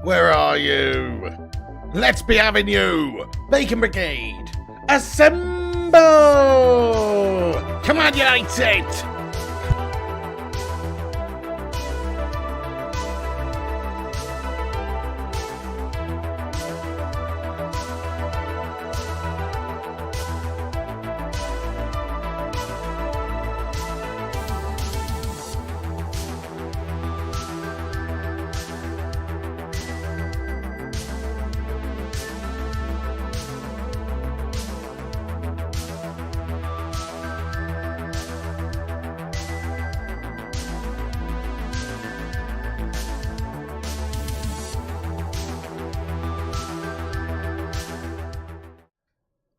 Where are you? Let's be having you! Bacon Brigade! Assemble! Come on, United!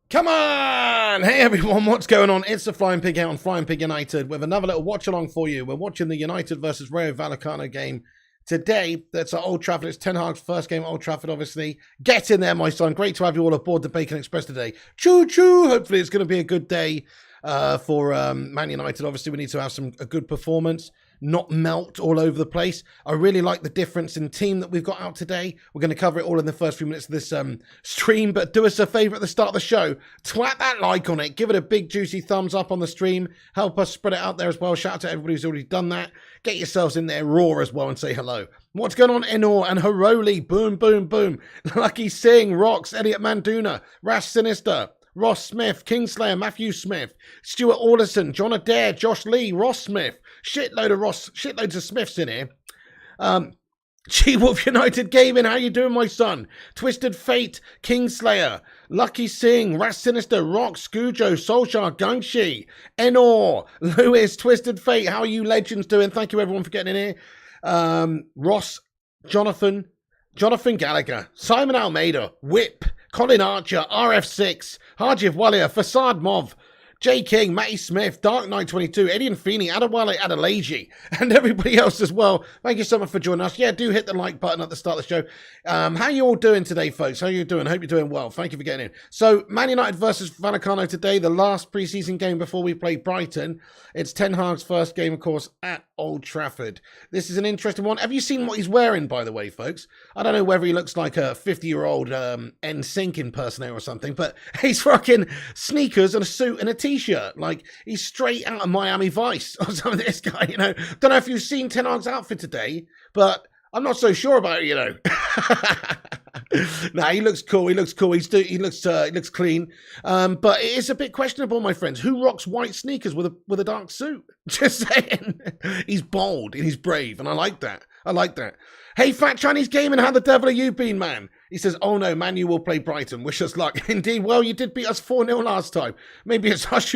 Come on! Hey everyone, what's going on? It's the Flying Pig out on Flying Pig United with another little watch along for you. We're watching the United versus Rayo Vallecano game today. That's at Old Trafford. It's Ten Hag's first game at Old Trafford, obviously. Get in there, my son. Great to have you all aboard the Bacon Express today. Choo choo! Hopefully it's going to be a good day for Man United. Obviously, we need to have a good performance. Not melt all over the place. I really like the difference in team that we've got out today. We're going to cover it all in the first few minutes of this stream, but do us a favour at the start of the show. Twat that like on it. Give it a big juicy thumbs up on the stream. Help us spread it out there as well. Shout out to everybody who's already done that. Get yourselves in there raw as well and say hello. What's going on, Enor and Haroli? Boom, boom, boom. Lucky Singh, Rocks, Elliot Manduna, Rash Sinister, Ross Smith, Kingslayer, Matthew Smith, Stuart Alderson, John Adair, Josh Lee, Ross Smith, shitloads of Smiths in here. G-Wolf United Gaming, how you doing, my son? Twisted Fate, Kingslayer, Lucky Singh, Ras Sinister, Rock, Scujo, Solskjaer, Gangshi, Enor, Lewis, Twisted Fate, how are you legends doing? Thank you everyone for getting in here. Ross, Jonathan Gallagher, Simon Almeida, Whip, Colin Archer, RF6, Harjiv Walia, Fasad Mov, J King, Matty Smith, Dark Knight 22, Eddie and Feeney, Adewale Adelaji, and everybody else as well. Thank you so much for joining us. Yeah, do hit the like button at the start of the show. How you all doing today, folks? How you doing? I hope you're doing well. Thank you for getting in. So, Man United versus Vallecano today, the last pre-season game before we play Brighton. It's Ten Hag's first game, of course, at Old Trafford. This is an interesting one. Have you seen what he's wearing, by the way, folks? I don't know whether he looks like a 50-year-old NSYNC impersonator or something, but he's rocking sneakers and a suit and a t-shirt. Like, he's straight out of Miami Vice or something, this guy, you know. Don't know if you've seen Ten Hag's outfit today, but I'm not so sure about it, you know. Nah, he looks cool. He looks cool. He looks clean. But it is a bit questionable, my friends. Who rocks white sneakers with a dark suit? Just saying. He's bold and he's brave, and I like that. Hey, Fat Chinese Gaming, how the devil are you been, man? He says, oh no, Man U will play Brighton. Wish us luck. Indeed, well, you did beat us 4-0 last time. Maybe it's us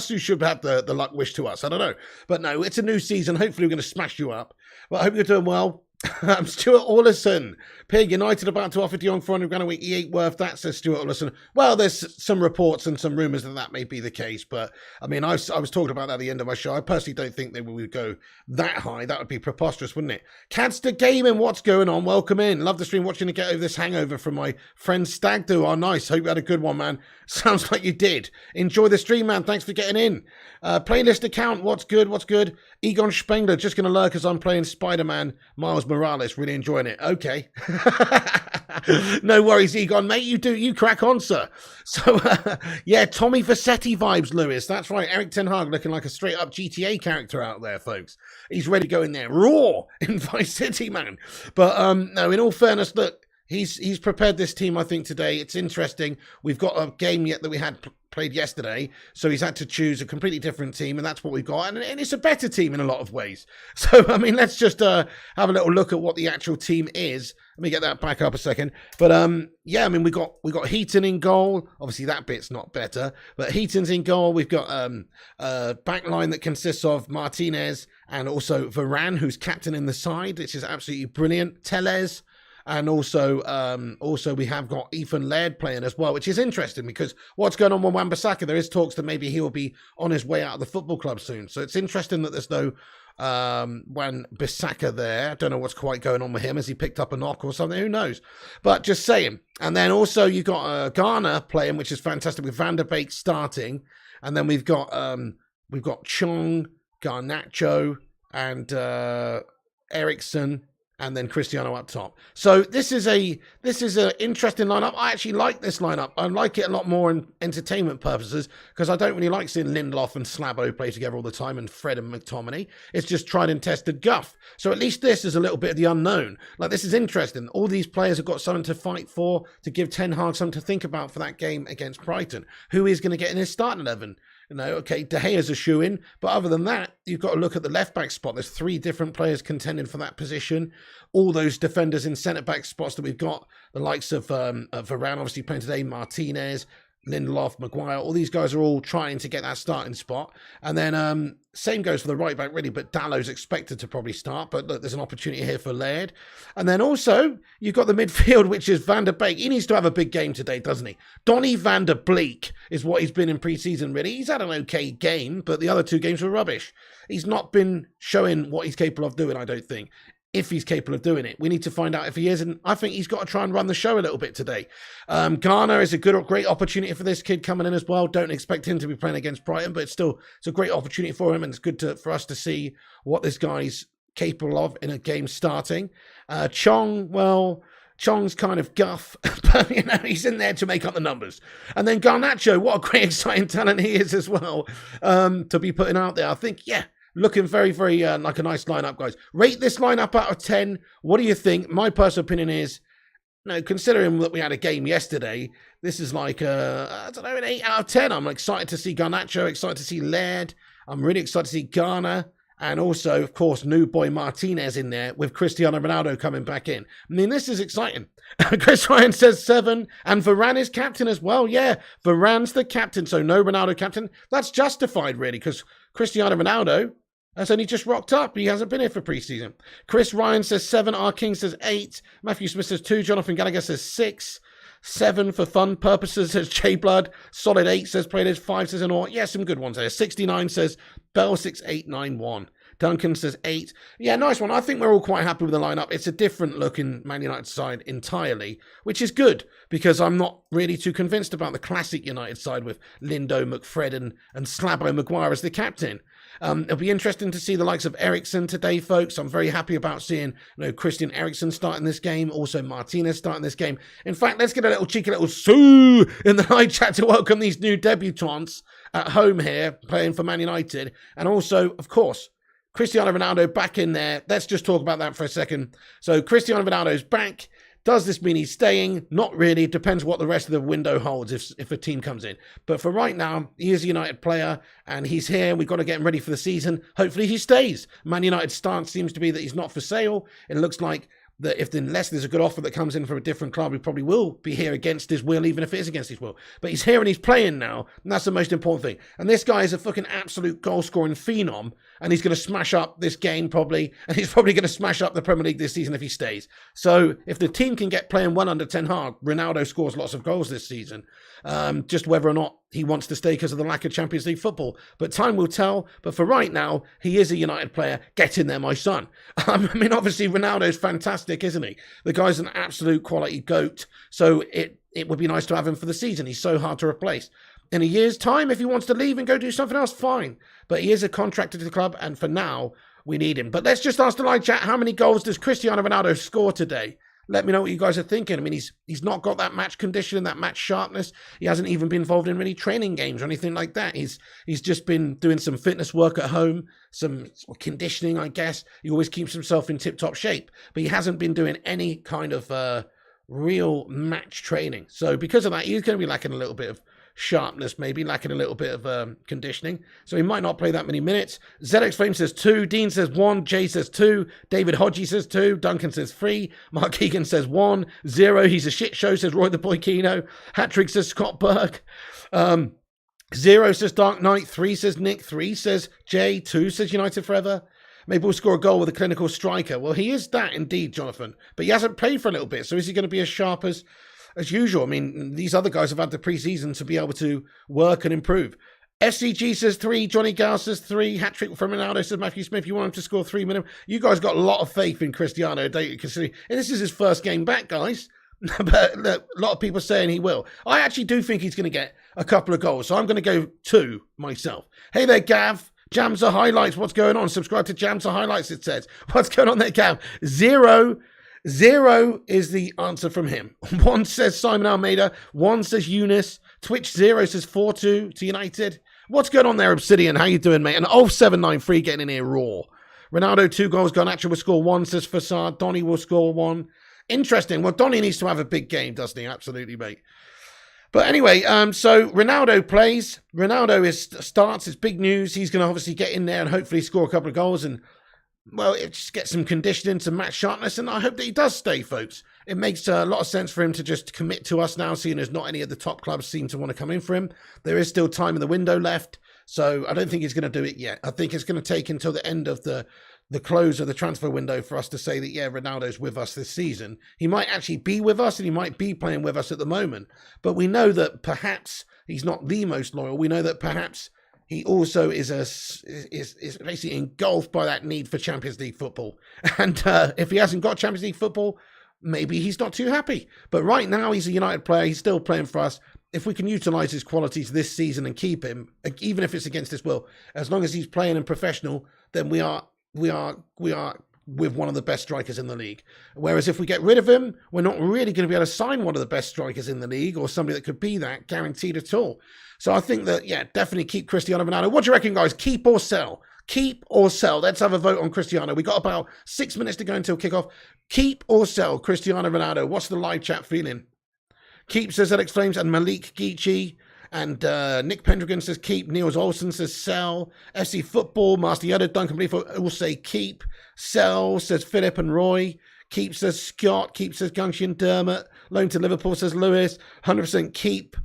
who should have the luck wish to us. I don't know. But no, it's a new season. Hopefully we're going to smash you up. But I hope you're doing well. I'm Stuart Alderson. Pig United about to offer De Jong 400 grand a week. He ain't worth that, says Stuart Alderson. Well, there's some reports and some rumours that may be the case, but I mean, I was talking about that at the end of my show. I personally don't think they would go that high. That would be preposterous, wouldn't it? Cadster Gaming, what's going on? Welcome in. Love the stream. Watching to get over this hangover from my friend Stag Do. Oh, nice. Hope you had a good one, man. Sounds like you did. Enjoy the stream, man. Thanks for getting in. Playlist account, what's good? Egon Spengler, just going to lurk as I'm playing Spider-Man Miles Morales. Really enjoying it. Okay. No worries, Egon, mate. You crack on, sir. So, yeah, Tommy Vassetti vibes, Lewis. That's right. Eric Ten Hag looking like a straight-up GTA character out there, folks. He's ready to go in there raw in Vice City, man. But, no, in all fairness, look, he's prepared this team, I think, today. It's interesting. We've got a game yet that we had played yesterday, so he's had to choose a completely different team, and that's what we've got, and it's a better team in a lot of ways. So, I mean, let's just have a little look at what the actual team is. Let me get that back up a second. But, yeah, I mean, we got Heaton in goal. Obviously, that bit's not better, but Heaton's in goal. We've got a back line that consists of Martinez and also Varane, who's captain in the side, which is absolutely brilliant. Tellez. And also we have got Ethan Laird playing as well, which is interesting because what's going on with Wan-Bissaka? There is talks that maybe he will be on his way out of the football club soon. So it's interesting that there's no Wan-Bissaka there. I don't know what's quite going on with him. Has he picked up a knock or something? Who knows? But just saying. And then also you got Garner playing, which is fantastic with Van der Beek starting. And then we've got Chong, Garnacho, and Ericsson. And then Cristiano up top. So this is an interesting lineup. I actually like this lineup. I like it a lot more in entertainment purposes because I don't really like seeing Lindelof and Slabo play together all the time and Fred and McTominay. It's just tried and tested guff. So at least this is a little bit of the unknown. Like, this is interesting. All these players have got something to fight for, to give Ten Hag something to think about for that game against Brighton. Who is going to get in his starting 11? You know, okay, De Gea's a shoe-in, but other than that, you've got to look at the left-back spot. There's 3 different players contending for that position. All those defenders in centre-back spots that we've got, the likes of Varane obviously playing today, Martinez, Lindelof, Maguire, all these guys are all trying to get that starting spot. And then same goes for the right back, really, but Dallow's expected to probably start. But look, there's an opportunity here for Laird. And then also, you've got the midfield, which is Van der Beek. He needs to have a big game today, doesn't he? Donny van der Bleek is what he's been in pre-season, really. He's had an okay game, but the other 2 games were rubbish. He's not been showing what he's capable of doing, I don't think. If he's capable of doing it. We need to find out if he is, and I think he's got to try and run the show a little bit today. Garner is a great opportunity for this kid coming in as well. Don't expect him to be playing against Brighton, but it's a great opportunity for him, and it's good for us to see what this guy's capable of in a game starting. Chong's kind of guff, but he's in there to make up the numbers. And then Garnacho, what a great exciting talent he is as well, to be putting out there. I think, looking very, very like a nice lineup, guys. Rate this lineup out of 10. What do you think? My personal opinion is, considering that we had a game yesterday, this is like, an 8 out of 10. I'm excited to see Garnacho, excited to see Laird. I'm really excited to see Garner. And also, of course, new boy Martinez in there with Cristiano Ronaldo coming back in. I mean, this is exciting. Chris Ryan says 7. And Varane is captain as well. Yeah, Varane's the captain. So no Ronaldo captain. That's justified, really, because Cristiano Ronaldo has only just rocked up. He hasn't been here for pre-season. Chris Ryan says 7. R. King says 8. Matthew Smith says 2. Jonathan Gallagher says 6. 7 for fun purposes says J Blood. Solid 8 says Players. 5 says an or. Yeah, some good ones there. 69 says Bell 6891. Duncan says 8. Yeah, nice one. I think we're all quite happy with the lineup. It's a different looking Man United side entirely, which is good because I'm not really too convinced about the classic United side with Lindo, McFred and Slabo Maguire as the captain. It'll be interesting to see the likes of Eriksen today, folks. I'm very happy about seeing Christian Eriksen starting this game, also Martinez starting this game. In fact, let's get a little cheeky little soo in the live chat to welcome these new debutants at home here, playing for Man United. And also, of course, Cristiano Ronaldo back in there. Let's just talk about that for a second. So Cristiano Ronaldo's back. Does this mean he's staying? Not really. It depends what the rest of the window holds if a team comes in. But for right now, he is a United player and he's here. We've got to get him ready for the season. Hopefully he stays. Man United's stance seems to be that he's not for sale. It looks like that unless there's a good offer that comes in from a different club, he probably will be here against his will, even if it is against his will. But he's here and he's playing now, and that's the most important thing. And this guy is a fucking absolute goal-scoring phenom, and he's going to smash up this game probably, and he's probably going to smash up the Premier League this season if he stays. So if the team can get playing well under Ten Hag, Ronaldo scores lots of goals this season. Just whether or not he wants to stay because of the lack of Champions League football. But time will tell. But for right now, he is a United player. Get in there, my son. I mean, obviously, Ronaldo's fantastic, isn't he? The guy's an absolute quality goat. So it would be nice to have him for the season. He's so hard to replace. In a year's time, if he wants to leave and go do something else, fine. But he is a contractor to the club, and for now, we need him. But let's just ask the live chat, how many goals does Cristiano Ronaldo score today? Let me know what you guys are thinking. I mean, he's not got that match condition, that match sharpness. He hasn't even been involved in really training games or anything like that. He's just been doing some fitness work at home, some conditioning, I guess. He always keeps himself in tip-top shape, but he hasn't been doing any kind of real match training. So because of that, he's going to be lacking a little bit of sharpness, maybe lacking a little bit of conditioning, so he might not play that many minutes. ZX Flame says 2, Dean says 1, Jay says 2, David Hodgie says 2, Duncan says 3, Mark Keegan says 1, 0, he's a shit show, says Roy the Boy Kino, Hattrick says Scott Berg, 0 says Dark Knight, 3 says Nick, 3 says Jay, 2 says United Forever. Maybe we'll score a goal with a clinical striker. Well, he is that indeed, Jonathan, but he hasn't played for a little bit, so is he going to be as sharp as usual? I mean, these other guys have had the pre-season to be able to work and improve. SCG says 3, Johnny Gale says 3, hat-trick from Ronaldo, says Matthew Smith, you want him to score 3 minimum. You guys got a lot of faith in Cristiano, don't you? Considering, and this is his first game back, guys. But look, a lot of people saying he will. I actually do think he's going to get a couple of goals, so I'm going to go 2 myself. Hey there, Gav. Jamsa Highlights, what's going on? Subscribe to Jamsa Highlights, it says. What's going on there, Gav? 0 is the answer from him. 1 says Simon Almeida. 1 says Eunice. Twitch 0 says 4-2 to United. What's going on there, Obsidian? How you doing, mate? And 0793 getting in here raw. Ronaldo 2 goals. Garnacho will score 1, says Fassad. Donny will score 1. Interesting. Well, Donny needs to have a big game, doesn't he? Absolutely, mate. But anyway, so Ronaldo plays. Ronaldo starts. It's big news. He's going to obviously get in there and hopefully score a couple of goals. And well, it just gets some conditioning, some match sharpness, and I hope that he does stay, folks. It makes a lot of sense for him to just commit to us now, seeing as not any of the top clubs seem to want to come in for him. There is still time in the window left, so I don't think he's going to do it yet. I think it's going to take until the end of the close of the transfer window for us to say that, yeah, Ronaldo's with us this season. He might actually be with us, and he might be playing with us at the moment, but we know that perhaps he's not the most loyal. We know that perhaps he also is basically engulfed by that need for Champions League football. And if he hasn't got Champions League football, maybe he's not too happy. But right now, he's a United player. He's still playing for us. If we can utilise his qualities this season and keep him, even if it's against his will, as long as he's playing and professional, then we are with one of the best strikers in the league. Whereas if we get rid of him, we're not really going to be able to sign one of the best strikers in the league or somebody that could be that guaranteed at all. So I think that, yeah, definitely keep Cristiano Ronaldo. What do you reckon, guys? Keep or sell? Keep or sell? Let's have a vote on Cristiano. We got about 6 minutes to go until kickoff. Keep or sell Cristiano Ronaldo? What's the live chat feeling? Keep, says Alex Flames, and Malik Geechee. And Nick Pendragon says keep. Niels Olsen says sell. FC Football, Master Yoda, Duncan Bleaford will say keep. Sell, says Philip and Roy. Keep, says Scott. Keep, says Gunshin Dermot. Loan to Liverpool, says Lewis. 100% keep,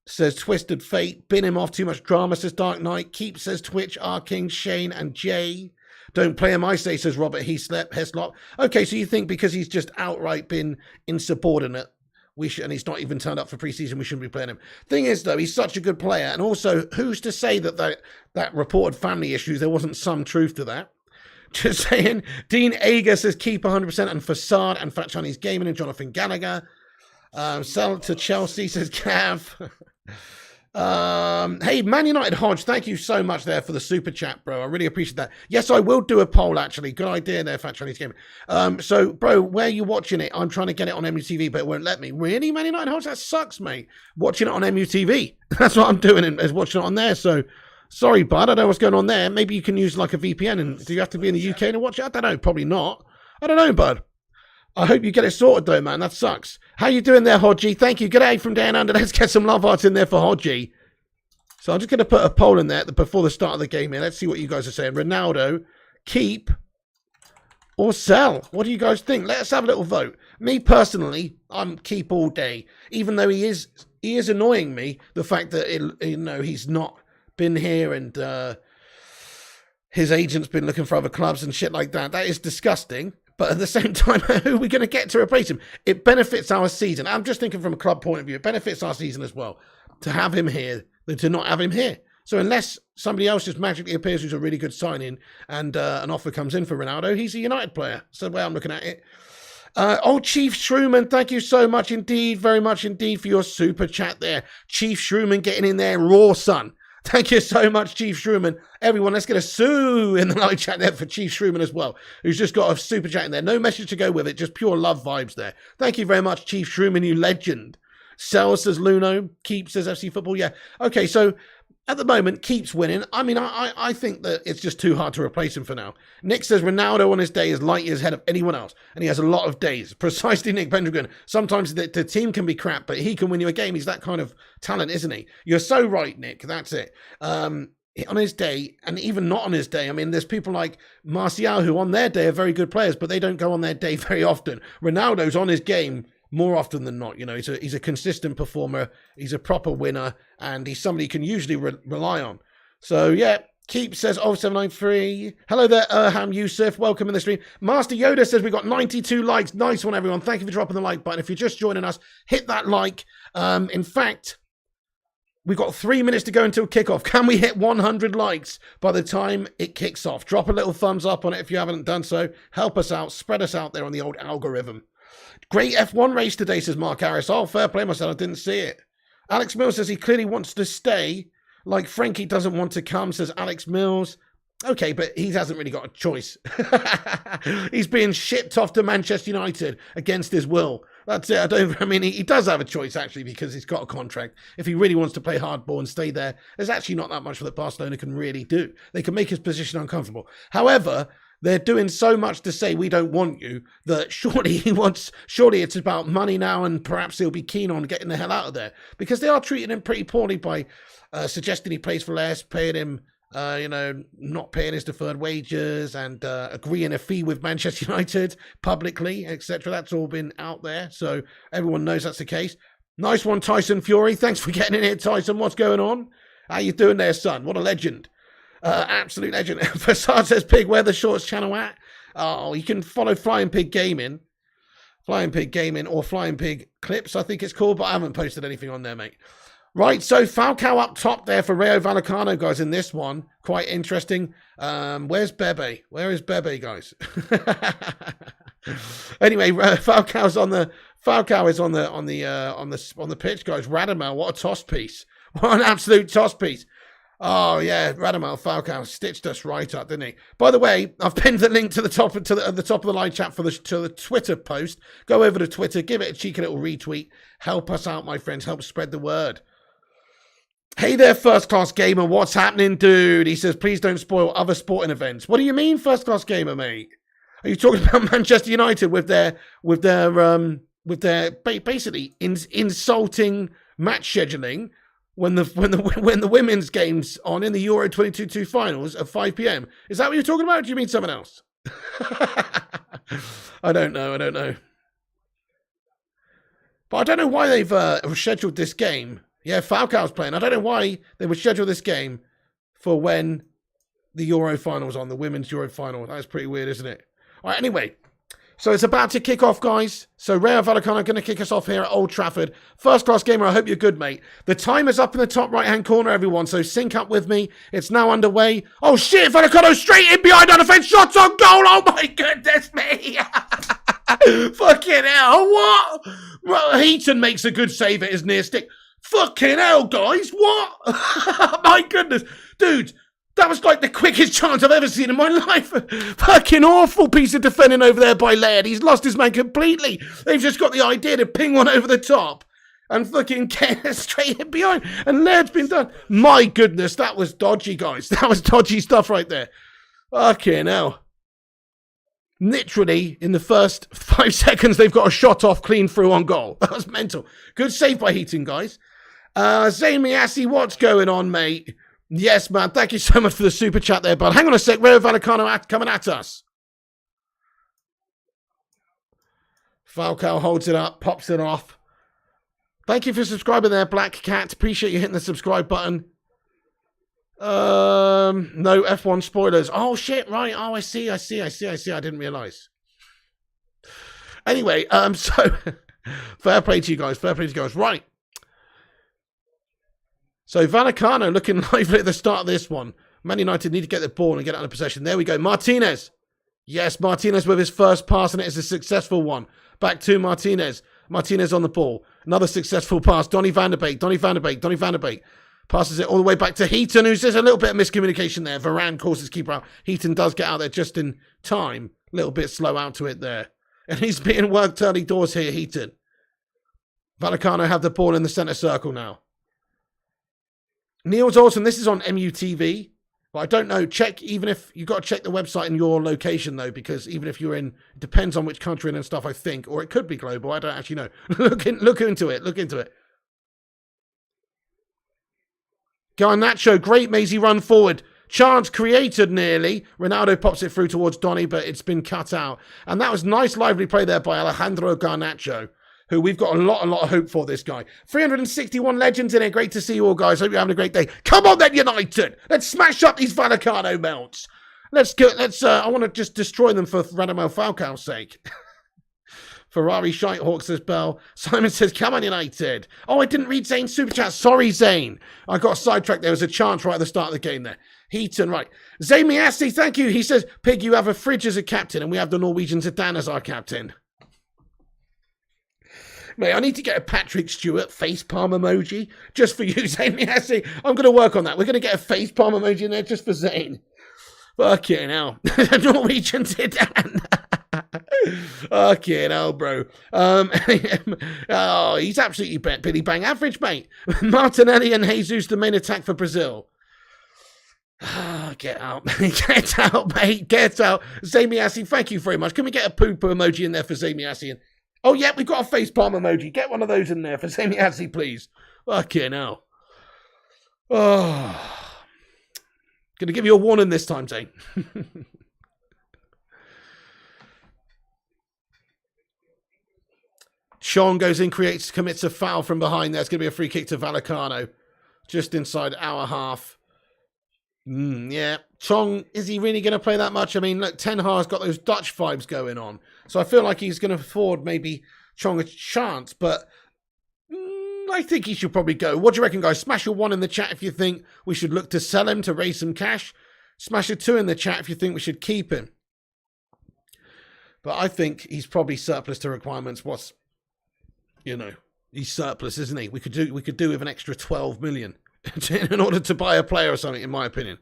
says Twisted Fate. Bin him off, too much drama, says Dark Knight. Keep, says Twitch, R King, Shane, and Jay. Don't play him, I say, says Robert Heslop. Okay, so you think because he's just outright been insubordinate, and he's not even turned up for pre-season, we shouldn't be playing him. Thing is, though, he's such a good player. And also, who's to say that reported family issues, there wasn't some truth to that? Just saying. Dean Ager says keep 100%, and Facade and Fat Chinese Gaming, and Jonathan Gallagher. Sell to Chelsea, says Cav. Hey, Man United Hodge, thank you so much there for the super chat, bro. I really appreciate that. Yes, I will do a poll, actually. Good idea there, Fat Chinese Gaming. So, bro, where are you watching it? I'm trying to get it on MUTV, but it won't let me. Really, Man United Hodge? That sucks, mate. Watching it on MUTV. That's what I'm doing, is watching it on there. So, sorry, bud. I don't know what's going on there. Maybe you can use like a VPN. And do you have to be in the UK to watch it? I don't know. Probably not. I don't know, bud. I hope you get it sorted, though, man. That sucks. How you doing there, Hodgie? Thank you. G'day from down under. Let's get some love hearts in there for Hodgie. So I'm just going to put a poll in there before the start of the game here. Let's see what you guys are saying. Ronaldo, keep or sell? What do you guys think? Let's have a little vote. Me, personally, I'm keep all day. Even though he is annoying me, the fact that, he's not been here and his agent's been looking for other clubs and shit like that. That is disgusting. But at the same time, who are we going to get to replace him? It benefits our season. I'm just thinking from a club point of view. It benefits our season as well to have him here than to not have him here. So unless somebody else just magically appears who's a really good signing and an offer comes in for Ronaldo, he's a United player. So the way I'm looking at it. Chief Shrewman, thank you so much indeed, very much indeed for your super chat there. Chief Shrewman getting in there raw, son. Thank you so much, Chief Shrewman. Everyone, let's get a sue in the live chat there for Chief Shrewman as well, who's just got a super chat in there. No message to go with it, just pure love vibes there. Thank you very much, Chief Shrewman, you legend. Sell, says Luno. Keep, says FC Football. Yeah. Okay, so at the moment, Keep's winning. I mean, I think that it's just too hard to replace him for now. Nick says Ronaldo on his day is light years ahead of anyone else, and he has a lot of days. Precisely, Nick Pendragon. Sometimes the team can be crap, but he can win you a game. He's that kind of talent, isn't he? You're so right, Nick. That's it. On his day, and even not on his day, I mean, there's people like Martial who on their day are very good players, but they don't go on their day very often. Ronaldo's on his game more often than not. He's a consistent performer. He's a proper winner, and he's somebody you can usually rely on. So, yeah, Keep says 0793. Hello there, Erham Yusuf. Welcome in the stream. Master Yoda says we got 92 likes. Nice one, everyone. Thank you for dropping the like button. If you're just joining us, hit that like. In fact, we've got 3 minutes to go until kickoff. Can we hit 100 likes by the time it kicks off? Drop a little thumbs up on it if you haven't done so. Help us out. Spread us out there on the old algorithm. Great F1 race today, says Mark Harris. Oh, fair play myself. I didn't see it. Alex Mills says he clearly wants to stay, like Frankie doesn't want to come, says Alex Mills. Okay, but he hasn't really got a choice. He's being shipped off to Manchester United against his will. That's it. He does have a choice, actually, because he's got a contract. If he really wants to play hardball and stay there, there's actually not that much that Barcelona can really do. They can make his position uncomfortable. However, they're doing so much to say we don't want you that surely it's about money now, and perhaps he'll be keen on getting the hell out of there, because they are treating him pretty poorly by suggesting he plays for less, paying him not paying his deferred wages and agreeing a fee with Manchester United publicly, etc. That's all been out there, so everyone knows that's the case. Nice one, Tyson Fury. Thanks for getting in here, Tyson. What's going on? How you doing there, son? What a legend. Absolute legend. Facade says, Pig, where the Shorts channel at? Oh, you can follow Flying Pig Gaming. Flying Pig Gaming or Flying Pig Clips, I think it's called, but I haven't posted anything on there, mate. Right, so Falcao up top there for Rayo Vallecano, guys, in this one. Quite interesting. Where's Bebe? Where is Bebe, guys? Anyway, Falcao is on the pitch, guys. Radamel, what a toss piece. What an absolute toss piece. Oh yeah, Radamel Falcao stitched us right up, didn't he? By the way, I've pinned the link to the top of the live chat to the Twitter post. Go over to Twitter, give it a cheeky little retweet. Help us out, my friends. Help spread the word. Hey there, First Class Gamer. What's happening, dude? He says, please don't spoil other sporting events. What do you mean, First Class Gamer, mate? Are you talking about Manchester United with their basically insulting match scheduling when the women's game's on in the Euro 2022 finals at 5 p.m.? Is that what you're talking about? Or do you mean something else? I don't know. But I don't know why they've scheduled this game. Yeah, Falcao's playing. I don't know why they would schedule this game for when the Euro final's on, the women's Euro final. That's pretty weird, isn't it? All right, anyway. So it's about to kick off, guys. So Rayo Vallecano are going to kick us off here at Old Trafford. First Class Gamer, I hope you're good, mate. The timer's up in the top right-hand corner, everyone, so sync up with me. It's now underway. Oh, shit, Vallecano straight in behind on defense. Shots on goal. Oh, my goodness me. Fucking hell, what? Heaton makes a good save at his near stick. Fucking hell, guys, what? My goodness. Dude, that was like the quickest chance I've ever seen in my life. Fucking awful piece of defending over there by Laird. He's lost his man completely. They've just got the idea to ping one over the top and fucking get straight in behind. And Laird's been done. My goodness, that was dodgy, guys. That was dodgy stuff right there. Fucking hell. Literally, in the first 5 seconds, they've got a shot off clean through on goal. That was mental. Good save by Heaton, guys. Zayn Miassi, what's going on, mate? Yes, man. Thank you so much for the super chat there, bud. Hang on a sec. Rayo Vallecano coming at us. Falcao holds it up, pops it off. Thank you for subscribing there, Black Cat. Appreciate you hitting the subscribe button. No F1 spoilers. Oh, shit. Right. Oh, I see. I didn't realise. Anyway, so fair play to you guys. Right. So Vallecano looking lively at the start of this one. Man United need to get the ball and get out of possession. There we go. Martinez. Yes, Martinez with his first pass, and it is a successful one. Back to Martinez. Martinez on the ball. Another successful pass. Donny van der Beek. Passes it all the way back to Heaton, who's just a little bit of miscommunication there. Varane calls his keeper out. Heaton does get out there just in time. A little bit slow out to it there. And he's being worked early doors here, Heaton. Vallecano have the ball in the centre circle now. Niels Olsen, this is on MUTV. But I don't know. Check, even if you've got to check the website in your location, though, because even if you're in, it depends on which country and stuff, I think. Or it could be global. I don't actually know. Look into it. Garnacho, great Maisie run forward. Chance created nearly. Ronaldo pops it through towards Donny, but it's been cut out. And that was nice, lively play there by Alejandro Garnacho, who we've got a lot of hope for, this guy. 361 legends in here. Great to see you all, guys. Hope you're having a great day. Come on then, United. Let's smash up these Vallecano melts. I want to just destroy them for Radamel Falcao's sake. Ferrari Shitehawk says Bell. Simon says, come on, United. Oh, I didn't read Zane's super chat. Sorry, Zane. I got sidetracked. There was a chance right at the start of the game there. Heaton, right. Zane Miassi, thank you. He says, Pig, you have a fridge as a captain, and we have the Norwegian Zidane as our captain. Mate, I need to get a Patrick Stewart facepalm emoji just for you, Zane Miassi. I'm going to work on that. We're going to get a facepalm emoji in there just for Zane. Fucking hell. Norwegian Zidane. Fucking hell, bro. Oh, he's absolutely Billy Bang average, mate. Martinelli and Jesus, the main attack for Brazil. Get out. Get out, mate. Get out. Zamiassi, thank you very much. Can we get a poo-poo emoji in there for Zamiassi? Oh, yeah, we've got a facepalm emoji. Get one of those in there for Zamiassi, please. Fucking hell. Oh. Going to give you a warning this time, Zane. Sean goes in, commits a foul from behind. There's going to be a free kick to Vallecano. Just inside our half. Yeah. Chong, is he really going to play that much? I mean, look, Ten Hag's got those Dutch vibes going on. So I feel like he's going to afford maybe Chong a chance. But I think he should probably go. What do you reckon, guys? Smash a 1 in the chat if you think we should look to sell him to raise some cash. Smash a 2 in the chat if you think we should keep him. But I think he's probably surplus to requirements. He's surplus, isn't he? We could do with an extra 12 million in order to buy a player or something, in my opinion.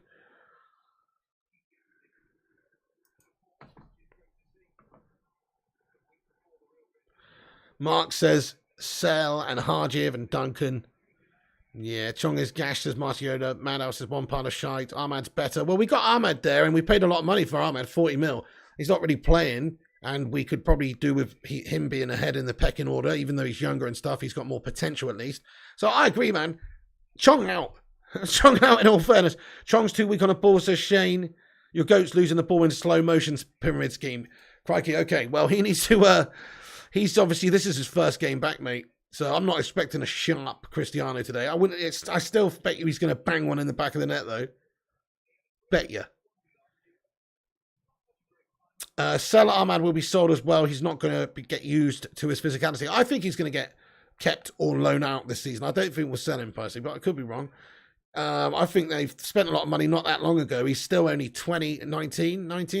Mark says Sell and Harjiv and Duncan. Yeah, Chong is gashed, says Martiota. Madhouse is one part of shite. Ahmad's better. Well, we got Ahmad there, and we paid a lot of money for Ahmad, 40 mil. He's not really playing, and we could probably do with him being ahead in the pecking order, even though he's younger and stuff. He's got more potential, at least. So I agree, man. Chong out. Chong out, in all fairness. Chong's too weak on a ball, says Shane. Your goat's losing the ball in slow motion pyramid scheme. Crikey, okay. Well, he needs to... He's obviously, this is his first game back, mate. So I'm not expecting a sharp Cristiano today. I still bet you he's going to bang one in the back of the net, though. Bet you. Salah Ahmad will be sold as well. He's not going to get used to his physicality. I think he's going to get kept or loaned out this season. I don't think we'll sell him personally, but I could be wrong. I think they've spent a lot of money not that long ago. He's still only 19,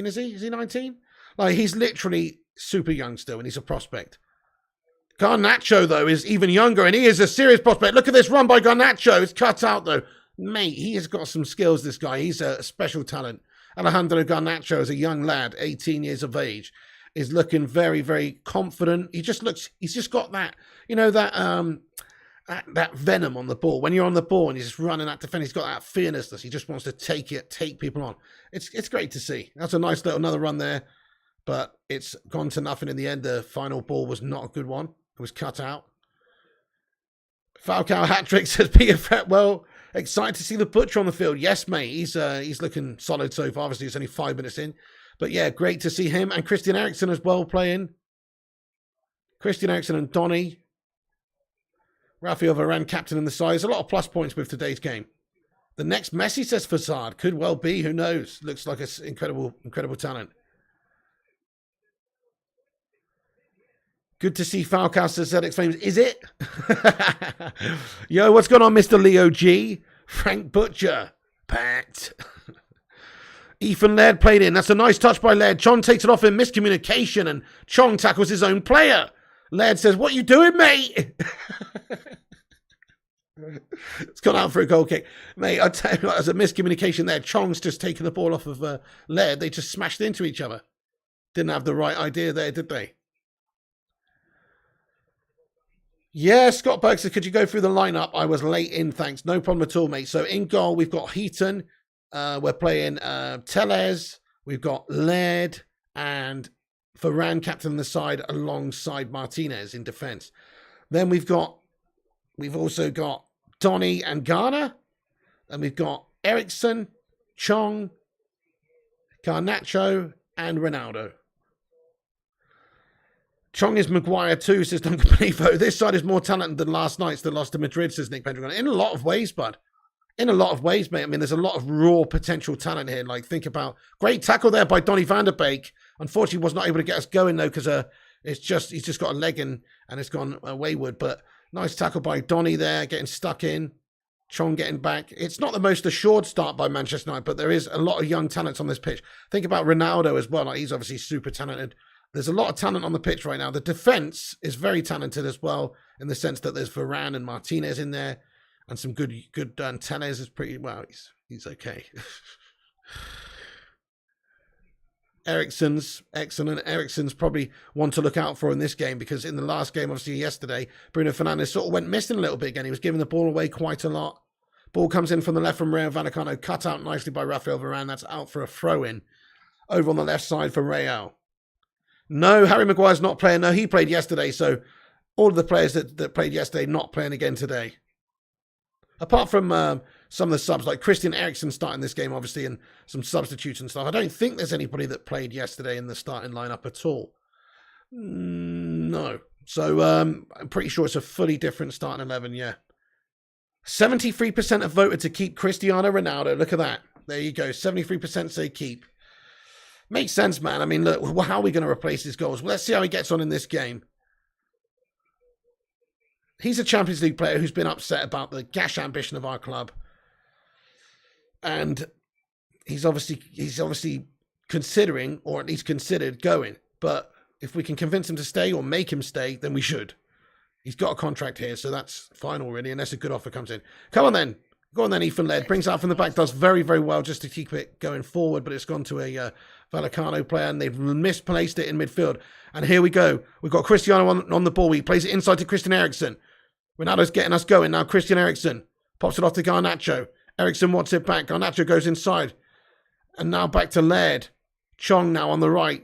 is he? Is he 19? Like, he's literally super young still, and he's a prospect. Garnacho, though, is even younger, and he is a serious prospect. Look at this run by Garnacho. It's cut out, though. Mate, he has got some skills, this guy. He's a special talent. Alejandro Garnacho is a young lad, 18 years of age, is looking very, very confident. He's just got that, that venom on the ball. When you're on the ball and he's just running at defense, he's got that fearlessness. He just wants to take people on. It's great to see. That's a nice little another run there, but it's gone to nothing in the end. The final ball was not a good one. It was cut out. Falcao hat-trick, says Peter Fretwell. Excited to see the Butcher on the field. Yes, mate. He's looking solid so far. Obviously, it's only 5 minutes in. But yeah, great to see him. And Christian Eriksen as well playing. Christian Eriksen and Donny. Rafael Varane captain in the side. There's a lot of plus points with today's game. The next Messi, says Facade. Could well be. Who knows? Looks like an incredible talent. Good to see Falcao, says ZX Flames. Is it? Yo, what's going on, Mr. Leo G? Frank Butcher. Packed. Ethan Laird played in. That's a nice touch by Laird. Chong takes it off in miscommunication, and Chong tackles his own player. Laird says, what you doing, mate? It's gone out for a goal kick. Mate, I tell you what, there's a miscommunication there. Chong's just taken the ball off of Laird. They just smashed into each other. Didn't have the right idea there, did they? Yeah, Scott Burke said, could you go through the lineup? I was late in, thanks. No problem at all, mate. So in goal, we've got Heaton. We're playing Tellez. We've got Laird and Varane captain the side alongside Martinez in defence. Then we've also got Donny and Garner. And we've got Eriksen, Chong, Garnacho, and Ronaldo. Chong is Maguire too, says Duncan Benevo. This side is more talented than last night's that lost to Madrid, says Nick Pendragon. In a lot of ways, bud. In a lot of ways, mate. I mean, there's a lot of raw potential talent here. Like, think about... Great tackle there by Donny van der Beek. Unfortunately, was not able to get us going, though, because he's just got a leg in and it's gone wayward. But nice tackle by Donny there, getting stuck in. Chong getting back. It's not the most assured start by Manchester United, but there is a lot of young talents on this pitch. Think about Ronaldo as well. Like, he's obviously super talented. There's a lot of talent on the pitch right now. The defence is very talented as well, in the sense that there's Varane and Martinez in there, and some good Tellez is pretty well. He's okay. Eriksen's excellent. Eriksen's probably one to look out for in this game, because in the last game, obviously yesterday, Bruno Fernandes sort of went missing a little bit again. He was giving the ball away quite a lot. Ball comes in from the left from Rayo Vallecano, cut out nicely by Rafael Varane. That's out for a throw-in over on the left side for Rayo. No, Harry Maguire's not playing. No, he played yesterday. So all of the players that played yesterday not playing again today. Apart from some of the subs, like Christian Eriksen starting this game, obviously, and some substitutes and stuff. I don't think there's anybody that played yesterday in the starting lineup at all. No. So I'm pretty sure it's a fully different starting 11, yeah. 73% have voted to keep Cristiano Ronaldo. Look at that. There you go. 73% say keep. Makes sense, man. I mean, look, how are we going to replace his goals? Well, let's see how he gets on in this game. He's a Champions League player who's been upset about the gash ambition of our club. And he's obviously considering, or at least considered, going. But if we can convince him to stay or make him stay, then we should. He's got a contract here, so that's fine already, unless a good offer comes in. Come on then. Go on then, Ethan Laird. Brings out from the back, does very, very well just to keep it going forward, but it's gone to a Vallecano player, and they've misplaced it in midfield. And here we go. We've got Cristiano on the ball. He plays it inside to Christian Eriksen. Ronaldo's getting us going. Now Christian Eriksen pops it off to Garnacho. Eriksen wants it back. Garnacho goes inside. And now back to Laird. Chong now on the right.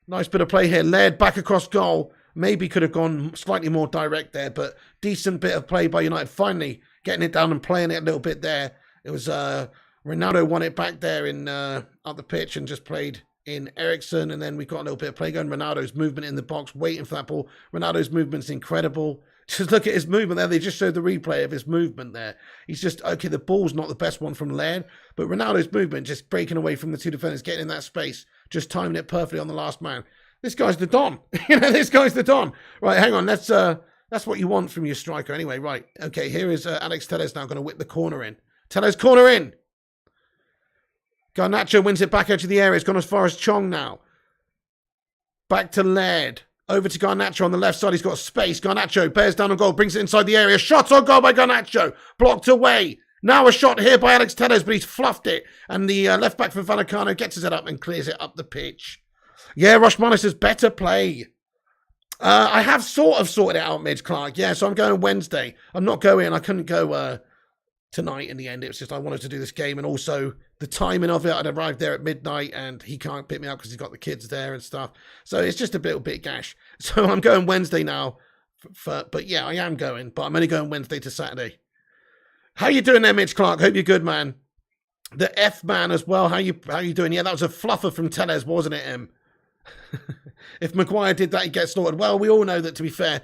Nice bit of play here. Laird back across goal. Maybe could have gone slightly more direct there, but decent bit of play by United. Finally getting it down and playing it a little bit there. It was Ronaldo won it back there in up the pitch and just played in Eriksen, and then we got a little bit of play going. Ronaldo's movement in the box, waiting for that ball. Ronaldo's movement's incredible. Just look at his movement there. They just showed the replay of his movement there. He's just, okay, the ball's not the best one from Laird, but Ronaldo's movement, just breaking away from the two defenders, getting in that space, just timing it perfectly on the last man. This guy's the Don. This guy's the Don. Right, hang on. That's what you want from your striker anyway. Right, okay, here is Alex Telles now going to whip the corner in. Telles corner in. Garnacho wins it back out of the area. It's gone as far as Chong now. Back to Laird. Over to Garnacho on the left side. He's got space. Garnacho bears down on goal. Brings it inside the area. Shot on goal by Garnacho. Blocked away. Now a shot here by Alex Telles, but he's fluffed it. And the left back from Vallecano gets his head up and clears it up the pitch. Yeah, Roshmanis says better play. I have sort of sorted it out, Midge Clark. Yeah, so I'm going Wednesday. I'm not going. I couldn't go tonight in the end. It was just I wanted to do this game, and also the timing of it. I'd arrived there at midnight, and he can't pick me up because he's got the kids there and stuff. So it's just a little bit gash. So I'm going Wednesday now. But yeah, I am going, but I'm only going Wednesday to Saturday. How you doing there, Mitch Clark? Hope you're good, man. The F man as well. How you doing? Yeah, that was a fluffer from Telles, wasn't it, Em? If Maguire did that, he'd get slaughtered. Well, we all know that, to be fair,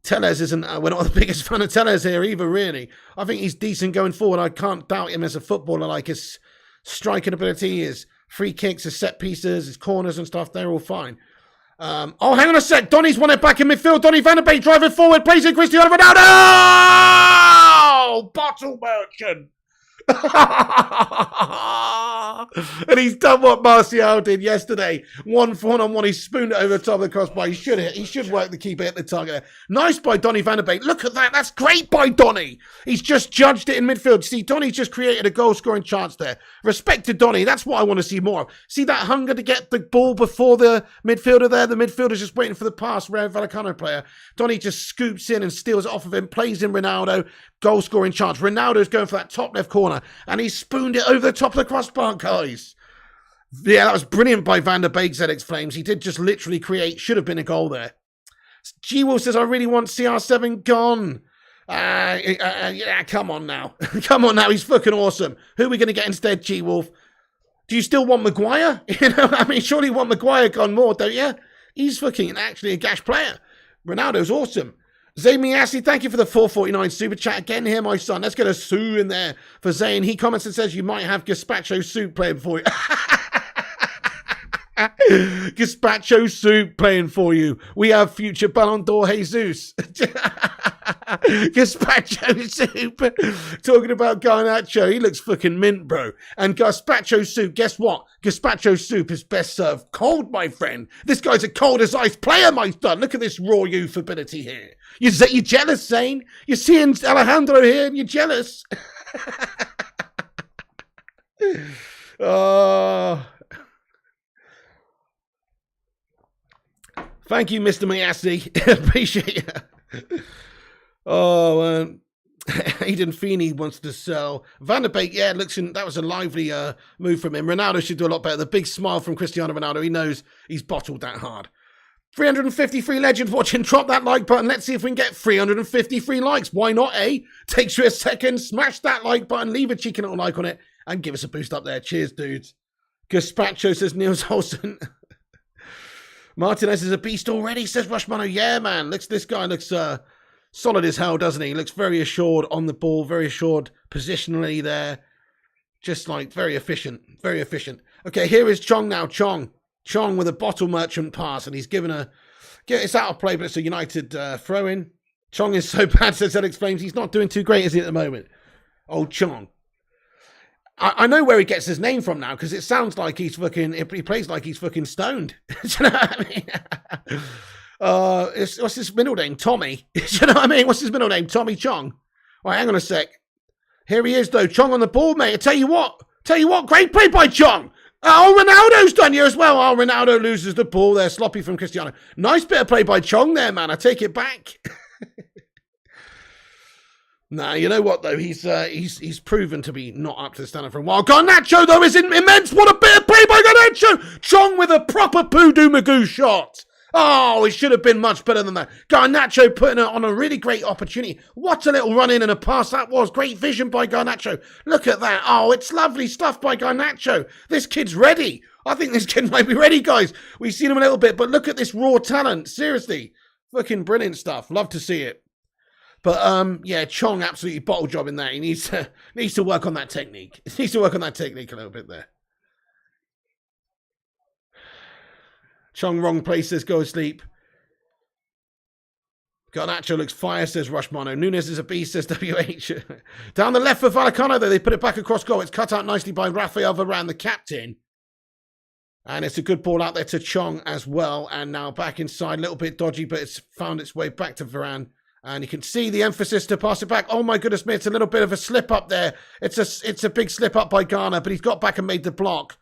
Telles isn't, we're not the biggest fan of Telles here either, really. I think he's decent going forward. I can't doubt him as a footballer. Like his striking ability, his free kicks, his set pieces, his corners and stuff, they're all fine. Oh, hang on a sec. Donny's won it back in midfield. Donny van de Beek driving forward, plays in Cristiano Ronaldo! Bottle merchant! And he's done what Martial did yesterday. 1-for-1-on-1. He spooned it over the top of the crossbar. He should work the keeper, hit the target. Nice by Donny van de Beek. Look at that. That's great by Donny. He's just judged it in midfield. See, Donny's just created a goal-scoring chance there. Respect to Donny. That's what I want to see more of. See that hunger to get the ball before the midfielder there? The midfielder's just waiting for the pass. Rayo Vallecano player. Donny just scoops in and steals it off of him. Plays in Ronaldo. Goal-scoring chance. Ronaldo's going for that top left corner. And he spooned it over the top of the crossbar, guys. Yeah, that was brilliant by Van der Beek, ZX Flames. He did just literally create, should have been a goal there. G-Wolf says, I really want CR7 gone. Yeah, come on now. Come on now, he's fucking awesome. Who are we going to get instead, G-Wolf? Do you still want Maguire? I mean, surely you want Maguire gone more, don't you? He's fucking actually a gash player. Ronaldo's awesome. Zay Miyasi, thank you for the 449 super chat again here, my son. Let's get a Sue in there for Zayn. He comments and says you might have Gazpacho soup playing for you. Gazpacho soup playing for you. We have future Ballon d'Or Jesus. Gazpacho soup. Talking about Garnacho, he looks fucking mint, bro. And Gazpacho soup, guess what? Gazpacho soup is best served cold, my friend. This guy's a cold as ice player, my son. Look at this raw youth ability here. You jealous, Zane? You're seeing Alejandro here and you're jealous. Oh. Thank you, Mr. Mayassi. Appreciate it. Oh, Aiden Feeney wants to sell. Van der Beek, yeah, that was a lively move from him. Ronaldo should do a lot better. The big smile from Cristiano Ronaldo. He knows he's bottled that hard. 353 legends watching. Drop that like button. Let's see if we can get 353 likes. Why not, eh? Takes you a second. Smash that like button. Leave a cheeky little like on it. And give us a boost up there. Cheers, dudes. Gazpacho says Niels Olsen. Martinez is a beast already, says Rushmano. Yeah, man. This guy looks solid as hell, doesn't he? Looks very assured on the ball. Very assured positionally there. Just like very efficient. Very efficient. Okay, here is Chong now. Chong with a bottle merchant pass, and he's given it's out of play, but it's a United throw in. Chong is so bad, says Alex Flames. He's not doing too great, is he, at the moment? Oh, Chong. I know where he gets his name from now, because it sounds like he plays like he's fucking stoned. Do you know what I mean? What's his middle name? Tommy. Do you know what I mean? What's his middle name? Tommy Chong. All right, hang on a sec. Here he is, though. Chong on the ball, mate. I tell you what, great play by Chong. Oh, Ronaldo's done here as well. Oh, Ronaldo loses the ball there. Sloppy from Cristiano. Nice bit of play by Chong there, man. I take it back. Nah, you know what, though? He's proven to be not up to the standard for a while. Garnacho, though, is immense. What a bit of play by Garnacho. Chong with a proper Poodoo Magoo shot. Oh, it should have been much better than that. Garnacho putting it on a really great opportunity. What a little run in and a pass that was. Great vision by Garnacho. Look at that. Oh, it's lovely stuff by Garnacho. This kid's ready. I think this kid might be ready, guys. We've seen him a little bit, but look at this raw talent. Seriously. Fucking brilliant stuff. Love to see it. But, yeah, Chong absolutely bottle job in that. He needs to work on that technique. He needs to work on that technique a little bit there. Chong, wrong place, says go sleep. Garnacho looks fire, says Rushmano. Nunes is a beast, says WH. Down the left for Vallecano, though. They put it back across goal. It's cut out nicely by Rafael Varane, the captain. And it's a good ball out there to Chong as well. And now back inside. A little bit dodgy, but it's found its way back to Varane. And you can see the emphasis to pass it back. Oh, my goodness me. It's a little bit of a slip up there. It's a big slip up by Ghana, but he's got back and made the block.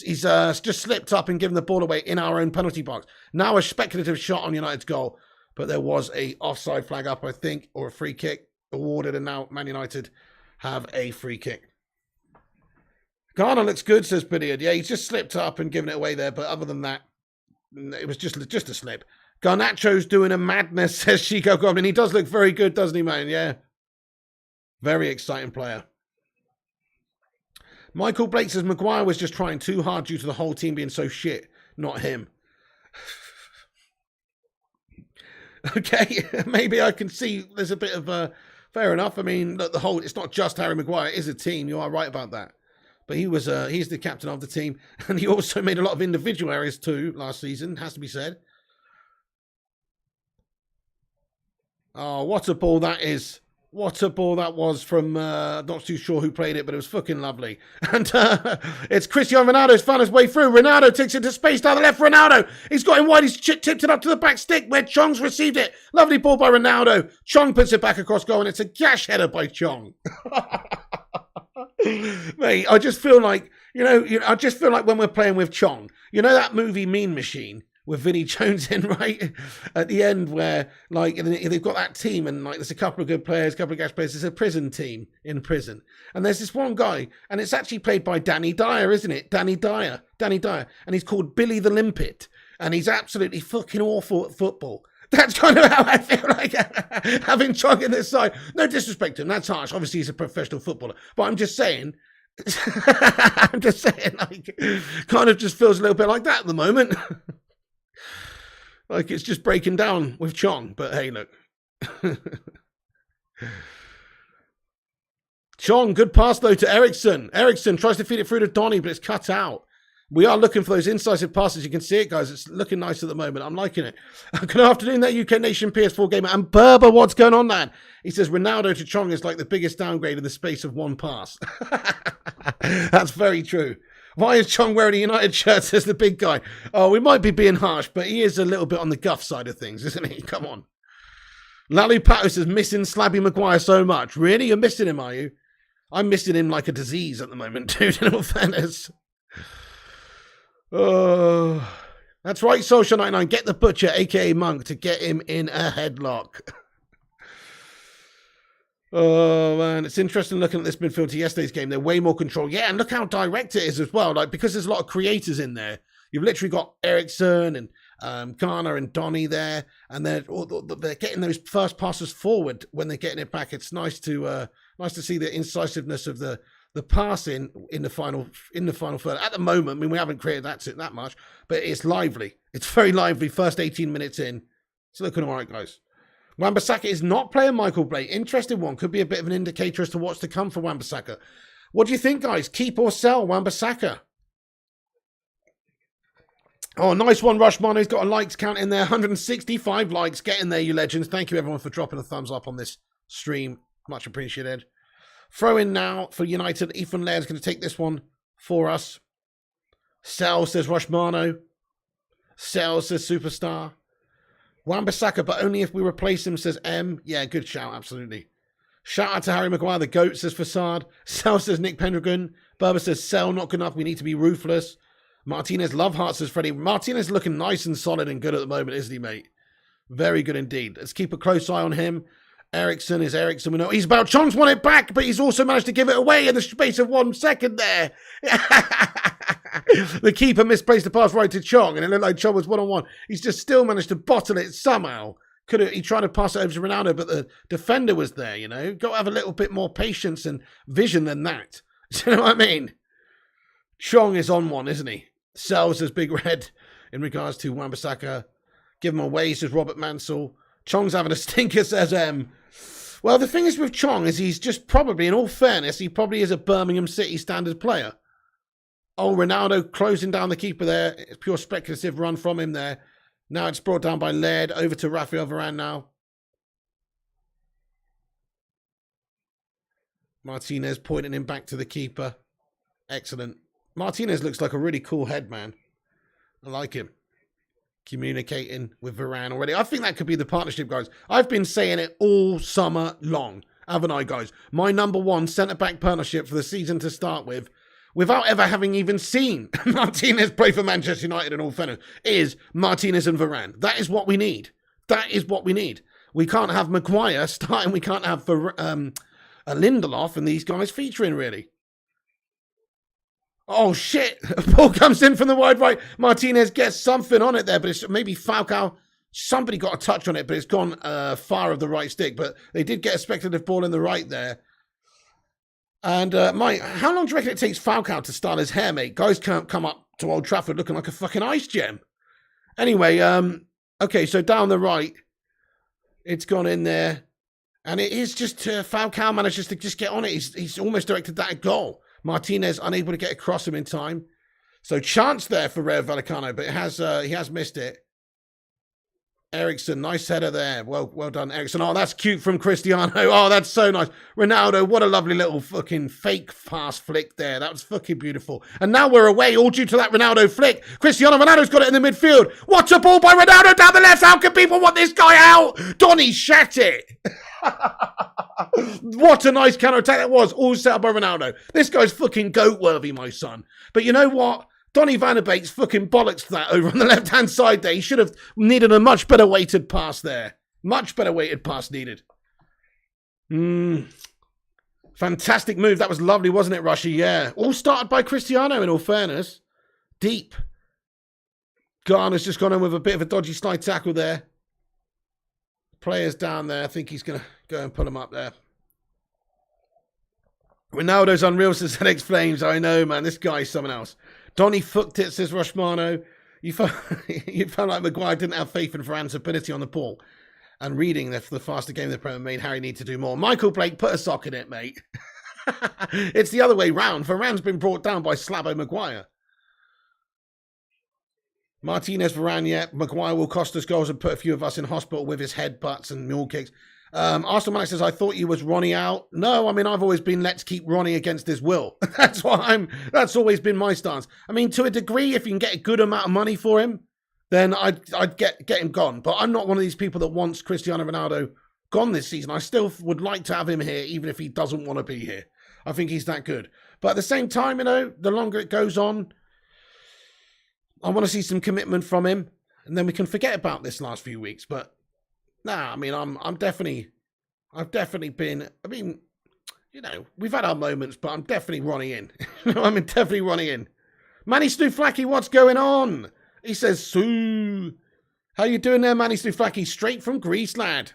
He's just slipped up and given the ball away in our own penalty box. Now a speculative shot on United's goal. But there was a offside flag up, I think, or a free kick awarded. And now Man United have a free kick. Ghana looks good, says Billiard. Yeah, he's just slipped up and given it away there. But other than that, it was just a slip. Garnacho's doing a madness, says Chico Goblin. He does look very good, doesn't he, man? Yeah. Very exciting player. Michael Blake says Maguire was just trying too hard due to the whole team being so shit. Not him. Okay, maybe I can see there's a bit of fair enough. I mean, look, it's not just Harry Maguire, it is a team. You are right about that. But he's the captain of the team, and he also made a lot of individual errors too last season, has to be said. Oh, what a ball that is. What a ball that was from, not too sure who played it, but it was fucking lovely. And it's Cristiano Ronaldo's found his way through. Ronaldo takes it to space down the left. Ronaldo, he's got him wide. He's tipped it up to the back stick where Chong's received it. Lovely ball by Ronaldo. Chong puts it back across goal, and it's a gash header by Chong. Mate, I just feel like, I just feel like when we're playing with Chong, you know that movie Mean Machine? With Vinnie Jones in, right? At the end where, like, they've got that team and, like, there's a couple of good players, a couple of gas players. There's a prison team in prison. And there's this one guy, and it's actually played by Danny Dyer, isn't it? Danny Dyer. And he's called Billy the Limpet. And he's absolutely fucking awful at football. That's kind of how I feel like having Chong in this side. No disrespect to him, that's harsh. Obviously, he's a professional footballer. But I'm just saying, like, kind of just feels a little bit like that at the moment. Like it's just breaking down with Chong, but hey, look. Chong, good pass though to Eriksson. Eriksson tries to feed it through to Donny, but it's cut out. We are looking for those incisive passes. You can see it, guys. It's looking nice at the moment. I'm liking it. Good afternoon, that UK Nation PS4 gamer. And Berber, what's going on, man? He says Ronaldo to Chong is like the biggest downgrade in the space of one pass. That's very true. Why is Chong wearing a United shirt, says the big guy? Oh, we might be being harsh, but he is a little bit on the guff side of things, isn't he? Come on. Lalu Pato says, missing Slabby Maguire so much. Really? You're missing him, are you? I'm missing him like a disease at the moment, dude, in all fairness. Oh, that's right, Social 99. Get the Butcher, a.k.a. Monk, to get him in a headlock. Oh, man, it's interesting looking at this midfield to yesterday's game. They're way more control. Yeah, and look how direct it is as well. Like, because there's a lot of creators in there. You've literally got Eriksson and Garner and Donny there, and they're getting those first passes forward when they're getting it back. It's nice to see the incisiveness of the passing in the final third. At the moment, I mean, we haven't created that much, but it's lively. It's very lively. First 18 minutes in, it's looking all right, guys. Wan-Bissaka is not playing Michael Blake. Interesting one. Could be a bit of an indicator as to what's to come for Wan-Bissaka. What do you think, guys? Keep or sell Wan-Bissaka? Oh, nice one, Rushman. He's got a likes count in there. 165 likes. Get in there, you legends. Thank you, everyone, for dropping a thumbs up on this stream. Much appreciated. Throw in now for United. Ethan Laird's going to take this one for us. Sell, says Rushmano. Sell, says Superstar. Wan-Bissaka, but only if we replace him, says M. Yeah, good shout, absolutely. Shout out to Harry Maguire, the GOAT, says Facade. Sell, says Nick Pendragon. Berber says sell, not good enough, we need to be ruthless. Martinez, love heart, says Freddie. Martinez looking nice and solid and good at the moment, isn't he, mate? Very good indeed. Let's keep a close eye on him. Ericsson is Ericsson. We know he's about. Chong's won it back, but he's also managed to give it away in the space of 1 second there. The keeper misplaced the pass right to Chong, and it looked like Chong was one-on-one. He's just still managed to bottle it somehow. He tried to pass it over to Ronaldo, but the defender was there, you know. Got to have a little bit more patience and vision than that. Do you know what I mean? Chong is on one, isn't he? Sells as Big Red in regards to Wan-Bissaka. Give him away, says Robert Mansell. Chong's having a stinker, says M. Well, the thing is with Chong is he's just probably, in all fairness, he probably is a Birmingham City standard player. Oh, Ronaldo closing down the keeper there. It's pure speculative run from him there. Now it's brought down by Laird. Over to Rafael Varane now. Martinez pointing him back to the keeper. Excellent. Martinez looks like a really cool head, man. I like him. Communicating with Varane already. I think that could be the partnership, guys. I've been saying it all summer long, haven't I, guys? My number one centre-back partnership for the season to start with, without ever having even seen Martinez play for Manchester United in all fairness, is Martinez and Varane. That is what we need. That is what we need. We can't have Maguire starting. We can't have Lindelof and these guys featuring, really. Oh, shit. Ball comes in from the wide right. Martinez gets something on it there, but it's maybe Falcao. Somebody got a touch on it, but it's gone far of the right stick. But they did get a speculative ball in the right there. And, Mike, how long do you reckon it takes Falcao to style his hair, mate? Guys can't come up to Old Trafford looking like a fucking ice gem. Anyway, okay, so down the right, it's gone in there. And it is just Falcao manages to just get on it. He's almost directed that goal. Martinez unable to get across him in time. So chance there for Rayo Vallecano, but he has missed it. Ericsson, nice header there. Well done, Ericsson. Oh, that's cute from Cristiano. Oh, that's so nice. Ronaldo, what a lovely little fucking fake fast flick there. That was fucking beautiful. And now we're away, all due to that Ronaldo flick. Cristiano Ronaldo's got it in the midfield. What a ball by Ronaldo down the left. How can people want this guy out? Donny shat it. What a nice counter-attack that was. All set up by Ronaldo. This guy's fucking goat-worthy, my son. But you know what? Donny van der Beek's fucking bollocks to that over on the left-hand side there. He should have needed a much better weighted pass there. Much better weighted pass needed. Fantastic move. That was lovely, wasn't it, Rushy? Yeah. All started by Cristiano, in all fairness. Deep. Garner's just gone in with a bit of a dodgy slide tackle there. Players down there. I think he's going to go and pull him up there. Ronaldo's unreal, says ZX Flames. I know, man. This guy's someone else. Donny fucked it, says Rushmano. You felt like Maguire didn't have faith in Varane's ability on the ball. And reading the faster game of the Premier made Harry need to do more. Michael Blake, put a sock in it, mate. It's the other way round. Varane's been brought down by Slabo Maguire. Martinez, Varane, yeah. Maguire will cost us goals and put a few of us in hospital with his headbutts and mule kicks. Arsenal Manager says, I thought you was Ronnie out. No, I mean, I've always been, let's keep Ronnie against his will. That's always been my stance. I mean, to a degree, if you can get a good amount of money for him, then I'd get him gone. But I'm not one of these people that wants Cristiano Ronaldo gone this season. I still would like to have him here, even if he doesn't want to be here. I think he's that good. But at the same time, you know, the longer it goes on, I want to see some commitment from him. And then we can forget about this last few weeks. But nah, I mean, I've definitely been, I mean, you know, we've had our moments, but I'm definitely Ronnie in. I'm definitely Ronnie in. Manny Stu Flacky, what's going on? He says, Sue. How you doing there, Manny Stuflaki? Straight from Greece, lad.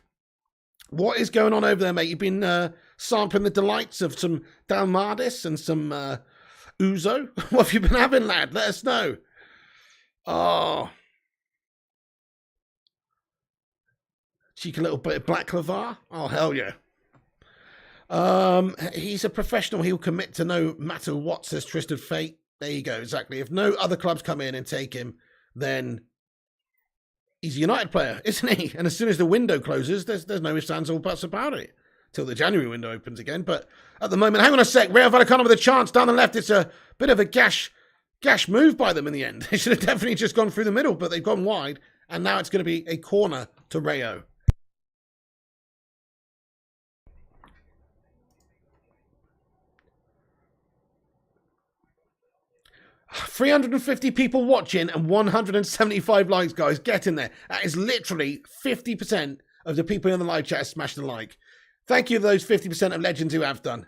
What is going on over there, mate? You've been sampling the delights of some Dalmardis and some Ouzo? What have you been having, lad? Let us know. Oh. Cheeky little bit of black clavar. Oh, hell yeah. He's a professional. He'll commit to no matter what, says Tristan Fate. There you go, exactly. If no other clubs come in and take him, then he's a United player, isn't he? And as soon as the window closes, there's no ifs, ands, or buts about it. Till the January window opens again. But at the moment, hang on a sec. Rayo Vallecano with a chance down the left. It's a bit of a gash move by them in the end. They should have definitely just gone through the middle, but they've gone wide. And now it's going to be a corner to Rayo. 350 people watching and 175 likes, guys. Get in there. That is literally 50% of the people in the live chat have smashed the like. Thank you to those 50% of legends who have done.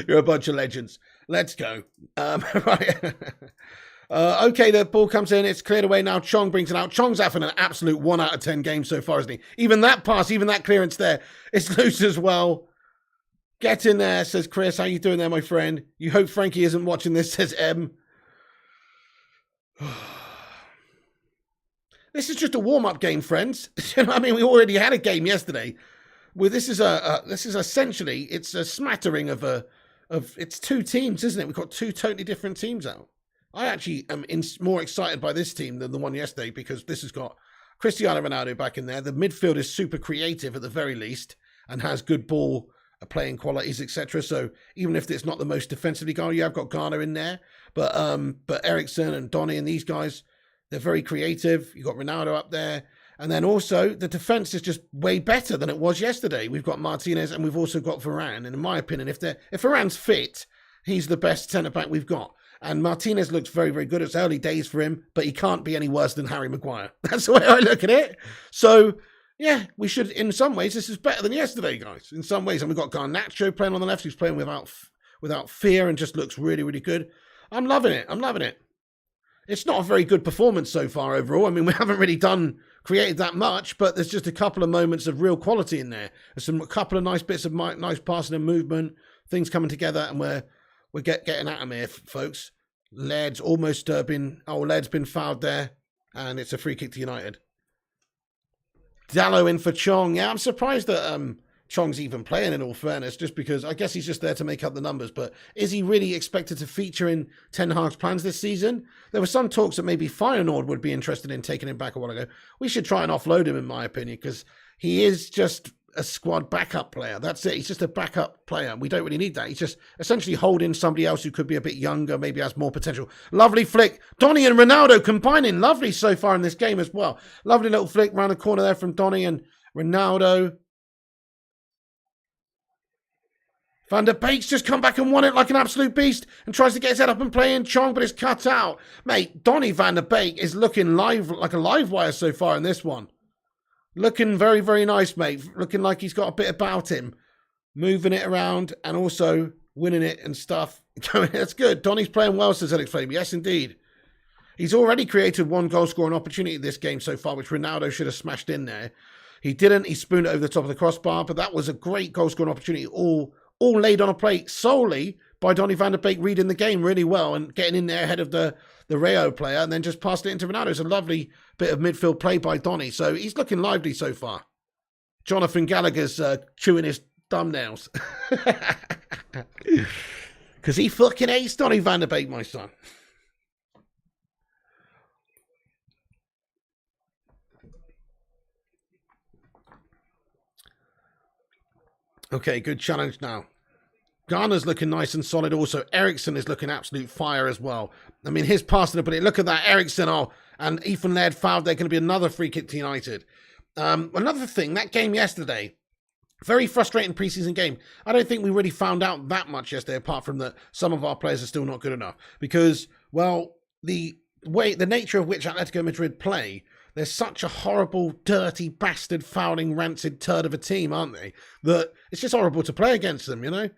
You're a bunch of legends. Let's go. Right. Okay, the ball comes in. It's cleared away now. Chong brings it out. Chong's having an absolute 1 out of 10 game so far, isn't he? Even that pass, even that clearance there, it's loose as well. Get in there, says Chris. How you doing there, my friend? You hope Frankie isn't watching this, says M. This is just a warm-up game, friends. You know what I mean? We already had a game yesterday. Well, this is essentially, it's a smattering of it's two teams, isn't it? We've got two totally different teams out. I actually am more excited by this team than the one yesterday because this has got Cristiano Ronaldo back in there. The midfield is super creative at the very least and has good ball playing qualities, etc. So even if it's not the most defensively goal, you have got Ghana in there, but Ericsson and Donny and these guys, they're very creative. You've got Ronaldo up there, and then also the defense is just way better than it was yesterday. We've got Martinez and we've also got Varane, and in my opinion, if Varane's fit, he's the best centre back we've got. And Martinez looks very, very good. It's early days for him, but he can't be any worse than Harry Maguire. That's the way I look at it. So yeah, we should, in some ways, this is better than yesterday, guys. In some ways. And we've got Garnacho playing on the left, who's playing without fear and just looks really, really good. I'm loving it. I'm loving it. It's not a very good performance so far overall. I mean, we haven't really created that much, but there's just a couple of moments of real quality in there. There's a couple of nice bits of nice passing and movement, things coming together, and we're getting at them here, folks. Led's almost Led's been fouled there, and it's a free kick to United. Dallo in for Chong. Yeah, I'm surprised that Chong's even playing, in all fairness, just because I guess he's just there to make up the numbers. But is he really expected to feature in Ten Hag's plans this season? There were some talks that maybe Feyenoord would be interested in taking him back a while ago. We should try and offload him, in my opinion, because he is just a squad backup player. That's it. He's just a backup player. We don't really need that. He's just essentially holding somebody else who could be a bit younger, maybe has more potential. Lovely flick. Donny and Ronaldo combining. Lovely so far in this game as well. Lovely little flick around the corner there from Donny and Ronaldo. Van der Beek's just come back and won it like an absolute beast and tries to get his head up and play in Chong, but it's cut out. Mate, Donny Van der Beek is looking live like a live wire so far in this one. Looking very, very nice, mate. Looking like he's got a bit about him. Moving it around and also winning it and stuff. That's good. Donny's playing well, says Alex Flame. Yes, indeed. He's already created one goal scoring opportunity this game so far, which Ronaldo should have smashed in there. He didn't. He spooned it over the top of the crossbar, but that was a great goal scoring opportunity, all laid on a plate solely by Donny van der Beek reading the game really well and getting in there ahead of the Rayo player and then just passed it into Ronaldo. It's a lovely bit of midfield play by Donny. So he's looking lively so far. Jonathan Gallagher's chewing his thumbnails. Because he fucking hates Donny van der Beek, my son. Okay, good challenge now. Garner's looking nice and solid also. Ericsson is looking absolute fire as well. I mean, his passing ability. Look at that. Ericsson, and Ethan Laird fouled. They're going to be another free kick to United. Another thing, that game yesterday, very frustrating preseason game. I don't think we really found out that much yesterday, apart from that some of our players are still not good enough. Because, well, the nature of which Atletico Madrid play, they're such a horrible, dirty, bastard, fouling, rancid turd of a team, aren't they? That it's just horrible to play against them, you know?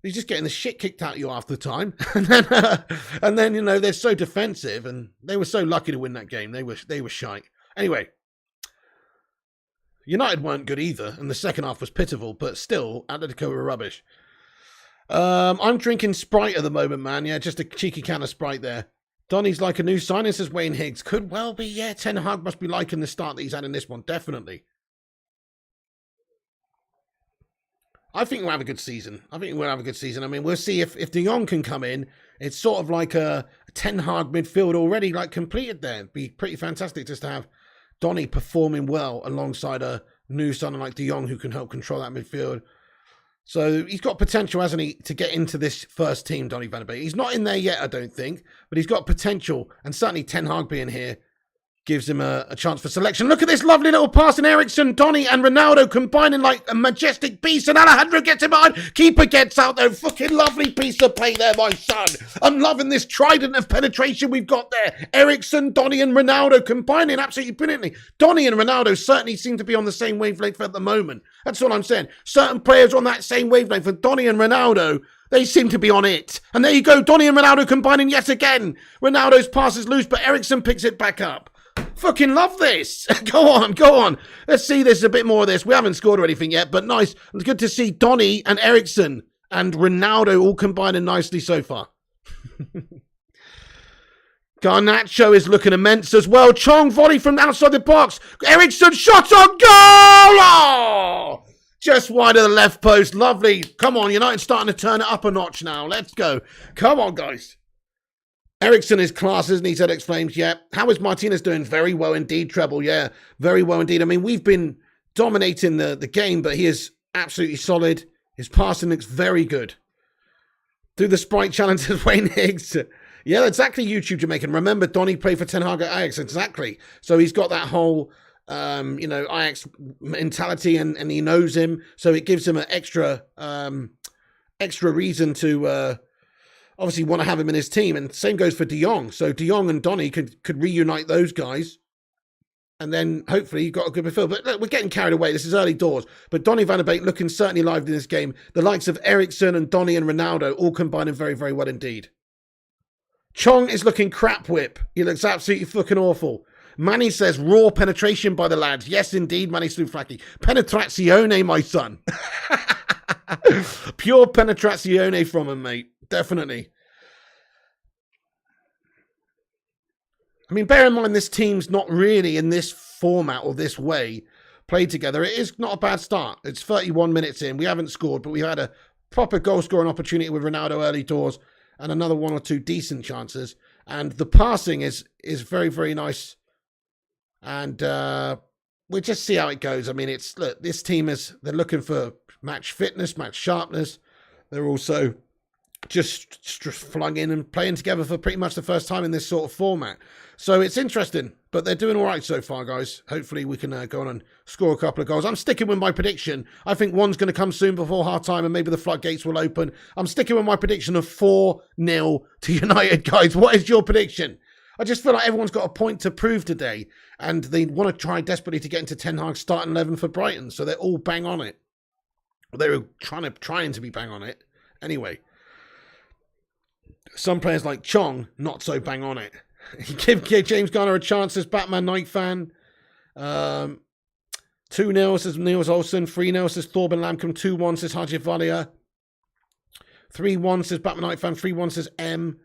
He's just getting the shit kicked out of you half the time. And then, you know, they're so defensive, and they were so lucky to win that game. They were shite. Anyway, United weren't good either, and the second half was pitiful, but still, Atletico were rubbish. I'm drinking Sprite at the moment, man. Yeah, just a cheeky can of Sprite there. Donny's like a new signing, says Wayne Higgs. Could well be, yeah. Ten Hag must be liking the start that he's had in this one, definitely. I think we'll have a good season. I mean, we'll see if De Jong can come in. It's sort of like a Ten Hag midfield already, like, completed there. It'd be pretty fantastic just to have Donny performing well alongside a new signing like De Jong who can help control that midfield. So he's got potential, hasn't he, to get into this first team, Donny van de Beek. He's not in there yet, I don't think, but he's got potential. And certainly Ten Hag being here gives him a chance for selection. Look at this lovely little pass in Eriksen, Donny and Ronaldo combining like a majestic beast. And Alejandro gets him behind. Keeper gets out there. Fucking lovely piece of play there, my son. I'm loving this trident of penetration we've got there. Eriksen, Donny and Ronaldo combining absolutely brilliantly. Donny and Ronaldo certainly seem to be on the same wavelength at the moment. That's all I'm saying. Certain players on that same wavelength. For Donny and Ronaldo, they seem to be on it. And there you go. Donny and Ronaldo combining yet again. Ronaldo's pass is loose, but Eriksen picks it back up. Fucking love this. Go on. Let's see this, a bit more of this. We haven't scored or anything yet, but nice. It's good to see Donny and Eriksen and Ronaldo all combining nicely so far. Garnacho is looking immense as well. Chong volley from outside the box. Eriksen shot on goal! Oh! Just wide of the left post. Lovely. Come on, United starting to turn it up a notch now. Let's go. Come on, guys. Eriksen is class, isn't he? Said exclaims, yeah. How is Martinez doing? Very well indeed, Treble. Yeah, very well indeed. I mean, we've been dominating the game, but he is absolutely solid. His passing looks very good. Do the Sprite challenges, Wayne Higgs. Yeah, exactly, YouTube Jamaican. Remember, Donny played for Ten Hag at Ajax, exactly. So he's got that whole, Ajax mentality, and he knows him. So it gives him an extra reason to obviously want to have him in his team. And same goes for De Jong. So De Jong and Donny could reunite those guys. And then hopefully you've got a good midfield. But look, we're getting carried away. This is early doors. But Donny van de Beek looking certainly lively in this game. The likes of Eriksen and Donny and Ronaldo all combining very, very well indeed. Chong is looking crap whip. He looks absolutely fucking awful. Manny says raw penetration by the lads. Yes, indeed, Manny Sluflaki. Penetrazione, my son. Pure penetrazione from him, mate. Definitely. I mean, bear in mind this team's not really in this format or this way played together. It is not a bad start. It's 31 minutes in. We haven't scored, but we had a proper goal-scoring opportunity with Ronaldo early doors and another one or two decent chances. And the passing is very, very nice. And we'll just see how it goes. I mean, look, this team they're looking for match fitness, match sharpness. They're also just flung in and playing together for pretty much the first time in this sort of format. So it's interesting, but they're doing all right so far, guys. Hopefully we can go on and score a couple of goals. I'm sticking with my prediction. I think one's going to come soon before half-time and maybe the floodgates will open. I'm sticking with my prediction of 4-0 to United, guys. What is your prediction? I just feel like everyone's got a point to prove today, and they want to try desperately to get into Ten Hag's starting 11 for Brighton, so they're all bang on it. They were trying to be bang on it. Anyway, some players like Chong, not so bang on it. Give James Garner a chance as Batman Night fan. 2-0 says Niels Olsen. 3-0 says Thorben Lamcom. 2-1 says Haji Valia. 3-1 says Batman Night fan. 3-1 says M.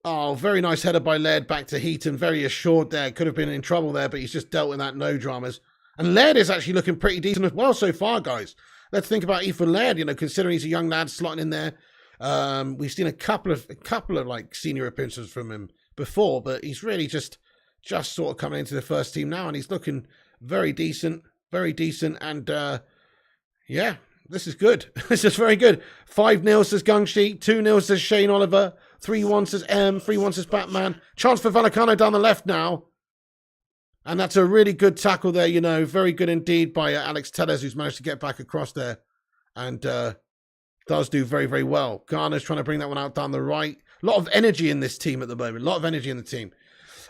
Oh, very nice header by Laird back to Heaton. Very assured there. Could have been in trouble there, but he's just dealt with that, no dramas. And Laird is actually looking pretty decent as well so far, guys. Let's think about Ethan Laird, considering he's a young lad slotting in there. We've seen a couple of like senior appearances from him before, but he's really just sort of coming into the first team now, and he's looking very decent, and yeah, this is good. This is very good. 5-0 says Gungsheet, 2-0 says Shane Oliver, 3-1 says M, 3-1 says Batman. Chance for Vallecano down the left now. And that's a really good tackle there, very good indeed by Alex Tellez, who's managed to get back across there and does do very, very well. Garner's trying to bring that one out down the right. A lot of energy in this team at the moment. A lot of energy in the team.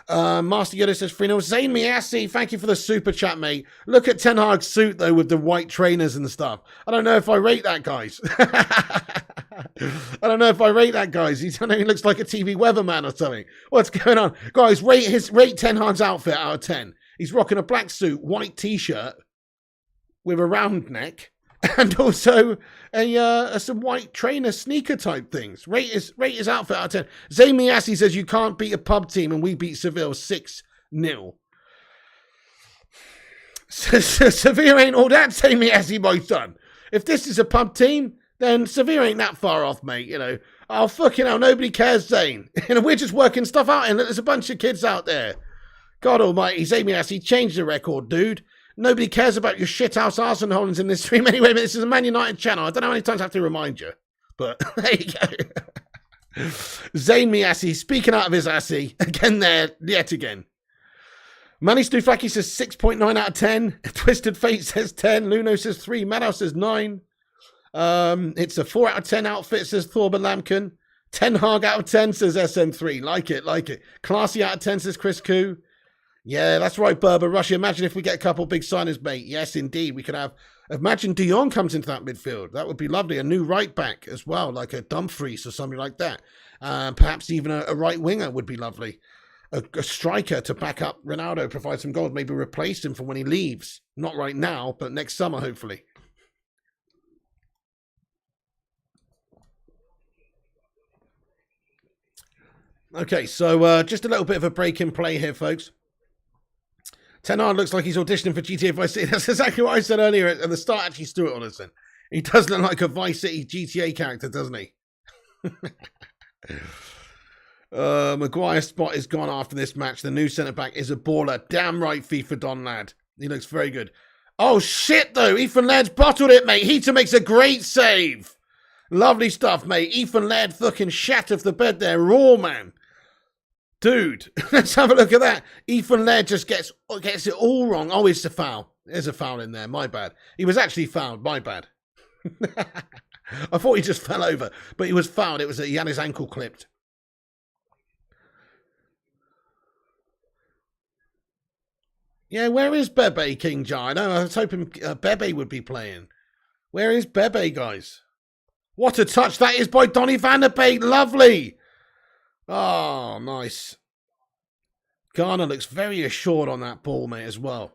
Master Yoda says 3-0. Zayn Miassi, thank you for the super chat, mate. Look at Ten Hag's suit, though, with the white trainers and stuff. I don't know if I rate that, guys. I don't know if I rate that, guys. He looks like a TV weatherman or something. What's going on? Guys, rate Ten Hag's outfit out of 10. He's rocking a black suit, white t-shirt with a round neck, and also some white trainer sneaker type things. Rate his outfit out of 10. Zayn Miassi says you can't beat a pub team, and we beat Seville 6-0. Sevilla ain't all that, Zayn Miassi, my son. If this is a pub team, then Sevilla ain't that far off, mate. You know, oh fucking hell, nobody cares, Zayn. You know, we're just working stuff out, and there's a bunch of kids out there. God almighty, Zayn Miassi, change the record, dude. Nobody cares about your shithouse Arsenal holdings in this stream anyway, but this is a Man United channel. I don't know how many times I have to remind you. But there you go. Zayn Miassi, speaking out of his assy, again there, yet again. Manny Stufaki says 6.9 out of 10. Twisted Fate says 10. Luno says 3. Madhouse says 9. It's a 4 out of 10 outfit, says Thorben Lampkin. Ten Hag out of 10, says SM3. Like it. Classy out of 10, says Chris Koo. Yeah, that's right, Berber. Russia, imagine if we get a couple big signers, mate. Yes, indeed. We could have... Imagine De Jong comes into that midfield. That would be lovely. A new right back as well, like a Dumfries or something like that. Perhaps even a right winger would be lovely. A striker to back up Ronaldo, provide some goals, maybe replace him for when he leaves. Not right now, but next summer, hopefully. Okay, so just a little bit of a break in play here, folks. Ten Hag looks like he's auditioning for GTA Vice City. That's exactly what I said earlier at the start. Actually, Stuart Ollison. He does look like a Vice City GTA character, doesn't he? Maguire's spot is gone after this match. The new centre-back is a baller. Damn right, FIFA Don lad. He looks very good. Oh, shit, though. Ethan Laird's bottled it, mate. Heater makes a great save. Lovely stuff, mate. Ethan Laird fucking shat off the bed there. Raw, man. Dude, let's have a look at that. Ethan Laird just gets it all wrong. Oh, it's a foul. There's a foul in there. My bad. He was actually fouled. My bad. I thought he just fell over, but he was fouled. It was he had his ankle clipped. Yeah, where is Bebe, King Jar? I know, I was hoping Bebe would be playing. Where is Bebe, guys? What a touch that is by Donny van der Beek. Lovely. Oh, nice. Garner looks very assured on that ball, mate, as well.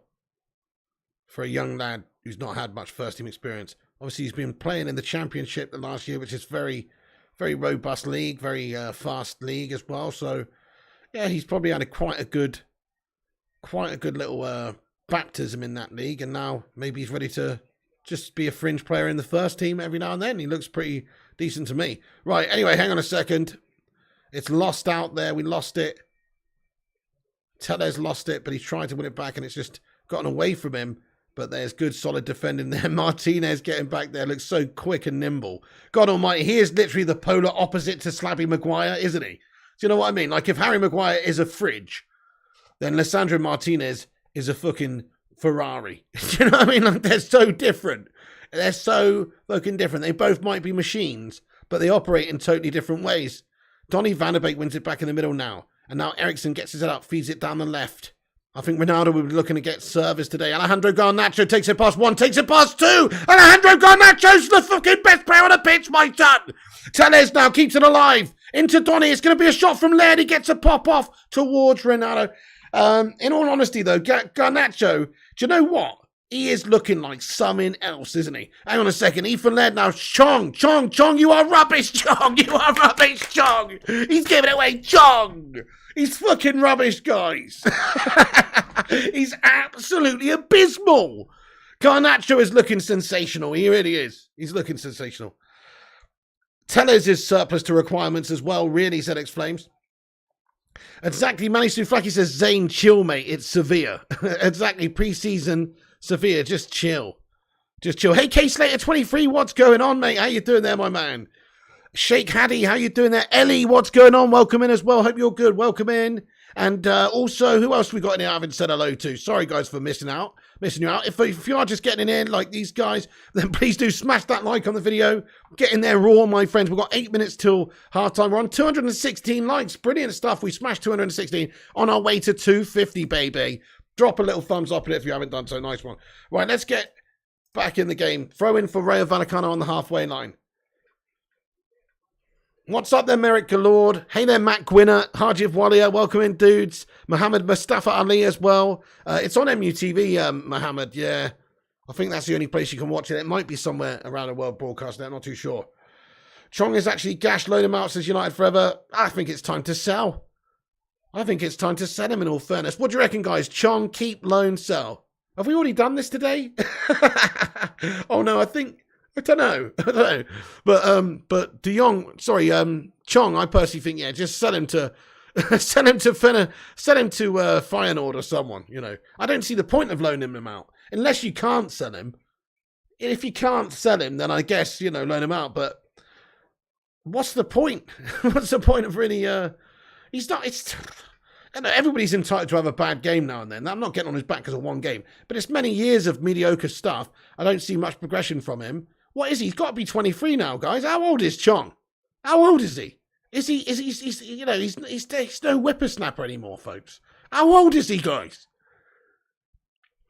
For a young lad who's not had much first-team experience. Obviously, he's been playing in the Championship the last year, which is very, very robust league, very fast league as well. So, yeah, he's probably had quite a good little baptism in that league. And now maybe he's ready to just be a fringe player in the first team every now and then. He looks pretty decent to me. Right, anyway, hang on a second. It's lost out there. We lost it. Tellez lost it, but he tried to win it back, and it's just gotten away from him. But there's good, solid defending there. Martinez getting back there. Looks so quick and nimble. God almighty, he is literally the polar opposite to Slabby Maguire, isn't he? Do you know what I mean? Like, if Harry Maguire is a fridge, then Lisandro Martinez is a fucking Ferrari. Do you know what I mean? Like, they're so different. They're so fucking different. They both might be machines, but they operate in totally different ways. Donny van der Beek wins it back in the middle now. And now Ericsson gets his head up, feeds it down the left. I think Ronaldo will be looking to get service today. Alejandro Garnacho takes it past one, takes it past two. Alejandro Garnacho's the fucking best player on the pitch, my son. Tellez now keeps it alive. Into Donny. It's going to be a shot from Laird. He gets a pop off towards Ronaldo. In all honesty, though, Garnacho, do you know what? He is looking like something else, isn't he? Hang on a second. Ethan Laird now. Chong, you are rubbish, Chong. You are rubbish, Chong. He's giving it away, Chong. He's fucking rubbish, guys. He's absolutely abysmal. Garnacho is looking sensational. He really is. He's looking sensational. Tellez is surplus to requirements as well, really, said X Flames. Exactly. Manny Souflaki says, Zane, chill, mate. It's Sevilla. Exactly. Pre-season Sevilla. Just chill. Just chill. Hey, K Slater 23, what's going on, mate? How you doing there, my man? Sheikh Haddy, how you doing there? Ellie, what's going on? Welcome in as well. Hope you're good. Welcome in. And also, who else we got in here I haven't said hello to? Sorry, guys, for missing out. missing you out. If you are just getting in like these guys, then please do smash that like on the video. Get in there raw, my friends. We've got 8 minutes till halftime. We're on 216 likes. Brilliant stuff. We smashed 216 on our way to 250, baby. Drop a little thumbs up on it if you haven't done so. Nice one. Right, let's get back in the game. Throw in for Rayo Vallecano on the halfway line. What's up there, Merrick Galord? Hey there, Matt Gwinner. Hajiv Walia, welcome in, dudes. Mohammed Mustafa Ali as well. It's on MUTV, Mohammed, yeah. I think that's the only place you can watch it. It might be somewhere around the world broadcast. I'm not too sure. Chong is actually gashed, load him out, says United forever. I think it's time to sell. I think it's time to sell him, in all fairness. What do you reckon, guys? Chong, keep, loan, sell. Have we already done this today? Oh, no, I don't know. But De Jong, sorry, Chong, I personally think, yeah, just sell him to Feyenoord or someone, you know. I don't see the point of loaning him out unless you can't sell him. If you can't sell him, then I guess, you know, loan him out. But what's the point? What's the point of really? He's not. It's. I know everybody's entitled to have a bad game now and then. I'm not getting on his back because of one game, but it's many years of mediocre stuff. I don't see much progression from him. What is he? He's got to be 23 now, guys. How old is Chong? How old is he? He's you know, he's no whippersnapper anymore, folks. How old is he, guys?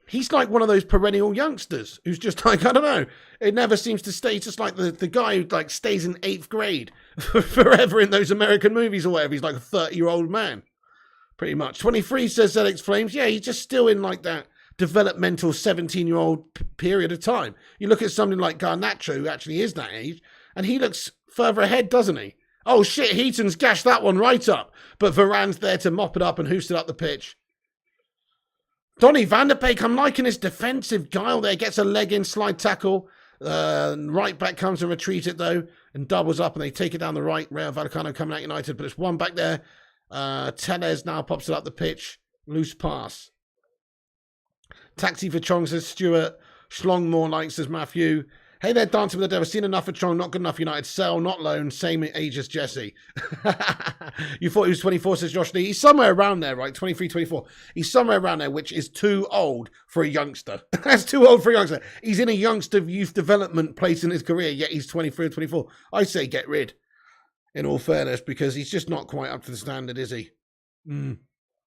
He's like one of those perennial youngsters who's just like, I don't know. It never seems to stay. Just like the guy who like stays in 8th grade forever in those American movies or whatever. He's like a 30-year-old man, pretty much. 23 says ZX Flames. Yeah, he's just still in like that developmental 17-year-old period of time. You look at something like Garnacho, who actually is that age, and he looks further ahead, doesn't he? Oh shit, Heaton's gashed that one right up, but Varane's there to mop it up and hoost it up the pitch. Donny van der Beek, I'm liking his defensive guile there, gets a leg in, slide tackle. Right back comes to retreat it though, and doubles up, and they take it down the right. Rayo Vallecano coming out United, but it's one back there. Tellez now pops it up the pitch. Loose pass. Taxi for Chong, says Stuart. Schlong more likes, says Matthew. Hey there, Dancing with the Devil. Seen enough for Chong, not good enough. United. Sell, not loan. Same age as Jesse. You thought he was 24, says Josh Lee. He's somewhere around there, right? 23, 24. He's somewhere around there, which is too old for a youngster. That's too old for a youngster. He's in a youngster youth development place in his career, yet he's 23 or 24. I say get rid, in all fairness, because he's just not quite up to the standard, is he?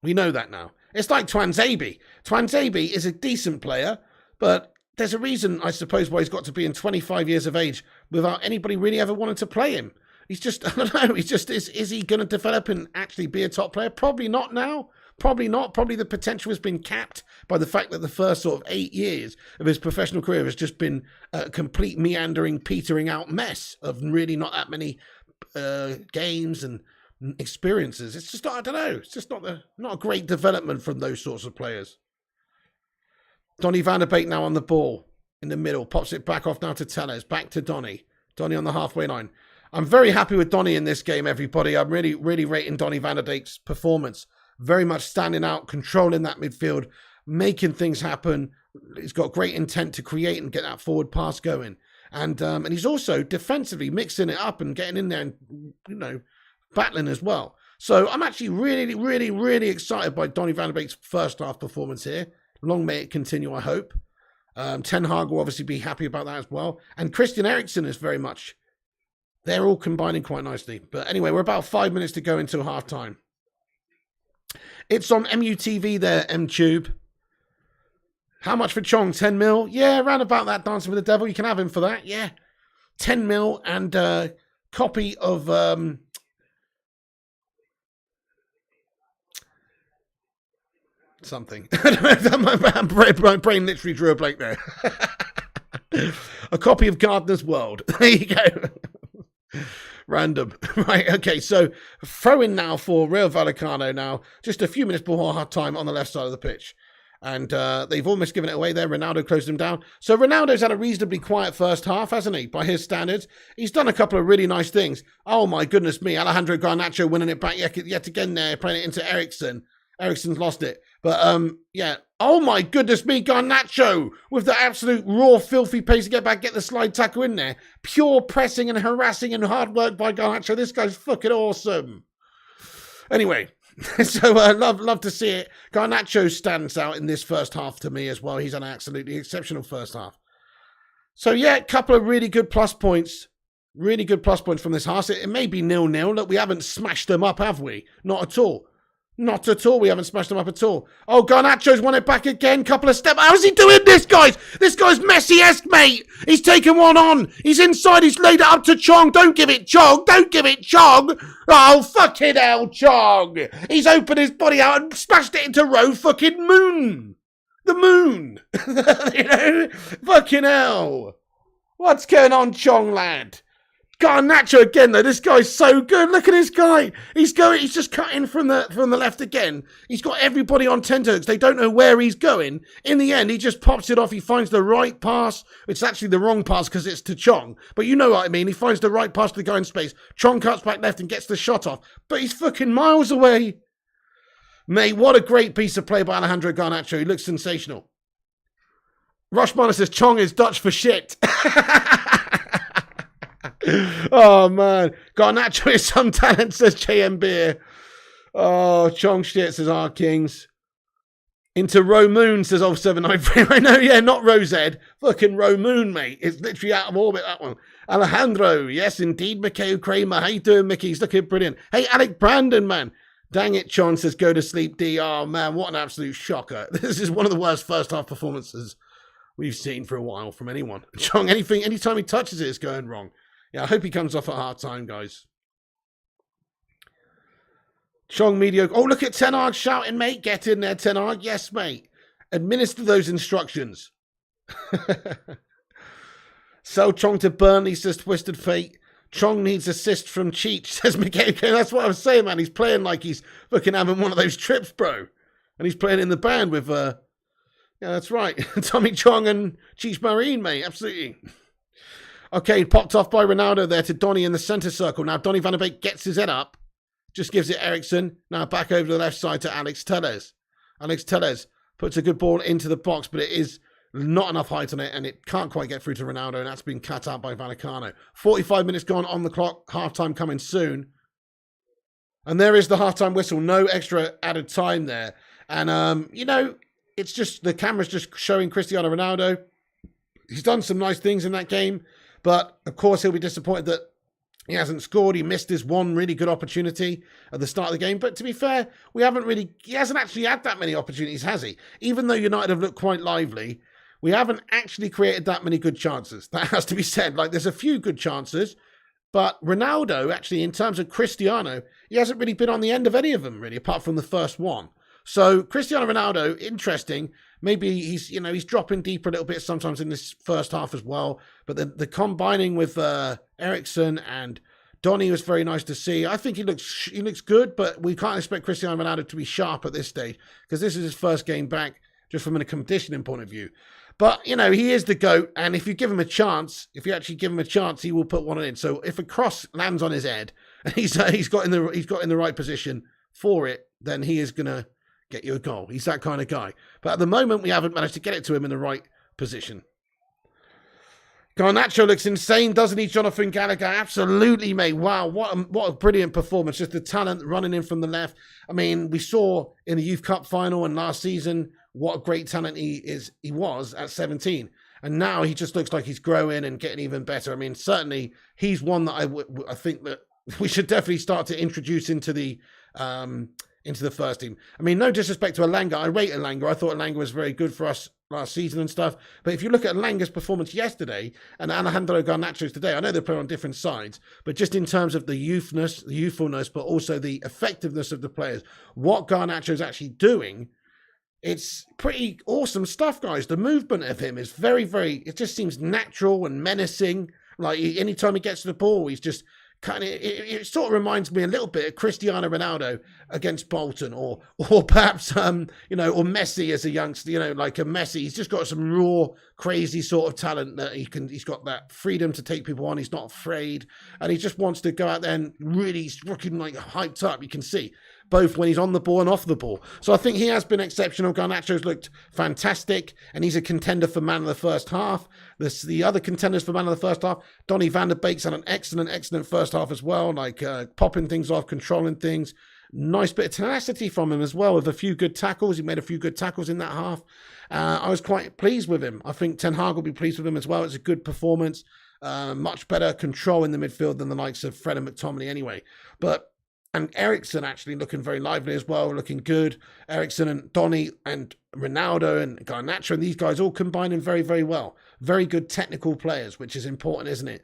We know that now. It's like Twanzebe. Twanzebe is a decent player, but there's a reason, I suppose, why he's got to be in 25 years of age without anybody really ever wanting to play him. He's just, I don't know, he's just, is he going to develop and actually be a top player? Probably not now. Probably not. Probably the potential has been capped by the fact that the first sort of 8 years of his professional career has just been a complete meandering, petering out mess of really not that many games and experiences. It's just not, I don't know. It's just not a great development from those sorts of players. Donny van der Beek now on the ball in the middle. Pops it back off now to Tellez. Back to Donny. Donny on the halfway line. I'm very happy with Donny in this game, everybody. I'm really, really rating Donny van der Beek's performance. Very much standing out, controlling that midfield, making things happen. He's got great intent to create and get that forward pass going. And he's also defensively mixing it up and getting in there and, you know, battling as well. So I'm actually really, really, really excited by Donny van der Beek's first half performance here. Long may it continue, I hope. Ten Hag will obviously be happy about that as well. And Christian Eriksen is very much... They're all combining quite nicely. But anyway, we're about 5 minutes to go until half-time. It's on MUTV there, MTube. How much for Chong? 10 mil? Yeah, around about that, Dancing with the Devil. You can have him for that, yeah. 10 mil and a copy of... something. My brain literally drew a blank there. A copy of Gardener's World. There you go. Random. Right, okay, so throw in now for Rayo Vallecano now. Just a few minutes before half time on the left side of the pitch. And they've almost given it away there. Ronaldo closed them down. So Ronaldo's had a reasonably quiet first half, hasn't he? By his standards. He's done a couple of really nice things. Oh my goodness me. Alejandro Garnacho winning it back yet again there. Playing it into Eriksen. Eriksen's lost it. But, yeah. Oh, my goodness me, Garnacho with the absolute raw, filthy pace to get the slide tackle in there. Pure pressing and harassing and hard work by Garnacho. This guy's fucking awesome. Anyway, So love to see it. Garnacho stands out in this first half to me as well. He's an absolutely exceptional first half. So yeah, a couple of really good plus points. Really good plus points from this half. It may be 0-0. Look, we haven't smashed them up, have we? Not at all. Not at all. We haven't smashed them up at all. Oh, Garnacho's won it back again. Couple of steps. How's he doing this, guys? This guy's Messi-esque, mate. He's taken one on. He's inside. He's laid it up to Chong. Don't give it Chong. Don't give it Chong. Oh, fucking hell, Chong. He's opened his body out and smashed it into row fucking moon. The moon. You know? Fucking hell. What's going on, Chong, lad? Garnacho again though. This guy's so good. Look at this guy. He's just cutting from the left again. He's got everybody on tenterhooks. They don't know where he's going. In the end, he just pops it off. He finds the right pass. It's actually the wrong pass because it's to Chong. But you know what I mean. He finds the right pass to the guy in space. Chong cuts back left and gets the shot off. But he's fucking miles away. Mate, what a great piece of play by Alejandro Garnacho. He looks sensational. Rushminer says Chong is Dutch for shit. Oh man, Garnacho is some talent, says JM Beer. Oh, Chong shit, says R Kings. Into Row Moon, says 0793. I know, yeah, not Rosed. Fucking Row Moon, mate. It's literally out of orbit, that one. Alejandro, yes indeed. Mikhail Kramer, how you doing, Mickey? He's looking brilliant. Hey, Alec Brandon, man. Dang it, Chon says go to sleep, D. Oh man, what an absolute shocker. This is one of the worst first half performances we've seen for a while from anyone. Chong, anytime he touches it, it's going wrong. Yeah, I hope he comes off at half time, guys. Chong mediocre. Oh, look at Tenarg shouting, mate. Get in there, Tenarg. Yes, mate. Administer those instructions. Sell Chong to Burnley, says Twisted Fate. Chong needs assist from Cheech, says McKay. That's what I was saying, man. He's playing like he's fucking having one of those trips, bro. And he's playing in the band with, yeah, that's right. Tommy Chong and Cheech Marine, mate. Absolutely. Okay, popped off by Ronaldo there to Donny in the centre circle. Now Donny van der Beek gets his head up. Just gives it Eriksson. Now back over to the left side to Alex Telles. Alex Telles puts a good ball into the box, but it is not enough height on it, and it can't quite get through to Ronaldo, and that's been cut out by Vallecano. 45 minutes gone on the clock. Half-time coming soon. And there is the half-time whistle. No extra added time there. And, you know, it's just the camera's just showing Cristiano Ronaldo. He's done some nice things in that game. But, of course, he'll be disappointed that he hasn't scored. He missed his one really good opportunity at the start of the game. But to be fair, he hasn't actually had that many opportunities, has he? Even though United have looked quite lively, we haven't actually created that many good chances. That has to be said. Like, there's a few good chances. But Ronaldo, actually, in terms of Cristiano, he hasn't really been on the end of any of them, really, apart from the first one. So Cristiano Ronaldo, interesting. Maybe he's dropping deeper a little bit sometimes in this first half as well. But the combining with Eriksson and Donny was very nice to see. I think he looks good, but we can't expect Cristiano Ronaldo to be sharp at this stage because this is his first game back, just from a conditioning point of view. But, you know, he is the GOAT, and if you give him a chance, he will put one in. So if a cross lands on his head and he's got in the right position for it, then he is gonna get you a goal. He's that kind of guy. But at the moment, we haven't managed to get it to him in the right position. Garnacho looks insane, doesn't he, Jonathan Gallagher? Absolutely, mate. Wow, what a brilliant performance. Just the talent running in from the left. I mean, we saw in the Youth Cup final and last season what a great talent he was at 17. And now he just looks like he's growing and getting even better. I mean, certainly he's one that I think that we should definitely start to introduce into the first team. I mean, no disrespect to Elanga. I rate Elanga. I thought Elanga was very good for us last season and stuff. But if you look at Elanga's performance yesterday and Alejandro Garnacho's today, I know they play on different sides, but just in terms of the youthfulness, but also the effectiveness of the players, what Garnacho's actually doing, it's pretty awesome stuff, guys. The movement of him is very, very, it just seems natural and menacing. Like anytime he gets to the ball, he's just kind of, it sort of reminds me a little bit of Cristiano Ronaldo against Bolton, or perhaps or Messi as a youngster, like a Messi. He's just got some raw, crazy sort of talent that he's got that freedom to take people on. He's not afraid, and he just wants to go out there and really, he's looking like hyped up. You can see both when he's on the ball and off the ball. So I think he has been exceptional. Garnacho's looked fantastic, and he's a contender for man of the first half. The other contenders for man of the first half, Donny van der Beek's had an excellent first half as well, like popping things off, controlling things. Nice bit of tenacity from him as well, with a few good tackles. He made a few good tackles in that half. I was quite pleased with him. I think Ten Hag will be pleased with him as well. It's a good performance. Much better control in the midfield than the likes of Fred and McTominay anyway. And Eriksen actually looking very lively as well, looking good. Eriksen and Donny and Ronaldo and Garnacho, and these guys all combining very, very well. Very good technical players, which is important, isn't it?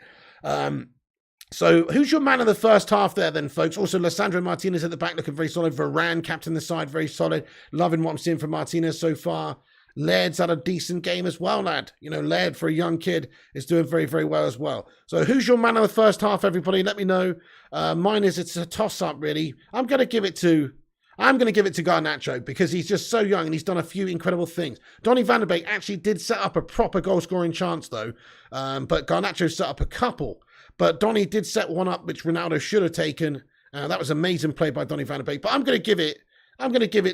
So who's your man of the first half there then, folks? Also, Lissandro Martinez at the back looking very solid. Varane, captain the side, very solid. Loving what I'm seeing from Martinez so far. Laird's had a decent game as well, lad. You know, Laird, for a young kid, is doing very, very well as well. So who's your man of the first half, everybody? Let me know. Mine is, it's a toss-up, really. I'm going to give it to Garnacho because he's just so young and he's done a few incredible things. Donny van de Beek actually did set up a proper goal-scoring chance, though. But Garnacho set up a couple. But Donny did set one up, which Ronaldo should have taken. That was amazing play by Donny van de Beek. But I'm going to give it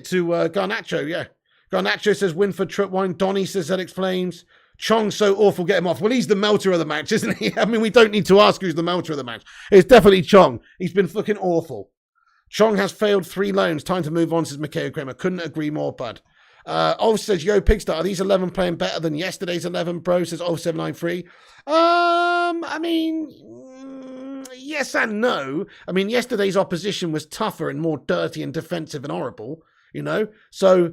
to Garnacho, yeah. Garnacho says Winford Tripwine. Donny says ZX Flames. Chong's so awful, get him off. Well, he's the melter of the match, isn't he? I mean, we don't need to ask who's the melter of the match. It's definitely Chong. He's been fucking awful. Chong has failed 3 loans. Time to move on, says Mikhail Kramer. Couldn't agree more, bud. Ulf says, Yo, Pigstar, are these 11 playing better than yesterday's 11, bro? Says Ulf793. I mean, yes and no. I mean, yesterday's opposition was tougher and more dirty and defensive and horrible, you know? So,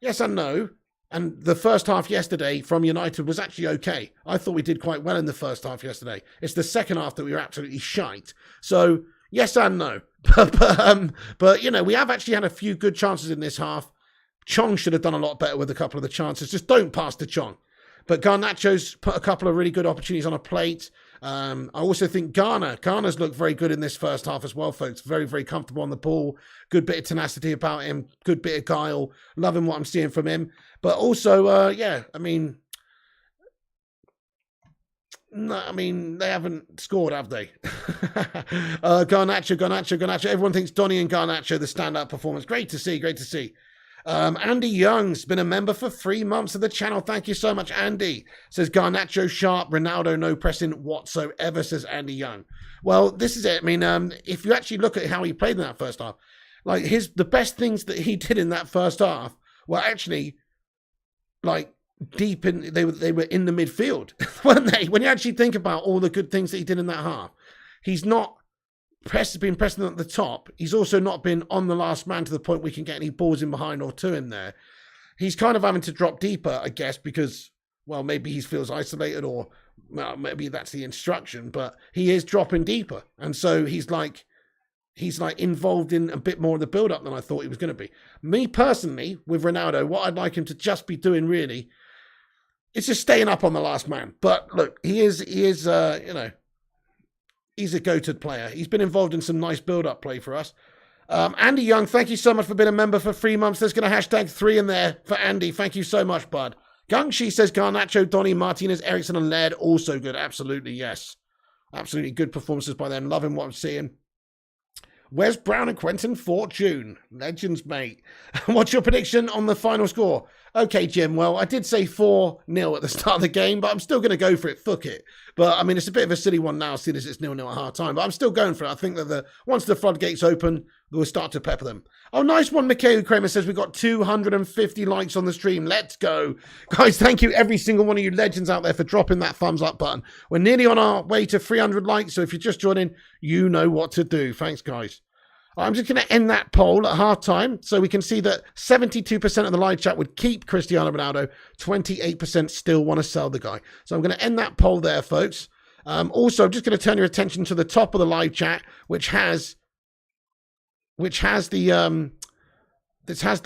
yes and no. And the first half yesterday from United was actually okay. I thought we did quite well in the first half yesterday. It's the second half that we were absolutely shite. So, yes and no. But you know, we have actually had a few good chances in this half. Chong should have done a lot better with a couple of the chances. Just don't pass to Chong. But Garnacho's put a couple of really good opportunities on a plate. I also think Garner's looked very good in this first half as well, folks. Very, very comfortable on the ball. Good bit of tenacity about him. Good bit of guile. Loving what I'm seeing from him. But also, yeah, I mean, no, I mean, they haven't scored, have they? Garnacho. Everyone thinks Donny and Garnacho, the standout performance. Great to see. Andy Young's been a member for 3 months of the channel. Thank you so much, Andy. Says Garnacho sharp, Ronaldo no pressing whatsoever, says Andy Young. Well, this is it. I mean, if you actually look at how he played in that first half, like the best things that he did in that first half were actually like deep in, they were in the midfield, weren't they? When you actually think about all the good things that he did in that half, he's not been pressing at the top. He's also not been on the last man to the point we can get any balls in behind or two in there. He's kind of having to drop deeper, I guess, because, well, maybe he feels isolated or well, maybe that's the instruction, but he is dropping deeper. And so he's like involved in a bit more of the build-up than I thought he was going to be. Me personally, with Ronaldo, what I'd like him to just be doing really is just staying up on the last man. But look, he is, you know, he's a go-to player. He's been involved in some nice build-up play for us. Andy Young, thank you so much for being a member for 3 months. There's going to hashtag 3 in there for Andy. Thank you so much, bud. Gungshi says Garnacho, Donny, Martinez, Eriksen, and Laird also good. Absolutely, yes. Absolutely good performances by them. Loving what I'm seeing. Wes Brown and Quentin Fortune. Legends, mate. What's your prediction on the final score? Okay, Jim. Well, I did say 4-0 at the start of the game, but I'm still going to go for it. Fuck it. But, I mean, it's a bit of a silly one now, seeing as it's 0-0 at half time. But I'm still going for it. I think that once the floodgates open, we'll start to pepper them. Oh, nice one. Mikhail Kramer says we got 250 likes on the stream. Let's go. Guys, thank you, every single one of you legends out there, for dropping that thumbs up button. We're nearly on our way to 300 likes, so if you're just joining, you know what to do. Thanks, guys. I'm just going to end that poll at half-time so we can see that 72% of the live chat would keep Cristiano Ronaldo, 28% still want to sell the guy. So I'm going to end that poll there, folks. Also, I'm just going to turn your attention to the top of the live chat, which has the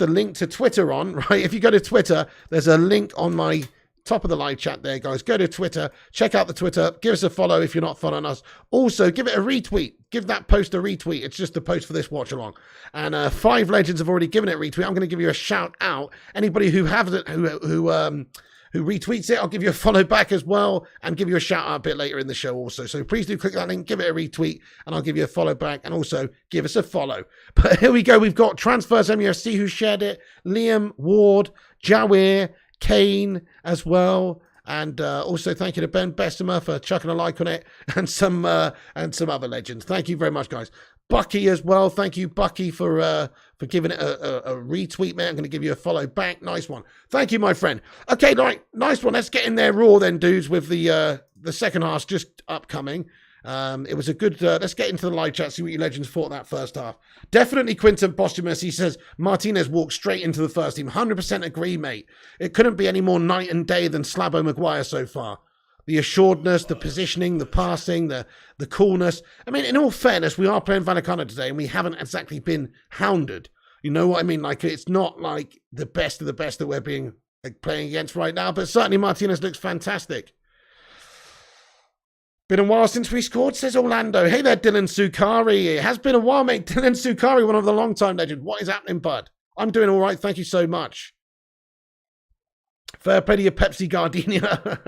link to Twitter on, right? If you go to Twitter, there's a link on my top of the live chat there, guys. Go to Twitter, check out the Twitter, give us a follow if you're not following us. Also, give it a retweet. Give that post a retweet. It's just a post for this watch along. And 5 legends have already given it a retweet. I'm going to give you a shout out. Anybody who hasn't, who retweets it, I'll give you a follow back as well and give you a shout out a bit later in the show also. So please do click that link, give it a retweet, and I'll give you a follow back, and also give us a follow. But here we go. We've got Transfers MUFC who shared it, Liam, Ward, Jawir, Kane as well, and also thank you to Ben Bessemer for chucking a like on it, and some other legends. Thank you very much, guys. Bucky as well. Thank you, Bucky, for giving it a retweet, man. I'm going to give you a follow back. Nice one. Thank you, my friend. Okay, right, nice one. Let's get in there raw then, dudes, with the second half just upcoming. It was a good, let's get into the live chat, see what you legends thought of that first half. Definitely Quinton Posthumus. He says, Martinez walked straight into the first team. 100% agree, mate. It couldn't be any more night and day than Slabo Maguire so far. The assuredness, the positioning, the passing, the coolness. I mean, in all fairness, we are playing Vallecano today and we haven't exactly been hounded. You know what I mean? Like, it's not like the best of the best that we're being playing against right now, but certainly Martinez looks fantastic. Been a while since we scored, says Orlando. Hey there, Dylan Sukari. It has been a while, mate. Dylan Sukari, one of the long-time legends. What is happening, bud? I'm doing all right. Thank you so much. Fair play to your Pepsi Gardenia.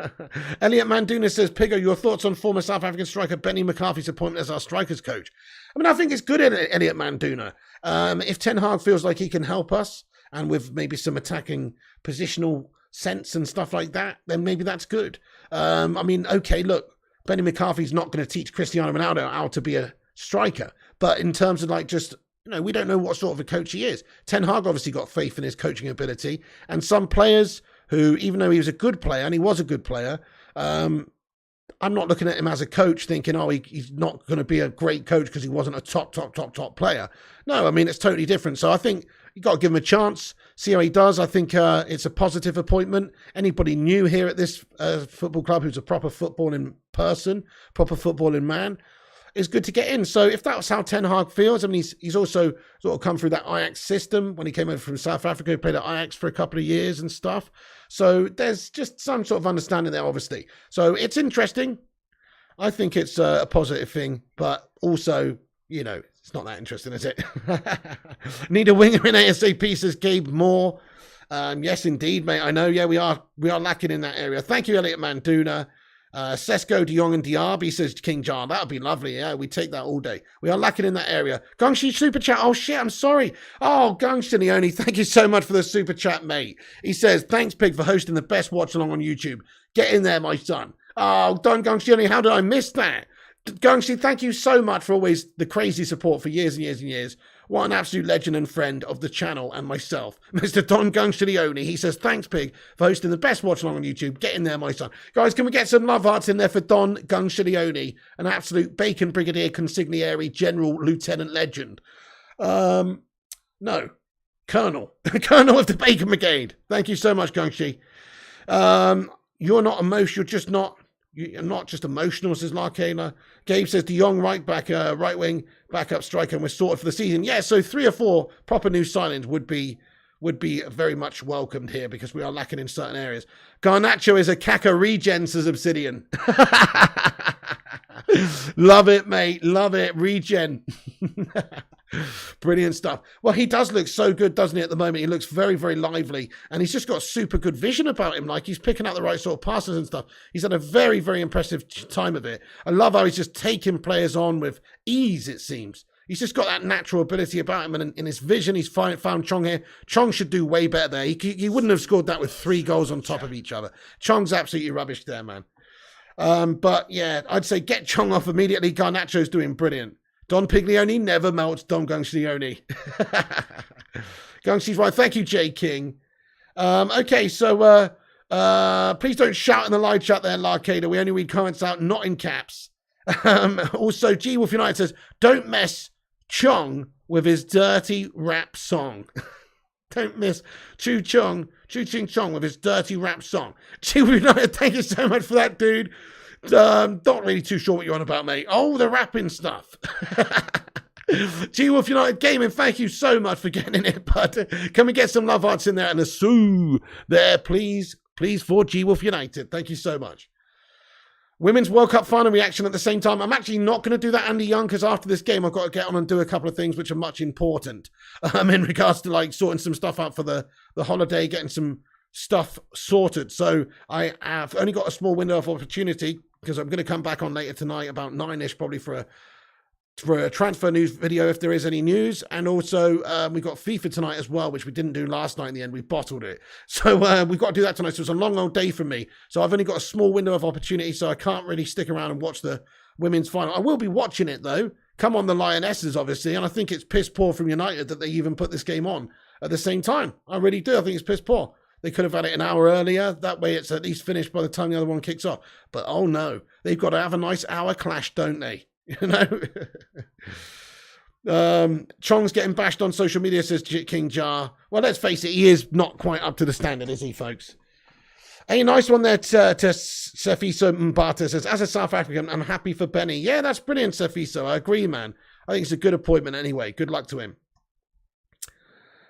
Elliot Manduna says, Piggo, your thoughts on former South African striker Benny McCarthy's appointment as our strikers coach? I mean, I think it's good, Elliot Manduna. If Ten Hag feels like he can help us, and with maybe some attacking positional sense and stuff like that, then maybe that's good. I mean, okay, look. Benny McCarthy's not going to teach Cristiano Ronaldo how to be a striker. But in terms of like just, you know, we don't know what sort of a coach he is. Ten Hag obviously got faith in his coaching ability. And some players who, even though he was a good player, and he was a good player, I'm not looking at him as a coach thinking, oh, he's not going to be a great coach because he wasn't a top player. No, I mean, it's totally different. So I think you got to give him a chance, see how he does. I think it's a positive appointment. Anybody new here at this football club who's a proper footballing person, proper footballing man, is good to get in. So if that's how Ten Hag feels, I mean, he's also sort of come through that Ajax system when he came over from South Africa. He played at Ajax for a couple of years and stuff. So there's just some sort of understanding there, obviously. So it's interesting. I think it's a positive thing, but also, you know, it's not that interesting, is it? Need a winger in ASAP, says Gabe Moore. Yes, indeed, mate. I know. Yeah, we are lacking in that area. Thank you, Elliot Manduna. Sesko, De Jong and Diaby, says King John. That would be lovely. Yeah, we take that all day. We are lacking in that area. Gungshi super chat. Oh, shit, I'm sorry. Oh, Gungshi Leone, thank you so much for the super chat, mate. He says, thanks, Pig, for hosting the best watch along on YouTube. Get in there, my son. Oh, Don Gungshi Leone, how did I miss that? Gungshi, thank you so much for always the crazy support for years and years and years. What an absolute legend and friend of the channel and myself. Mr. Don Gungstilione, he says, thanks, Pig, for hosting the best watch along on YouTube. Get in there, my son. Guys, can we get some love hearts in there for Don Gungstilione, an absolute Bacon Brigadier Consigliere General Lieutenant Legend? No. Colonel. Colonel of the Bacon Brigade. Thank you so much, Gungshi. You're not emotional, you're just not... You're not just emotional, says Larkana. Gabe says, De Jong right back, right wing, backup striker, and we're sorted for the season. Yeah, so 3 or 4 proper new signings would be very much welcomed here because we are lacking in certain areas. Garnacho is a Kaka regen, says Obsidian. Love it, mate. Love it. Regen. Brilliant stuff. Well, he does look so good, doesn't he, at the moment? He looks very, very lively. And he's just got super good vision about him. Like, he's picking out the right sort of passes and stuff. He's had a very, very impressive time of it. I love how he's just taking players on with ease, it seems. He's just got that natural ability about him. And in his vision, he's found Chong here. Chong should do way better there. He wouldn't have scored that with 3 goals on top of each other. Chong's absolutely rubbish there, man. But, yeah, I'd say get Chong off immediately. Garnacho's doing brilliant. Don Piglione never melts Don Gungstilione. Gungsti's right. Thank you, Jay King. Okay, so please don't shout in the live chat there, Larcada. We only read comments out, not in caps. Also, G Wolf United says, don't mess Chong with his dirty rap song. Don't miss Chu Ching Chong with his dirty rap song. G Wolf United, thank you so much for that, dude. Not really too sure what you're on about, mate. Oh, the rapping stuff. G-Wolf United Gaming, thank you so much for getting in it, but can we get some love hearts in there and a sue there, please? Please, for G-Wolf United. Thank you so much. Women's World Cup final reaction at the same time. I'm actually not going to do that, Andy Young, because after this game, I've got to get on and do a couple of things which are much important in regards to like sorting some stuff out for the holiday, getting some stuff sorted. So I have only got a small window of opportunity because I'm going to come back on later tonight about 9ish probably for a transfer news video if there is any news. And also we've got FIFA tonight as well, which we didn't do last night in the end. We bottled it. So we've got to do that tonight. So it's a long old day for me. So I've only got a small window of opportunity, so I can't really stick around and watch the women's final. I will be watching it though, come on the Lionesses, obviously, and I think it's piss poor from United that they even put this game on at the same time. I really do. I think it's piss poor. They could have had it an hour earlier. That way it's at least finished by the time the other one kicks off. But oh no, they've got to have a nice hour clash, don't they? You know? Chong's getting bashed on social media, says King Jar. Well, let's face it, he is not quite up to the standard, is he, folks? A nice one there to Sefiso Mbata says, as a South African, I'm happy for Benny. Yeah, that's brilliant, Sefiso. I agree, man. I think it's a good appointment anyway. Good luck to him.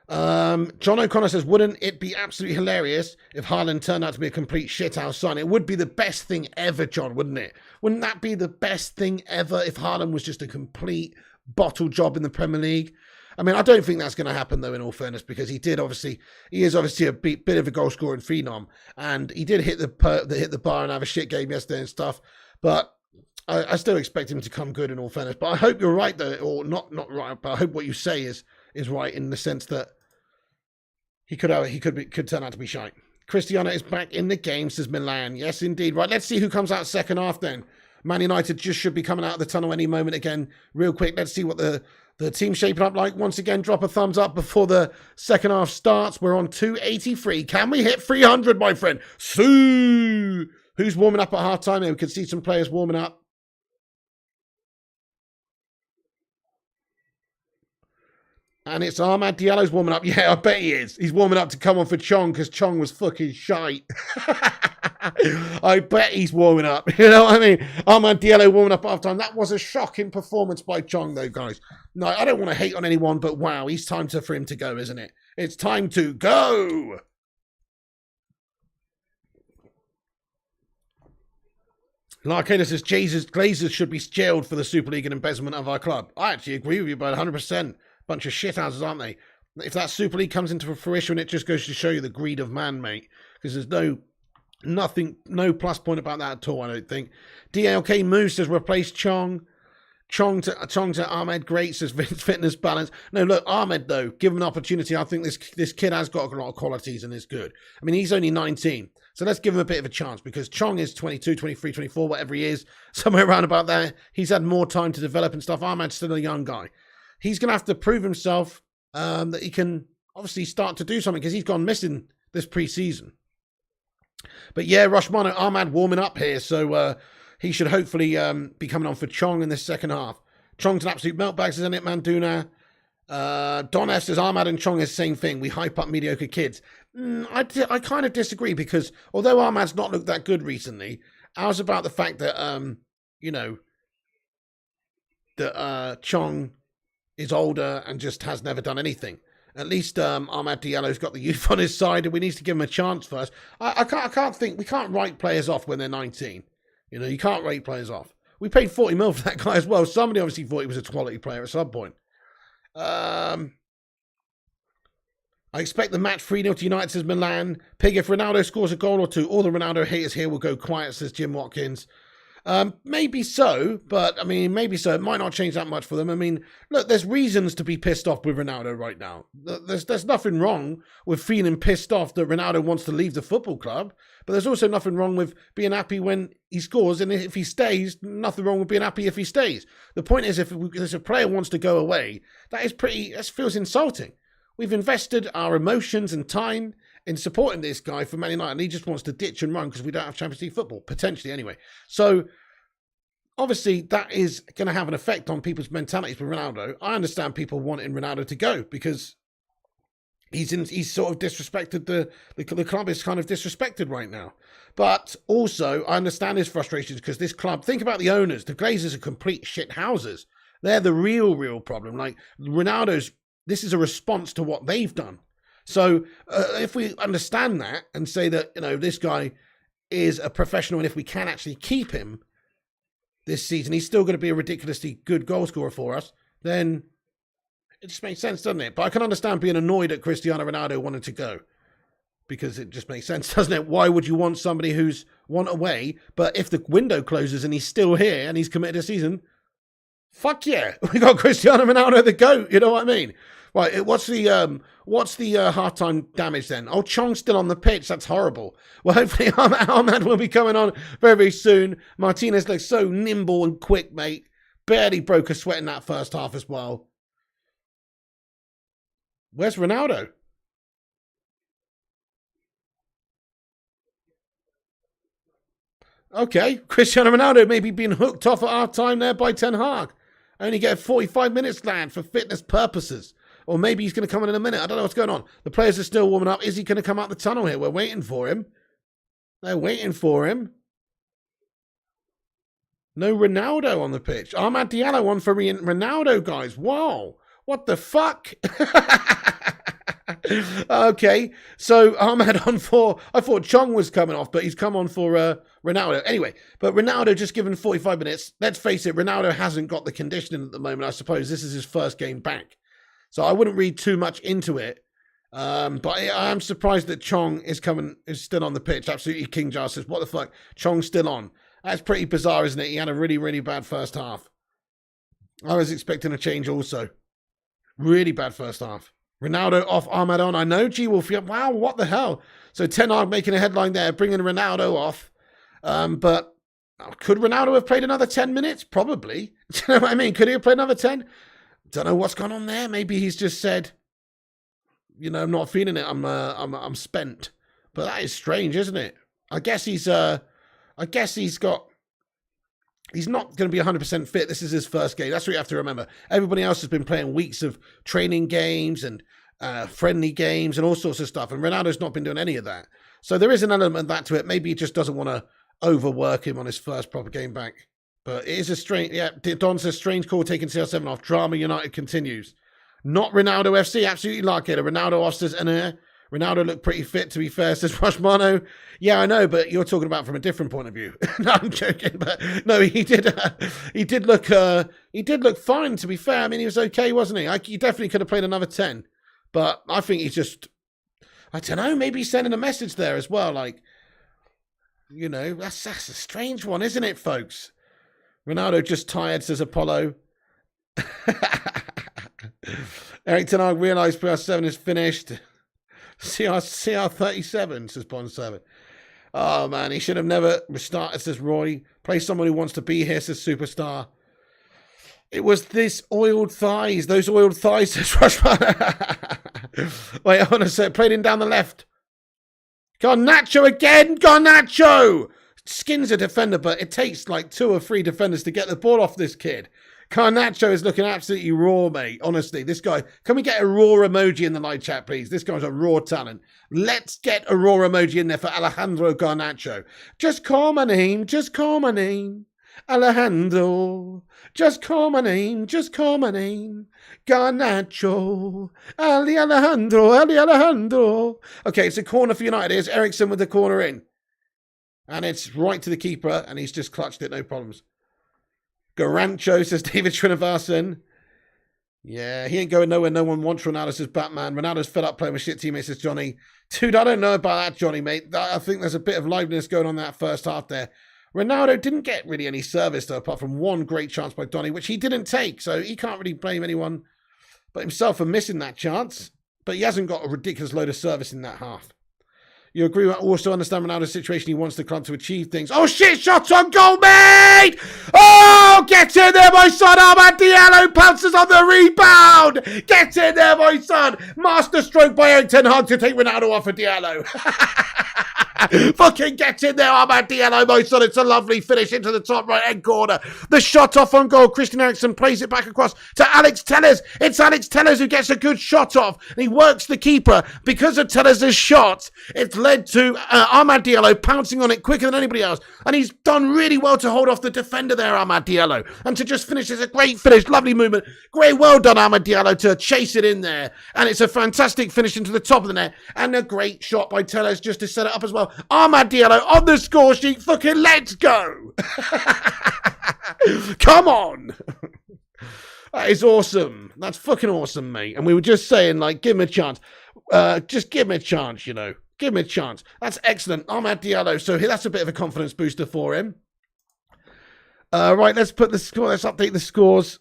John O'Connor says, wouldn't it be absolutely hilarious if Haaland turned out to be a complete shithouse sign? It would be the best thing ever, John, wouldn't it? Wouldn't that be the best thing ever if Haaland was just a complete bottle job in the Premier League? I mean, I don't think that's going to happen, though, in all fairness, because he is obviously a bit of a goal-scoring phenom, and he did hit the bar and have a shit game yesterday and stuff, but I still expect him to come good, in all fairness. But I hope you're right, though, or not right, but I hope what you say is right in the sense that he could turn out to be shite. Cristiano is back in the game, says Milan. Yes, indeed. Right, let's see who comes out second half then. Man United just should be coming out of the tunnel any moment again. Real quick, let's see what the team's shaping up like. Once again, drop a thumbs up before the second half starts. We're on 283. Can we hit 300, my friend? Sue! Who's warming up at half-time? We can see some players warming up. And it's Ahmad Diallo's warming up. Yeah, I bet he is. He's warming up to come on for Chong because Chong was fucking shite. I bet he's warming up. You know what I mean? Ahmad Diallo warming up half time. That was a shocking performance by Chong, though, guys. No, I don't want to hate on anyone, but wow, it's time for him to go, isn't it? It's time to go. Larkada says, Jesus, Glazers should be jailed for the Super League and embezzlement of our club. I actually agree with you by 100%. Bunch of shithouses, aren't they? If that Super League comes into fruition, it just goes to show you the greed of man, mate. Because there's no plus point about that at all, I don't think. DLK Moose says, replace Chong. Chong to Ahmed, great, says fitness balance. No, look, Ahmed, though, give him an opportunity. I think this kid has got a lot of qualities and is good. I mean, he's only 19. So let's give him a bit of a chance because Chong is 22, 23, 24, whatever he is. Somewhere around about there. He's had more time to develop and stuff. Ahmed's still a young guy. He's going to have to prove himself that he can obviously start to do something because he's gone missing this pre-season. But yeah, Rashmano Ahmad warming up here, so he should hopefully be coming on for Chong in this second half. Chong's an absolute meltbag, says Anit Manduna. Don F says Ahmad and Chong is the same thing. We hype up mediocre kids. I kind of disagree because although Ahmad's not looked that good recently, I was about the fact that, Chong is older and just has never done anything. At least Ahmad Diallo's got the youth on his side, and we need to give him a chance first. I can't think we can't write players off when they're 19. You know, you can't write players off. We paid 40 mil for that guy as well. Somebody obviously thought he was a quality player at some point. I expect the match 3-0 to United, says Milan. Pig, if Ronaldo scores a goal or two, all the Ronaldo haters here will go quiet, says Jim Watkins. Maybe so, but I mean, maybe so. It might not change that much for them. I mean, look, there's reasons to be pissed off with Ronaldo right now. There's nothing wrong with feeling pissed off that Ronaldo wants to leave the football club, but there's also nothing wrong with being happy when he scores, and if he stays, nothing wrong with being happy if he stays. The point is, if a player wants to go away, that feels insulting. We've invested our emotions and time in supporting this guy for Man United, and he just wants to ditch and run because we don't have Champions League football, potentially anyway. So, obviously, that is going to have an effect on people's mentalities with Ronaldo. I understand people wanting Ronaldo to go because he's sort of disrespected, the club is kind of disrespected right now. But also, I understand his frustrations because this club, think about the owners, the Glazers are complete shit houses. They're the real problem. Like, this is a response to what they've done. So if we understand that and say that, this guy is a professional and if we can actually keep him this season, he's still going to be a ridiculously good goal scorer for us, then it just makes sense, doesn't it? But I can understand being annoyed at Cristiano Ronaldo wanting to go because it just makes sense, doesn't it? Why would you want somebody who's one away, but if the window closes and he's still here and he's committed a season, fuck yeah, we got Cristiano Ronaldo the GOAT, you know what I mean? Right, what's the halftime damage then? Oh, Chong's still on the pitch. That's horrible. Well, hopefully Ahmad will be coming on very, very soon. Martinez looks so nimble and quick, mate. barely broke a sweat in that first half as well. Where's Ronaldo? Okay, Cristiano Ronaldo maybe being hooked off at half time there by Ten Hag. Only get 45 minutes land for fitness purposes. Or maybe he's going to come in a minute. I don't know what's going on. The players are still warming up. Is he going to come out the tunnel here? We're waiting for him. They're waiting for him. No Ronaldo on the pitch. Amad Diallo on for Ronaldo, guys. Wow. What the fuck? Okay, so Ahmad on for, I thought Chong was coming off, but he's come on for Ronaldo. Anyway, but Ronaldo just given 45 minutes. Let's face it, Ronaldo hasn't got the conditioning at the moment. I suppose this is his first game back. So I wouldn't read too much into it. But I am surprised that Chong is still on the pitch. Absolutely, King Jar says, what the fuck? Chong's still on. That's pretty bizarre, isn't it? He had a really, really bad first half. I was expecting a change also. Really bad first half. Ronaldo off, Ahmad on. I know G Wolf. Wow, what the hell? So Ten Hag making a headline there, bringing Ronaldo off. But could Ronaldo have played another 10 minutes? Probably. Do you know what I mean? Could he have played another 10? Don't know what's gone on there. Maybe he's just said, you know, I'm not feeling it. I'm spent. But that is strange, isn't it? I guess he's not going to be 100% fit. This is his first game. That's what you have to remember. Everybody else has been playing weeks of training games and friendly games and all sorts of stuff. And Ronaldo's not been doing any of that. So there is an element of that to it. Maybe he just doesn't want to overwork him on his first proper game back. But it is a strange, yeah, Don says, strange call taking CR7 off. Drama United continues. Not Ronaldo FC, absolutely like it. Ronaldo off says, Ronaldo looked pretty fit, to be fair, says Rushmano. Yeah, I know, but you're talking about from a different point of view. No, I'm joking, but no, he did look fine, to be fair. I mean, he was okay, wasn't he? He definitely could have played another 10, but I think he's just, I don't know, maybe he's sending a message there as well, like, you know, that's a strange one, isn't it, folks? Ronaldo just tired, says Apollo. Eric Ten Hag realised PR7 is finished. CR37, says Bond 7. Oh, man, he should have never restarted, says Roy. Play someone who wants to be here, says Superstar. It was those oiled thighs, says Rushman. Wait, hold on a sec. Played him down the left. Garnacho again! Garnacho! Skins a defender, but it takes like 2 or 3 defenders to get the ball off this kid. Garnacho is looking absolutely raw, mate. Honestly, this guy... Can we get a raw emoji in the live chat, please? This guy's a raw talent. Let's get a raw emoji in there for Alejandro Garnacho. Just call my name. Just call my name. Alejandro. Just call my name. Just call my name. Garnacho. Ali Alejandro. Okay, it's a corner for United. Here's Ericsson with the corner in. And it's right to the keeper, and he's just clutched it, no problems. Garancho, says David Srinivasan. Yeah, he ain't going nowhere. No one wants Ronaldo, says Batman. Ronaldo's fed up playing with shit teammates, says Johnny. Dude, I don't know about that, Johnny, mate. I think there's a bit of liveliness going on in that first half there. Ronaldo didn't get really any service, though, apart from one great chance by Donny, which he didn't take. So he can't really blame anyone but himself for missing that chance. But he hasn't got a ridiculous load of service in that half. You agree with also understand Ronaldo's situation. He wants the club to achieve things. Oh, shit, shots on goal, mate! Oh, get in there, my son. Amad Diallo pounces on the rebound. Get in there, my son. Master stroke by Eric Ten Hag to take Ronaldo off of Diallo. Fucking get in there, Amad Diallo, my son. It's a lovely finish into the top right-hand corner. The shot off on goal. Christian Eriksen plays it back across to Alex Telles. It's Alex Telles who gets a good shot off. And he works the keeper. Because of Telles' shot, it's led to Amad Diallo pouncing on it quicker than anybody else. And he's done really well to hold off the defender there, Amad Diallo. And to just finish is a great finish. Lovely movement. Great, well done, Amad Diallo, to chase it in there. And it's a fantastic finish into the top of the net. And a great shot by Telles just to set it up as well. Amad Diallo on the score sheet. Fucking let's go. Come on. That is awesome. That's fucking awesome, mate. And we were just saying, like, give him a chance. Just give him a chance, you know. Give him a chance. That's excellent. Amad Diallo. So that's a bit of a confidence booster for him. Right, let's put the score. Let's update the scores.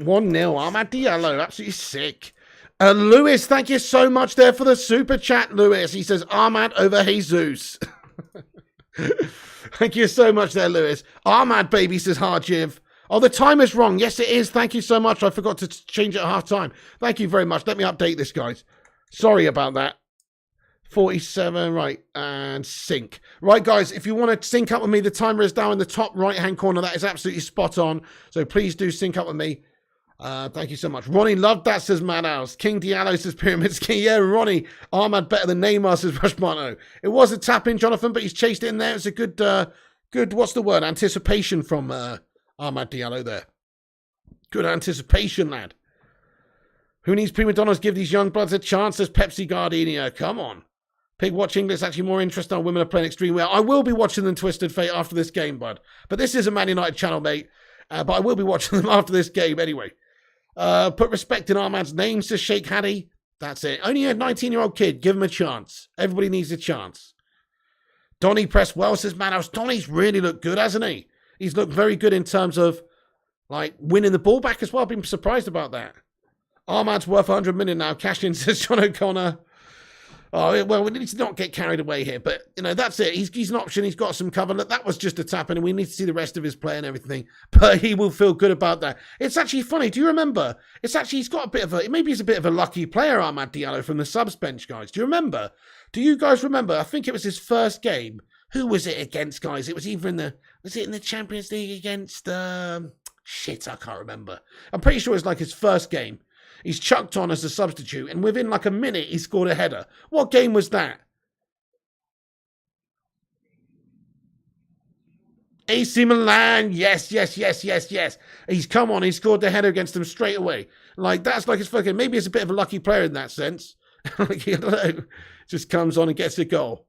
1-0. Amad Diallo. Absolutely sick. Lewis, thank you so much there for the super chat, Lewis. He says, Ahmad over Jesus. Thank you so much there, Lewis. Ahmad, baby, says Harjiv. Oh, the timer's wrong. Yes, it is. Thank you so much. I forgot to change it at half time. Thank you very much. Let me update this, guys. Sorry about that. 47, right, and sync. Right, guys, if you want to sync up with me, the timer is down in the top right-hand corner. That is absolutely spot on. So please do sync up with me. Thank you so much. Ronnie loved that, says Madhouse. King Diallo says Pyramids King. Yeah, Ronnie. Ahmad better than Neymar, says Rushmano. It was a tap-in, Jonathan, but he's chased it in there. It's a good, what's the word? Anticipation from Ahmad Diallo there. Good anticipation, lad. Who needs prima donnas? Give these young bloods a chance, says Pepsi Gardenia. Come on. Pig watching this actually more interesting on women are playing extreme well. I will be watching them Twisted Fate after this game, bud. But this is a Man United channel, mate. But I will be watching them after this game anyway. Put respect in Ahmad's name, says Sheikh Hadi. That's it. Only a 19-year-old kid. Give him a chance. Everybody needs a chance. Donny pressed well, says Madhouse. Donny's really looked good, hasn't he? He's looked very good in terms of, like, winning the ball back as well. I've been surprised about that. Ahmad's worth 100 million now. Cash in, says John O'Connor. Oh, well, we need to not get carried away here. But, you know, that's it. He's an option. He's got some cover. Look, that was just a tap in, and we need to see the rest of his play and everything. But he will feel good about that. It's actually funny. Do you remember? It's actually, he's got a bit of a, maybe he's a bit of a lucky player, Ahmad Diallo, from the subs bench, guys. Do you remember? Do you guys remember? I think it was his first game. Who was it against, guys? It was either in the, was it in the Champions League against, shit, I can't remember. I'm pretty sure it was like his first game. He's chucked on as a substitute, and within like a minute, he scored a header. What game was that? AC Milan, yes. He's come on, he scored the header against them straight away. Like, that's like his fucking, maybe he's a bit of a lucky player in that sense. Like, I don't know, just comes on and gets a goal.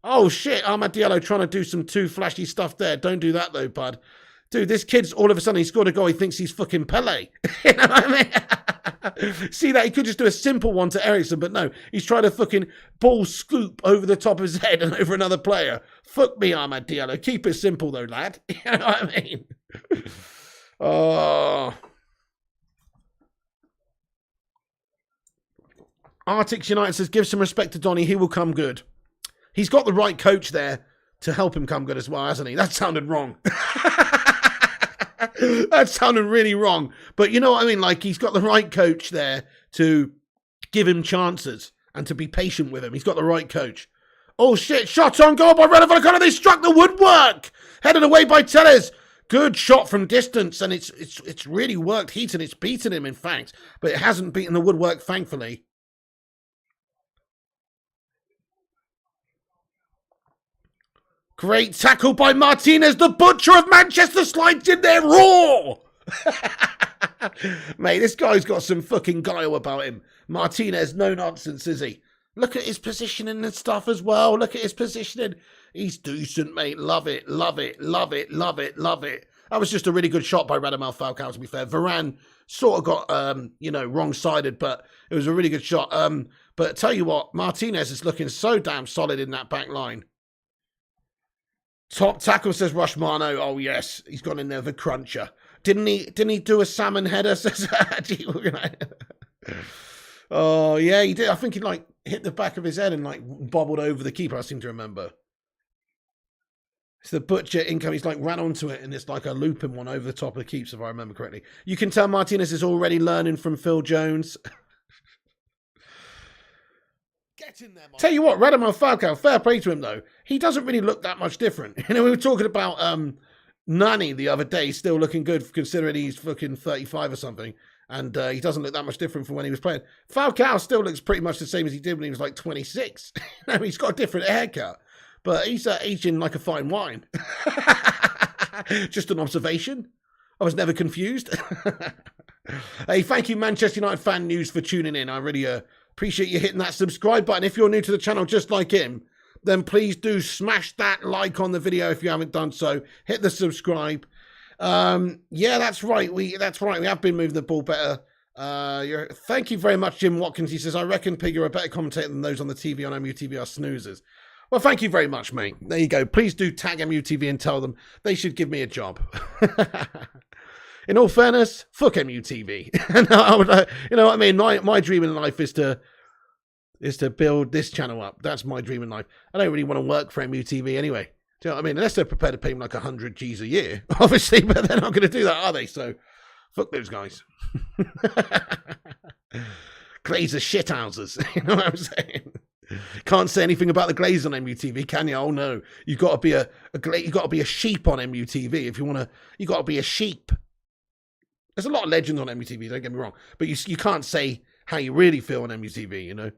Oh shit, Ahmad Diallo trying to do some too flashy stuff there. Don't do that though, bud. Dude, this kid's all of a sudden, he scored a goal, he thinks he's fucking Pele. You know what I mean? See that? He could just do a simple one to Ericsson, but no. He's trying to fucking ball scoop over the top of his head and over another player. Fuck me, Ahmad Diallo. Keep it simple, though, lad. You know what I mean? Oh. Arctics United says, give some respect to Donny. He will come good. He's got the right coach there to help him come good as well, hasn't he? That sounded wrong. That sounded really wrong. But you know what I mean? Like, he's got the right coach there to give him chances and to be patient with him. He's got the right coach. Oh, shit. Shot on goal by Rayo Vallecano. They struck the woodwork. Headed away by Tellez. Good shot from distance. And it's really worked heat, and it's beaten him, in fact. But it hasn't beaten the woodwork, thankfully. Great tackle by Martinez. The butcher of Manchester slides in there raw. Mate, this guy's got some fucking guile about him. Martinez, no nonsense, is he? Look at his positioning and stuff as well. Look at his positioning. He's decent, mate. Love it. That was just a really good shot by Radamel Falcao, to be fair. Varane sort of got, wrong-sided, but it was a really good shot. But tell you what, Martinez is looking so damn solid in that back line. Top tackle, says Rushmano. Oh, yes. He's gone in there, the cruncher. Didn't he do a salmon header, says Oh, yeah, he did. I think he, like, hit the back of his head and, like, bobbled over the keeper, I seem to remember. It's the butcher income. He's, like, ran onto it, and it's like a looping one over the top of the keeps, if I remember correctly. You can tell Martinez is already learning from Phil Jones. Get in there, tell you what, Radamel Falcao, fair play to him, though. He doesn't really look that much different. You know, we were talking about Nani the other day, still looking good, considering he's fucking 35 or something. And he doesn't look that much different from when he was playing. Falcao still looks pretty much the same as he did when he was like 26. No, he's got a different haircut. But he's aging like a fine wine. Just an observation. I was never confused. Hey, thank you, Manchester United Fan News, for tuning in. I really appreciate you hitting that subscribe button. If you're new to the channel just like him, then please do smash that like on the video if you haven't done so. Hit the subscribe. Yeah, that's right. We have been moving the ball better. Thank you very much, Jim Watkins. He says, I reckon, Pig, you're a better commentator than those on the TV on MUTV are snoozers. Well, thank you very much, mate. There you go. Please do tag MUTV and tell them they should give me a job. In all fairness, fuck MUTV. You know what I mean? My dream in life is to build this channel up. That's my dream in life. I don't really want to work for MUTV anyway. Do you know what I mean? Unless they're prepared to pay him like 100 G's a year, obviously, but they're not going to do that, are they? So, fuck those guys. Glazer shithouses. You know what I'm saying? Can't say anything about the Glaze on MUTV, can you? Oh no, you've got to be a sheep on MUTV if you want to. You got to be a sheep. There's a lot of legends on MUTV. Don't get me wrong, but you can't say how you really feel on MUTV. You know.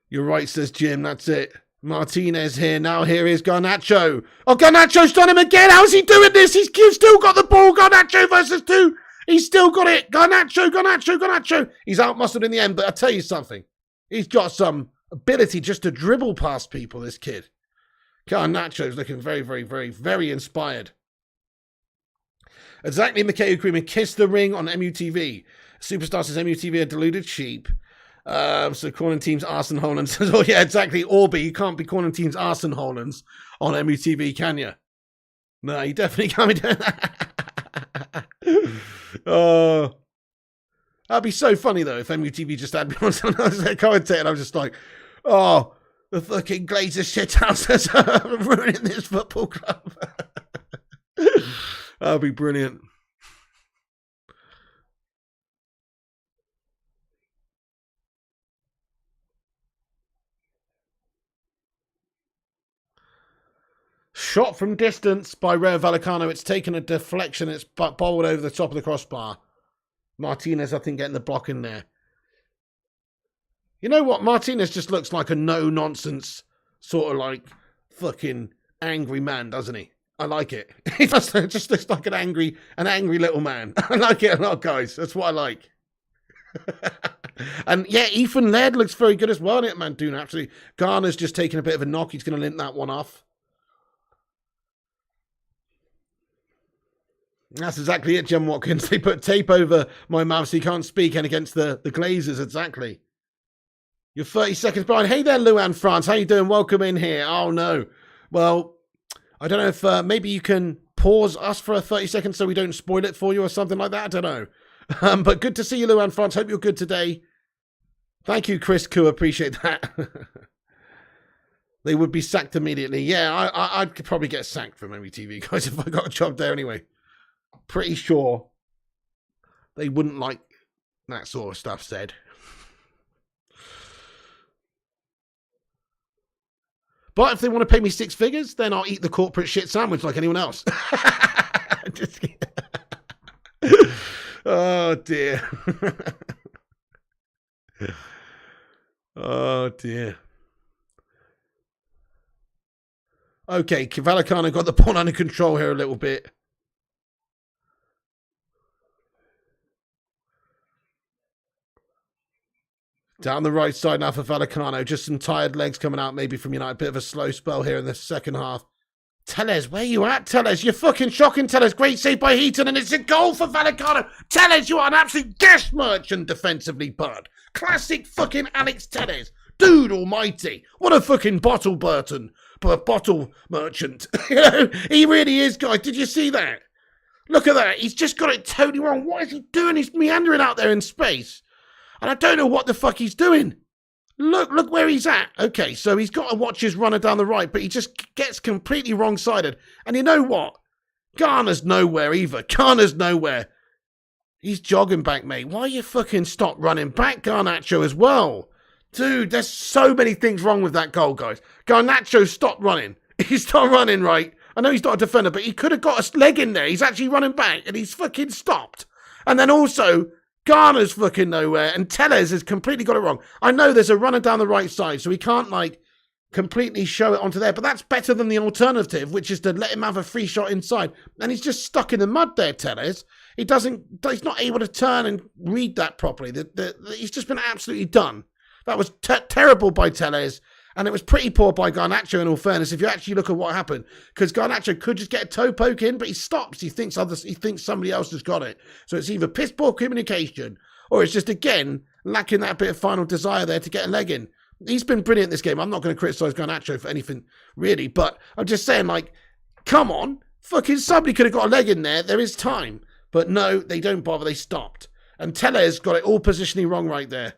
You're right, says Jim. That's it. Martinez here. Now here is Garnacho. Oh, Garnacho's done him again. How's he doing this? He's still got the ball. Garnacho versus 2. He's still got it. Garnacho. He's outmuscled in the end, but I'll tell you something. He's got some ability just to dribble past people, this kid. Garnacho's looking very, very, very, very inspired. Exactly, Mikhail Creamer kissed the ring on MUTV. Superstar says MUTV are deluded sheep. So calling teams arse and Hollands says, oh yeah, exactly, Orby, you can't be calling teams arse and Hollands on MUTV, can you? No, you definitely can't be doing that. Oh, that'd be so funny though if MUTV just had me on something else as a commentator and I was just like, oh, the fucking Glazer shithouses are ruining this football club. That'd be brilliant. Shot from distance by Rayo Vallecano. It's taken a deflection. It's bowled over the top of the crossbar. Martinez, I think, getting the block in there. You know what? Martinez just looks like a no-nonsense sort of like fucking angry man, doesn't he? I like it. He just looks like an angry little man. I like it a lot, guys. That's what I like. And yeah, Ethan Laird looks very good as well. Manduna, actually. Garner's just taking a bit of a knock. He's going to lint that one off. That's exactly it, Jim Watkins. They put tape over my mouth so you can't speak, and against the Glazers, exactly. You're 30 seconds behind. Hey there, Luan France. How you doing? Welcome in here. Oh, no. Well, I don't know if maybe you can pause us for a 30 seconds so we don't spoil it for you or something like that. I don't know. But good to see you, Luan France. Hope you're good today. Thank you, Chris Koo. Appreciate that. They would be sacked immediately. Yeah, I'd probably get sacked from MUTV, guys, if I got a job there anyway. Pretty sure they wouldn't like that sort of stuff said. But if they want to pay me 6 figures, then I'll eat the corporate shit sandwich like anyone else. Just kidding. Oh, dear. Oh, dear. Okay, Vallecano got the ball under control here a little bit. Down the right side now for Vallecano. Just some tired legs coming out maybe from United. Bit of a slow spell here in the second half. Tellez, where you at, Tellez? You're fucking shocking, Tellez. Great save by Heaton, and it's a goal for Vallecano. Tellez, you are an absolute gas merchant defensively, bud. Classic fucking Alex Tellez. Dude almighty. What a fucking bottle merchant. You know, he really is, guys. Did you see that? Look at that. He's just got it totally wrong. What is he doing? He's meandering out there in space. And I don't know what the fuck he's doing. Look where he's at. Okay, so he's got to watch his runner down the right, but he just gets completely wrong-sided. And you know what? Garner's nowhere either. Garner's nowhere. He's jogging back, mate. Why you fucking stop running back, Garnacho, as well? Dude, there's so many things wrong with that goal, guys. Garnacho stopped running. He stopped running, right? I know he's not a defender, but he could have got a leg in there. He's actually running back, and he's fucking stopped. And then also, Garner's fucking nowhere, and Tellez has completely got it wrong. I know there's a runner down the right side, so he can't, like, completely show it onto there, but that's better than the alternative, which is to let him have a free shot inside. And he's just stuck in the mud there, Tellez. He's not able to turn and read that properly. He's just been absolutely done. That was terrible by Tellez, and it was pretty poor by Garnacho, in all fairness, if you actually look at what happened. Because Garnacho could just get a toe poke in, but he stops. He thinks somebody else has got it. So it's either piss poor communication, or it's just, again, lacking that bit of final desire there to get a leg in. He's been brilliant this game. I'm not going to criticise Garnacho for anything, really, but I'm just saying, like, come on. Fucking somebody could have got a leg in there. There is time. But no, they don't bother. They stopped. And Tellez got it all positionally wrong right there.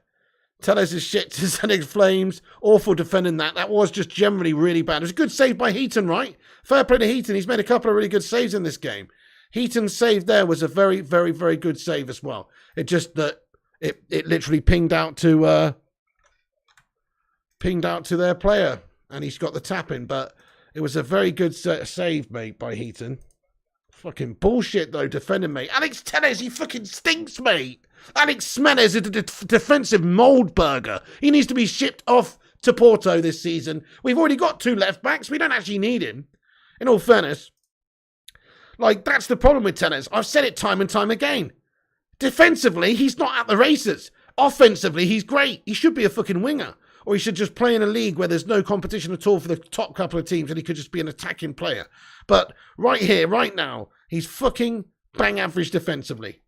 Tellez is shit to Zenit Flames. Awful defending that. That was just generally really bad. It was a good save by Heaton, right? Fair play to Heaton. He's made a couple of really good saves in this game. Heaton's save there was a very, very, very good save as well. It just that it literally pinged out to their player, and he's got the tap in. But it was a very good save, mate, by Heaton. Fucking bullshit though, defending, mate. Alex Tellez, he fucking stinks, mate. Alex Smenez is a defensive mould burger. He needs to be shipped off to Porto this season. We've already got 2 left backs. We don't actually need him. In all fairness, like, that's the problem with Tellez. I've said it time and time again. Defensively, he's not at the races. Offensively, he's great. He should be a fucking winger. Or he should just play in a league where there's no competition at all for the top couple of teams and he could just be an attacking player. But right here, right now, he's fucking bang average defensively.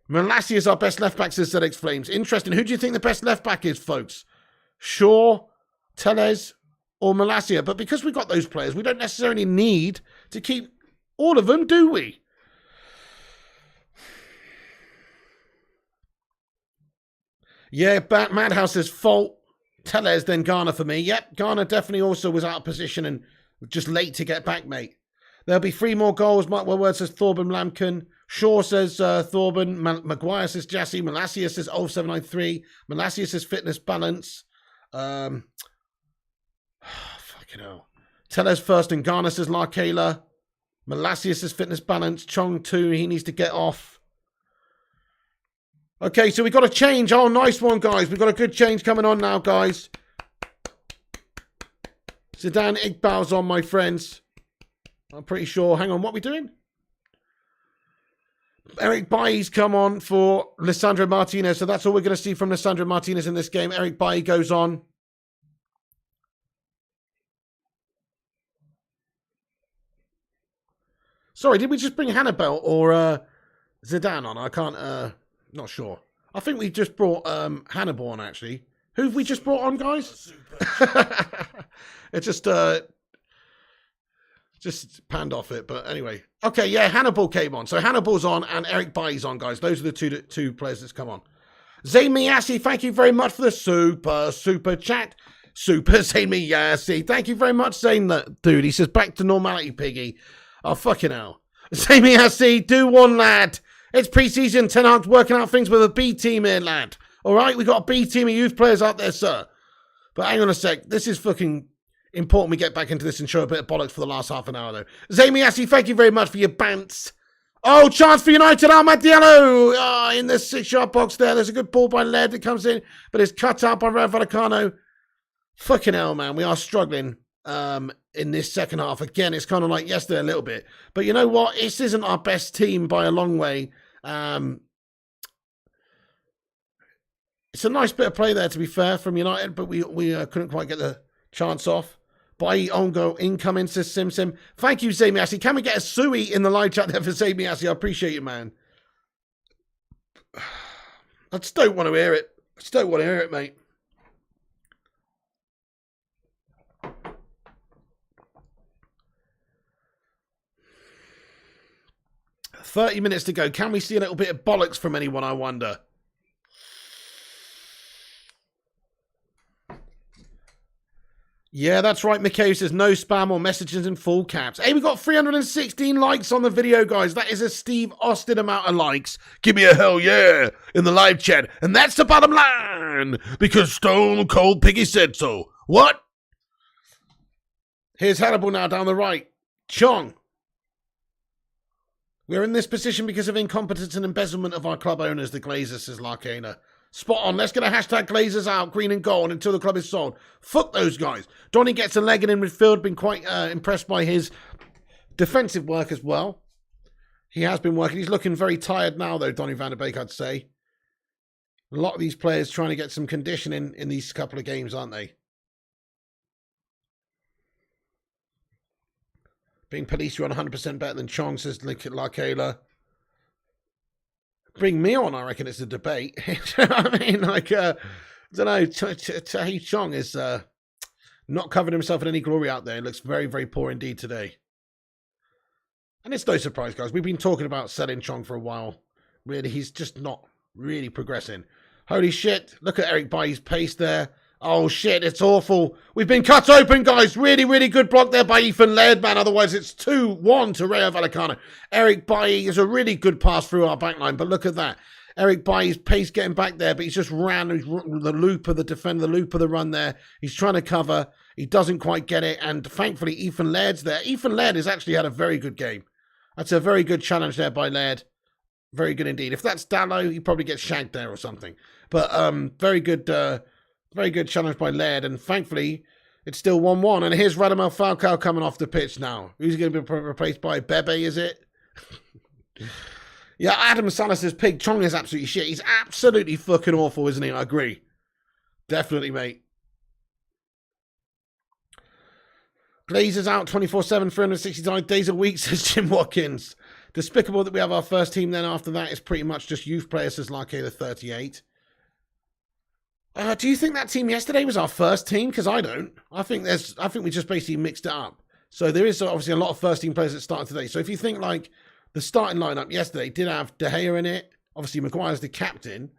Malassi is our best left-back, says ZX Flames. Interesting. Who do you think the best left-back is, folks? Shaw, Tellez, or Malassia? But because we've got those players, we don't necessarily need to keep all of them, do we? Yeah, Madhouse says fault. Tellez, then Garner for me. Yep, Garner definitely also was out of position and just late to get back, mate. There'll be 3 more goals. Mike Wellword says Thorben Lampkin. Shaw says Thorben. Maguire says Jassy. Malassia says 0793. Malassia says fitness balance. Fucking hell. Tellez first and Garner says Larkela. Malassia says fitness balance. Chong 2. He needs to get off. Okay, so we got a change. Oh, nice one, guys. We've got a good change coming on now, guys. Zidane Iqbal's on, my friends. I'm pretty sure. Hang on, what are we doing? Eric Bailly's come on for Lisandro Martinez. So that's all we're going to see from Lisandro Martinez in this game. Eric Bailly goes on. Sorry, did we just bring Hannibal or Zidane on? I can't, not sure. I think we just brought Hannibal on, actually. Who have we just brought on, guys? It just panned off it, but anyway. Okay, yeah, Hannibal came on. So Hannibal's on and Eric Bailly's on, guys. Those are the two players that's come on. Zayn Miyasi, thank you very much for the super chat. Super Zayn Miyasi. Thank you very much, Zayn, dude. He says, back to normality, Piggy. Oh, fucking hell. Zayn Miyasi, do one, lad. It's pre-season. Ten Hag's working out things with a B team here, lad. All right, we got a B team of youth players out there, sir. But hang on a sec. This is fucking important we get back into this and show a bit of bollocks for the last half an hour, though. Zayn Miyasi, thank you very much for your bants. Oh, chance for United. Ahmad Diallo. Oh, in the 6-yard box there. There's a good ball by Led that comes in, but it's cut out by Rayo Vallecano. Fucking hell, man. We are struggling in this second half. Again, it's kind of like yesterday a little bit. But you know what? This isn't our best team by a long way. It's a nice bit of play there, to be fair, from United, but we couldn't quite get the chance off. By own goal, incoming, says Sim. Thank you, Zamiasi. Can we get a Sui in the live chat there for Zamiasi? I appreciate you, man. I just don't want to hear it. I just don't want to hear it, mate. $30 minutes to go. Can we see a little bit of bollocks from anyone, I wonder? Yeah, that's right. Mikhail says no spam or messages in full caps. Hey, we got 316 likes on the video, guys. That is a Steve Austin amount of likes. Give me a hell yeah in the live chat. And that's the bottom line. Because Stone Cold Piggy said so. What? Here's Hannibal now down the right. Chong. We're in this position because of incompetence and embezzlement of our club owners, the Glazers, says Larkana. Spot on. Let's get a hashtag Glazers out, green and gold, until the club is sold. Fuck those guys. Donny gets a leg in midfield. Been quite impressed by his defensive work as well. He has been working. He's looking very tired now, though, Donny van der Beek, I'd say. A lot of these players trying to get some conditioning in these couple of games, aren't they? Being police, you're on 100% better than Chong, says Larkela. Bring me on, I reckon it's a debate. You know what I mean? Like, I don't know, Tahi Chong is not covered himself in any glory out there. He looks very, very poor indeed today. And it's no surprise, guys. We've been talking about selling Chong for a while. Really, he's just not really progressing. Holy shit. Look at Eric Bailly's pace there. Oh, shit, it's awful. We've been cut open, guys. Really, really good block there by Ethan Laird, man. Otherwise, it's 2-1 to Rayo Vallecano. Eric Bailly is a really good pass through our backline, but look at that. Eric Bailly's pace getting back there, but he's just ran the loop of the defender, the loop of the run there. He's trying to cover. He doesn't quite get it, and thankfully, Ethan Laird's there. Ethan Laird has actually had a very good game. That's a very good challenge there by Laird. Very good indeed. If that's Dallo, he probably gets shagged there or something. But very good challenge by Laird, and thankfully, it's still 1-1. And here's Radamel Falcao coming off the pitch now. Who's going to be replaced by Bebe, is it? Yeah, Adam Salah says Pig Chong is absolutely shit. He's absolutely fucking awful, isn't he? I agree. Definitely, mate. Glazers out 24/7, 365 days a week, says Jim Watkins. Despicable that we have our first team then after that. It's pretty much just youth players, says Larke the 38. Do you think that team yesterday was our first team? Because I don't. I think we just basically mixed it up. So there is obviously a lot of first team players that started today. So if you think like the starting lineup yesterday did have De Gea in it. Obviously Maguire's the captain.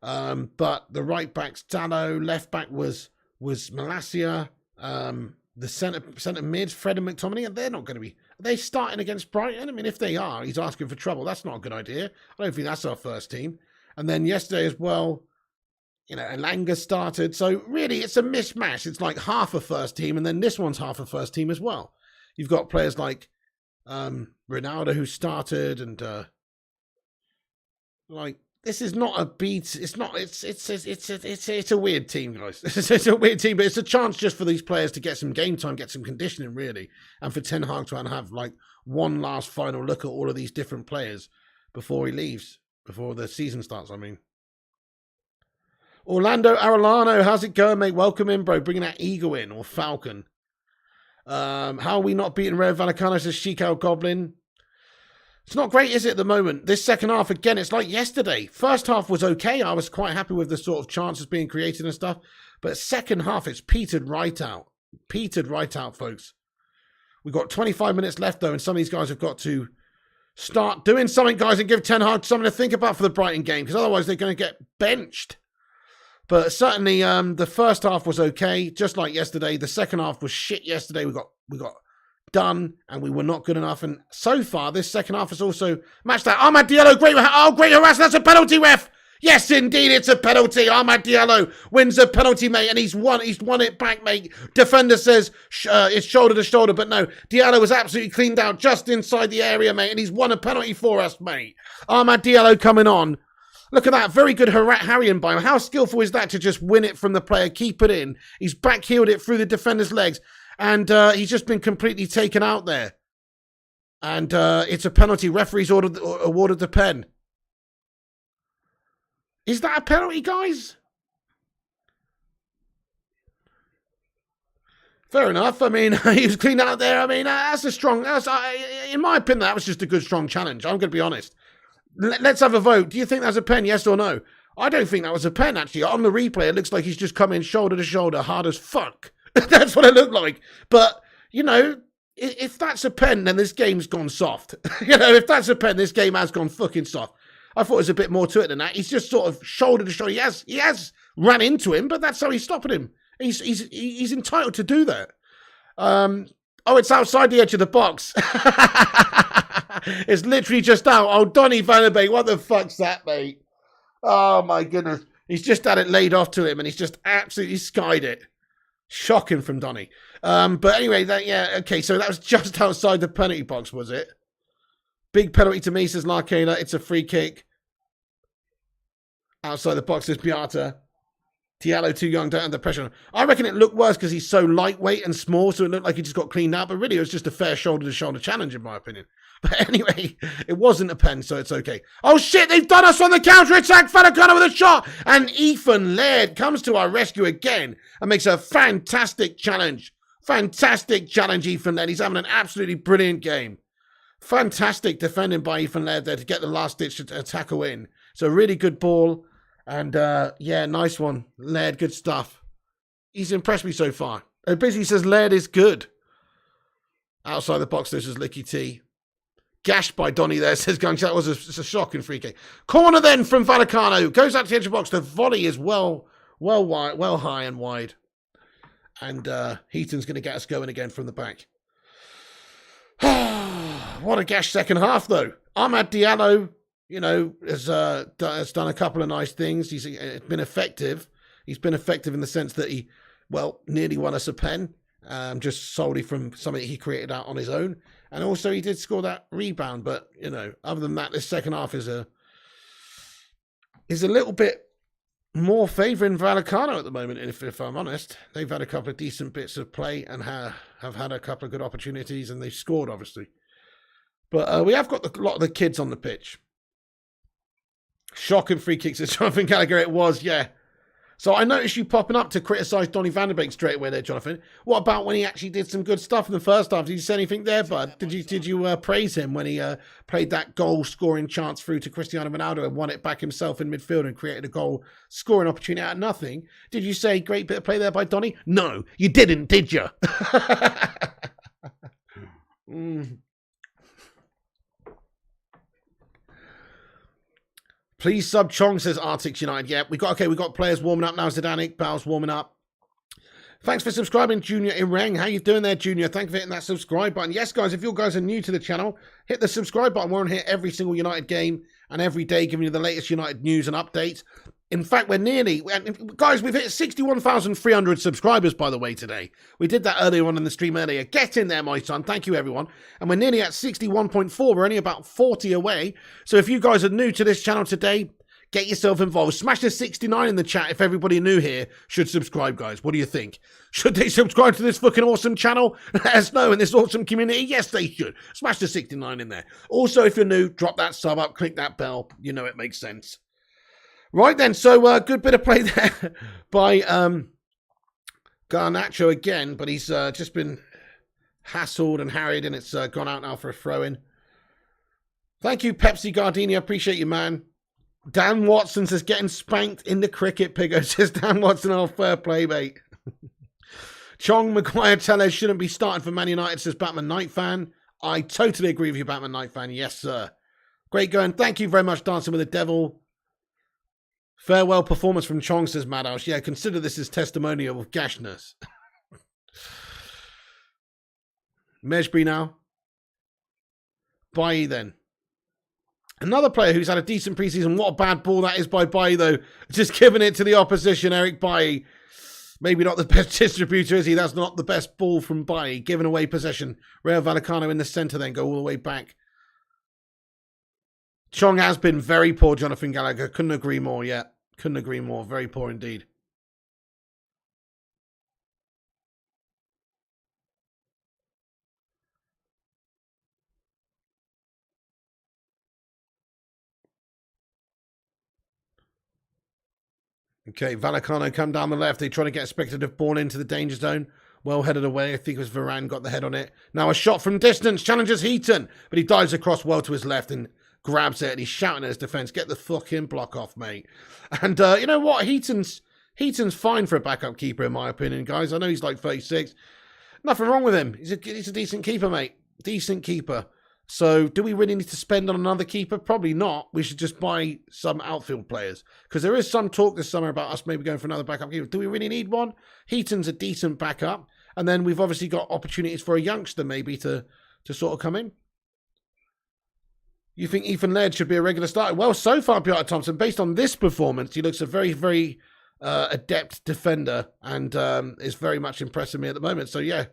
But the right back's Dallo, left back was Malacia, the centre mids, Fred and McTominay, and they're not going to be. Are they starting against Brighton? I mean, if they are, he's asking for trouble. That's not a good idea. I don't think that's our first team. And then yesterday as well, you know, Elanga started. So really, it's a mismatch. It's like half a first team, and then this one's half a first team as well. You've got players like Ronaldo who started, and like this is not a beat. It's not. It's a weird team, guys. It's a weird team, but it's a chance just for these players to get some game time, get some conditioning, really, and for Ten Hag to have like one last final look at all of these different players before he leaves, before the season starts. I mean. Orlando Arellano, how's it going, mate? Welcome in, bro. Bringing that Eagle in, or Falcon. How are we not beating Rayo Vallecano, says Chico Goblin. It's not great, is it, at the moment? This second half, again, it's like yesterday. First half was okay. I was quite happy with the sort of chances being created and stuff. But second half, it's petered right out. Petered right out, folks. We've got 25 minutes left, though, and some of these guys have got to start doing something, guys, and give Ten Hag something to think about for the Brighton game, because otherwise they're going to get benched. But certainly the first half was okay, just like yesterday. The second half was shit yesterday. We got done, and we were not good enough. And so far, this second half has also matched that. Ahmad Diallo, great harassment. That's a penalty, ref. Yes, indeed, it's a penalty. Ahmad Diallo wins a penalty, mate, and he's won it back, mate. Defender says it's shoulder to shoulder, but no, Diallo was absolutely cleaned out just inside the area, mate, and he's won a penalty for us, mate. Ahmad Diallo coming on. Look at that. Very good harrying by him. How skillful is that to just win it from the player, keep it in? He's backheeled it through the defender's legs, and he's just been completely taken out there. And it's a penalty. Referees awarded the pen. Is that a penalty, guys? Fair enough. I mean, he was cleaned out there. I mean, that's a strong... in my opinion, that was just a good, strong challenge. I'm going to be honest. Let's have a vote. Do you think that's a pen, yes or no? I don't think that was a pen, actually. On the replay, it looks like he's just come in shoulder to shoulder, hard as fuck. That's what it looked like. But, you know, if that's a pen, then this game's gone soft. You know, if that's a pen, this game has gone fucking soft. I thought there was a bit more to it than that. He's just sort of shoulder to shoulder. He has ran into him, but that's how he's stopping him. He's entitled to do that. Oh, it's outside the edge of the box. It's literally just out. Oh, Donny Van der Beek, what the fuck's that, mate? Oh, my goodness. He's just had it laid off to him, and he's just absolutely skied it. Shocking from Donny. But anyway, okay, so that was just outside the penalty box, was it? Big penalty to me, says Larkana. It's a free kick. Outside the box is Piata. Diallo too young, don't under pressure. I reckon it looked worse because he's so lightweight and small, so it looked like he just got cleaned out. But really, it was just a fair shoulder-to-shoulder challenge, in my opinion. But anyway, it wasn't a pen, so it's okay. Oh, shit, they've done us on the counter-attack. Vallecano with a shot. And Ethan Laird comes to our rescue again and makes a fantastic challenge. Fantastic challenge, Ethan Laird. He's having an absolutely brilliant game. Fantastic defending by Ethan Laird there to get the last-ditch tackle in. So really good ball. And, yeah, nice one. Laird, good stuff. He's impressed me so far. It basically says Laird is good. Outside the box, this is Licky T. gashed by Donny there, says Gunch. That was a shocking free kick. Corner then from Vallecano. Goes out to the edge of the box. The volley is well high and wide. And Heaton's going to get us going again from the back. What a gash second half, though. Ahmad Diallo, you know, has done a couple of nice things. He's been effective. He's been effective in the sense that he, well, nearly won us a pen, just solely from something he created out on his own. And also he did score that rebound. But, you know, other than that, this second half is a little bit more favouring Vallecano at the moment, if I'm honest. They've had a couple of decent bits of play and have had a couple of good opportunities, and they've scored, obviously. But we have got a lot of the kids on the pitch. Shocking free kicks at Jonathan Gallagher, it was, yeah. So I noticed you popping up to criticise Donny van der Beek straight away there, Jonathan. What about when he actually did some good stuff in the first half? Did you say anything there, bud? Did you praise him when he played that goal-scoring chance through to Cristiano Ronaldo and won it back himself in midfield and created a goal-scoring opportunity out of nothing? Did you say great bit of play there by Donny? No, you didn't, did you? Please sub Chong, says Arctic United. Yeah, we got players warming up now. Zidane Iqbal's warming up. Thanks for subscribing, Junior Ireng. How you doing there, Junior? Thank you for hitting that subscribe button. Yes, guys, if you guys are new to the channel, hit the subscribe button. We're on here every single United game and every day giving you the latest United news and updates. In fact, we've hit 61,300 subscribers, by the way, today. We did that earlier on in the stream earlier. Get in there, my son. Thank you, everyone. And we're nearly at 61.4. We're only about 40 away. So if you guys are new to this channel today, get yourself involved. Smash the 69 in the chat if everybody new here should subscribe, guys. What do you think? Should they subscribe to this fucking awesome channel? Let us know in this awesome community. Yes, they should. Smash the 69 in there. Also, if you're new, drop that sub up, click that bell. You know it makes sense. Right then, so good bit of play there by Garnacho again, but he's just been hassled and harried, and it's gone out now for a throw-in. Thank you, Pepsi Gardenia. Appreciate you, man. Dan Watson says, getting spanked in the cricket, Piggo. Says Dan Watson, oh, fair play, mate. Chong Maguire Tellez shouldn't be starting for Man United, says Batman Knight fan. I totally agree with you, Batman Knight fan. Yes, sir. Great going. Thank you very much, Dancing with the Devil. Farewell performance from Chong, says Madhouse. Yeah, consider this as testimonial of gashness. Mejbri now. Bailly then. Another player who's had a decent preseason. What a bad ball that is by Bailly, though. Just giving it to the opposition, Eric Bailly. Maybe not the best distributor, is he? That's not the best ball from Bailly. Giving away possession. Rayo Vallecano in the centre, then go all the way back. Chong has been very poor, Jonathan Gallagher. Couldn't agree more yet. Couldn't agree more. Very poor indeed. Okay, Vallecano come down the left. They try to get speculative ball into the danger zone. Well headed away. I think it was Varane got the head on it. Now a shot from distance. Challenges Heaton. But he dives across well to his left and grabs it. And he's shouting at his defence. Get the fucking block off, mate. And you know what? Heaton's fine for a backup keeper, in my opinion, guys. I know he's like 36. Nothing wrong with him. He's a decent keeper, mate. Decent keeper. So do we really need to spend on another keeper? Probably not. We should just buy some outfield players. Because there is some talk this summer about us maybe going for another backup keeper. Do we really need one? Heaton's a decent backup. And then we've obviously got opportunities for a youngster maybe to sort of come in. You think Ethan Laird should be a regular starter? Well, so far, Piotr Thompson, based on this performance, he looks a very, very adept defender and is very much impressing me at the moment. So, yeah.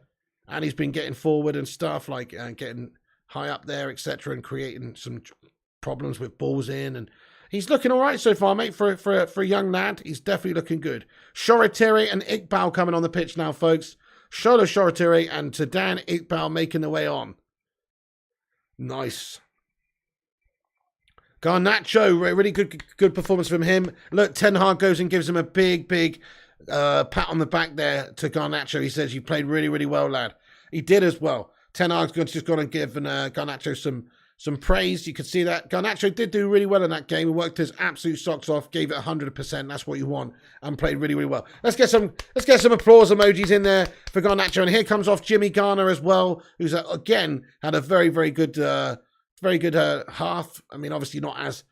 And he's been getting forward and stuff, like getting high up there, etc., and creating some problems with balls in. And he's looking all right so far, mate, for a young lad. He's definitely looking good. Shoretiri and Iqbal coming on the pitch now, folks. Sholo Shoretiri and Zidane Iqbal making the way on. Nice. Garnacho, really good performance from him. Look, Ten Hag goes and gives him a big pat on the back there to Garnacho. He says, you played really, really well, lad. He did as well. Ten Hag's just gone and given Garnacho some praise. You could see that. Garnacho did do really well in that game. He worked his absolute socks off, gave it 100%. That's what you want, and played really, really well. Let's get some applause emojis in there for Garnacho. And here comes off Jimmy Garner as well, who's again had a very, very good Very good half. I mean, obviously not as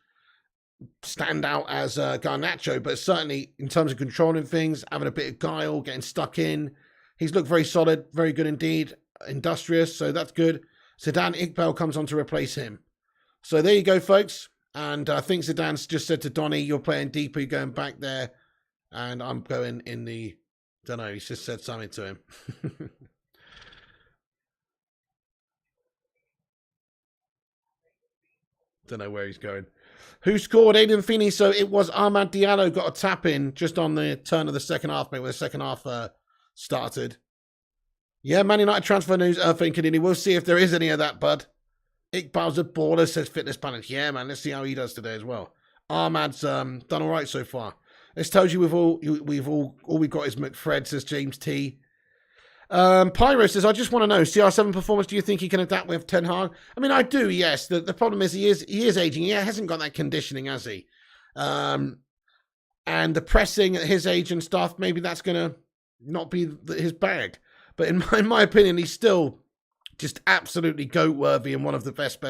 stand out as Garnacho, but certainly in terms of controlling things, having a bit of guile, getting stuck in. He's looked very solid, very good indeed, industrious, so that's good. Zidane Iqbal comes on to replace him. So there you go, folks. And I think Zidane's just said to Donny, you're playing deeper, you're going back there, and I'm going in the, don't know, he's just said something to him. Don't know where he's going. Who scored? Aiden Feeney. So it was Ahmad Diallo got a tap in just on the turn of the second half, mate, when the second half started. Yeah, Man United transfer news, thinking, we'll see if there is any of that, bud. Iqbal's a baller, says Fitness Balance. Yeah, man, let's see how he does today as well. Ahmad's done all right so far. This tells you all we've got is McFred, says James T. Pyro says, I just want to know, CR7 performance, do you think he can adapt with Ten Hag? I mean, I do, yes. The problem is he is aging. He hasn't got that conditioning, has he? And the pressing at his age and stuff, maybe that's going to not be his bag. But in my opinion, he's still just absolutely GOAT-worthy and one of the best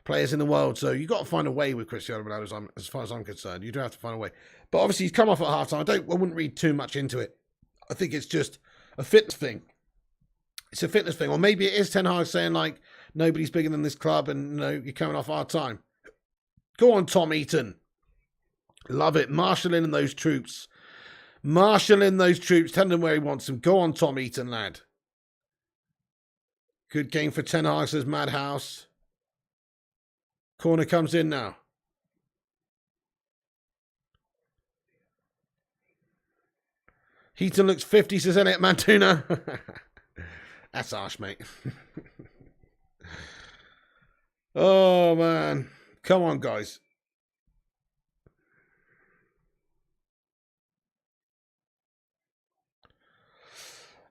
players in the world. So you've got to find a way with Cristiano Ronaldo, as far as I'm concerned. You do have to find a way. But obviously, he's come off at half-time. I wouldn't read too much into it. I think it's just a fitness thing. It's a fitness thing. Or maybe it is Ten Hag saying, like, nobody's bigger than this club and, you're coming off our time. Go on, Tom Eaton. Love it. Marshalling those troops. Marshalling those troops. Tell them where he wants them. Go on, Tom Eaton, lad. Good game for Ten Hag, says Madhouse. Corner comes in now. Heaton looks 50, says Elliot Mantuna. That's harsh, mate. Oh, man. Come on, guys.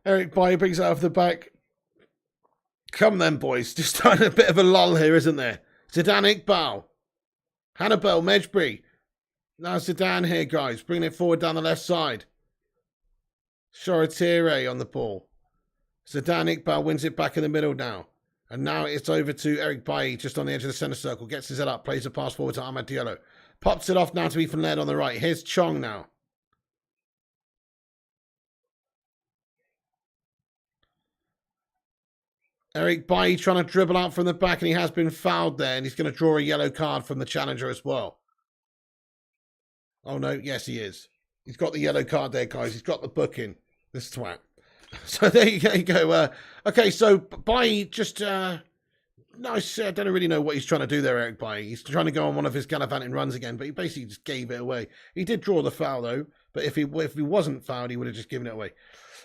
Eric Bailly brings it out of the back. Come then, boys. Just starting a bit of a lull here, isn't there? Zidane Iqbal. Hannibal Mejbri. Now Zidane here, guys. Bringing it forward down the left side. Shoretire on the ball. Zidane Iqbal wins it back in the middle now. And now it's over to Eric Bailly, just on the edge of the centre circle. Gets his head up, plays a pass forward to Ahmad Diallo. Pops it off now to Ethan Laird on the right. Here's Chong now. Eric Bailly trying to dribble out from the back, and he has been fouled there, and he's going to draw a yellow card from the challenger as well. Oh, no. Yes, he is. He's got the yellow card there, guys. He's got the booking. This twat. So there you go. Okay, so Bailly just... nice. I don't really know what he's trying to do there, Eric Bailly. He's trying to go on one of his gallivanting runs again, but he basically just gave it away. He did draw the foul, though, but if he wasn't fouled, he would have just given it away.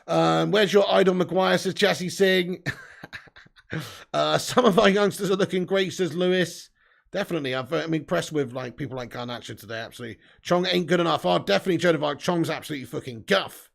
Where's your idol, Maguire, says Chassis Singh. Some of our youngsters are looking great, says Lewis. Definitely. I'm impressed with people like Garnacho today, absolutely. Chong ain't good enough. Oh, definitely, Joe DeVark. Chong's absolutely fucking guff.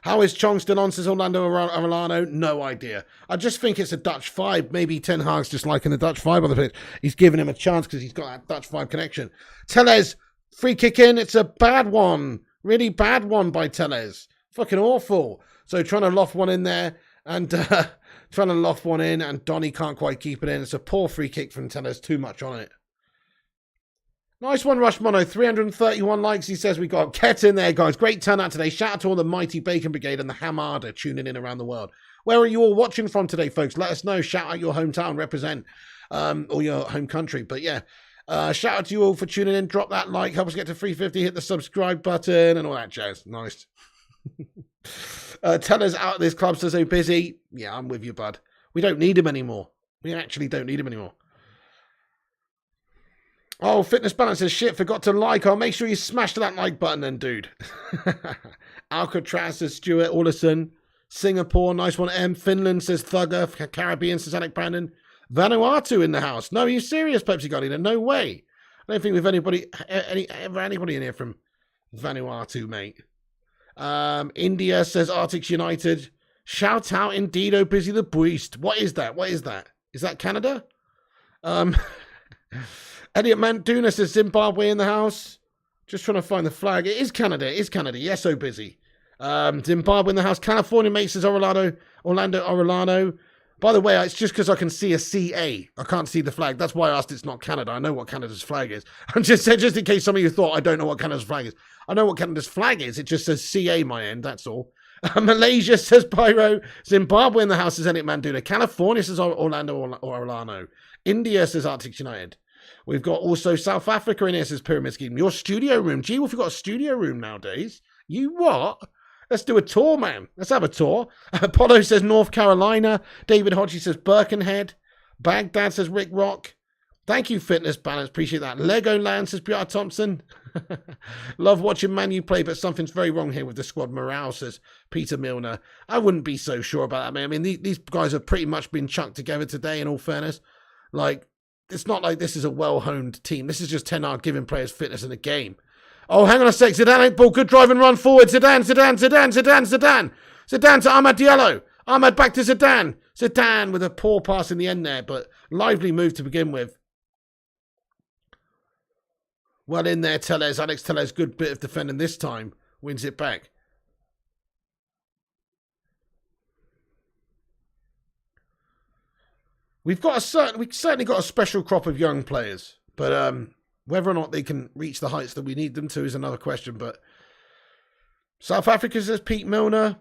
How is Chong still on, says Orlando Arellano? No idea. I just think it's a Dutch vibe. Maybe Ten Hag's just liking the Dutch vibe on the pitch. He's giving him a chance because he's got that Dutch vibe connection. Tellez, free kick in. It's a bad one. Really bad one by Tellez. Fucking awful. So trying to loft one in there and trying to loft one in, and Donny can't quite keep it in. It's a poor free kick from Tellez. Too much on it. Nice one, Rush Mono. 331 likes, he says we got. Get in there, guys. Great turnout today. Shout out to all the Mighty Bacon Brigade and the Hamada tuning in around the world. Where are you all watching from today, folks? Let us know. Shout out your hometown, represent, or your home country. But yeah, shout out to you all for tuning in. Drop that like. Help us get to 350. Hit the subscribe button and all that jazz. Nice. Tell us out of this club, so busy. Yeah, I'm with you, bud. We don't need him anymore. We actually don't need him anymore. Oh, Fitness Balance says, shit, forgot to like. Oh, make sure you smash that like button then, dude. Alcatraz says Stuart Orlison. Singapore, nice one. M. Finland says Thugger. Caribbean says Alec Brandon. Vanuatu in the house. No, are you serious, Pepsi Guardian? No way. I don't think we've anybody in here from Vanuatu, mate. India says Arctics United. Shout out Indeedo Busy the Beast. What is that? What is that? Is that Canada? Elliot Mantuna says Zimbabwe in the house. Just trying to find the flag. It is Canada. It is Canada. Yes, so busy. Zimbabwe in the house. California, mate, says Orlando Orellano. By the way, it's just because I can see a CA. I can't see the flag. That's why I asked it's not Canada. I know what Canada's flag is. I'm just in case some of you thought I don't know what Canada's flag is. I know what Canada's flag is. It just says CA my end, that's all. Malaysia says Pyro. Zimbabwe in the house says Zenit Manduna. California says Orlando or Orlano. India says Arctic United. We've got also South Africa in here says Pyramid Scheme. Your studio room. Gee, we've got a studio room nowadays. You what? Let's do a tour, man. Let's have a tour. Apollo says North Carolina. David Hodgie says Birkenhead. Baghdad says Rick Rock. Thank you, Fitness Balance. Appreciate that. Legoland says P.R. Thompson. Love watching Man U play, but something's very wrong here with the squad morale, says Peter Milner. I wouldn't be so sure about that, man. I mean, these guys have pretty much been chucked together today, in all fairness. Like, it's not like this is a well-honed team. This is just Ten Hag giving players fitness in a game. Oh, hang on a sec. Zidane ain't ball. Good drive and run forward. Zidane to Ahmad Diallo. Ahmad back to Zidane. Zidane with a poor pass in the end there, but lively move to begin with. Well in there, Tellez. Alex Tellez, good bit of defending this time. Wins it back. We've certainly got a special crop of young players, but whether or not they can reach the heights that we need them to is another question. But South Africa says Pete Milner.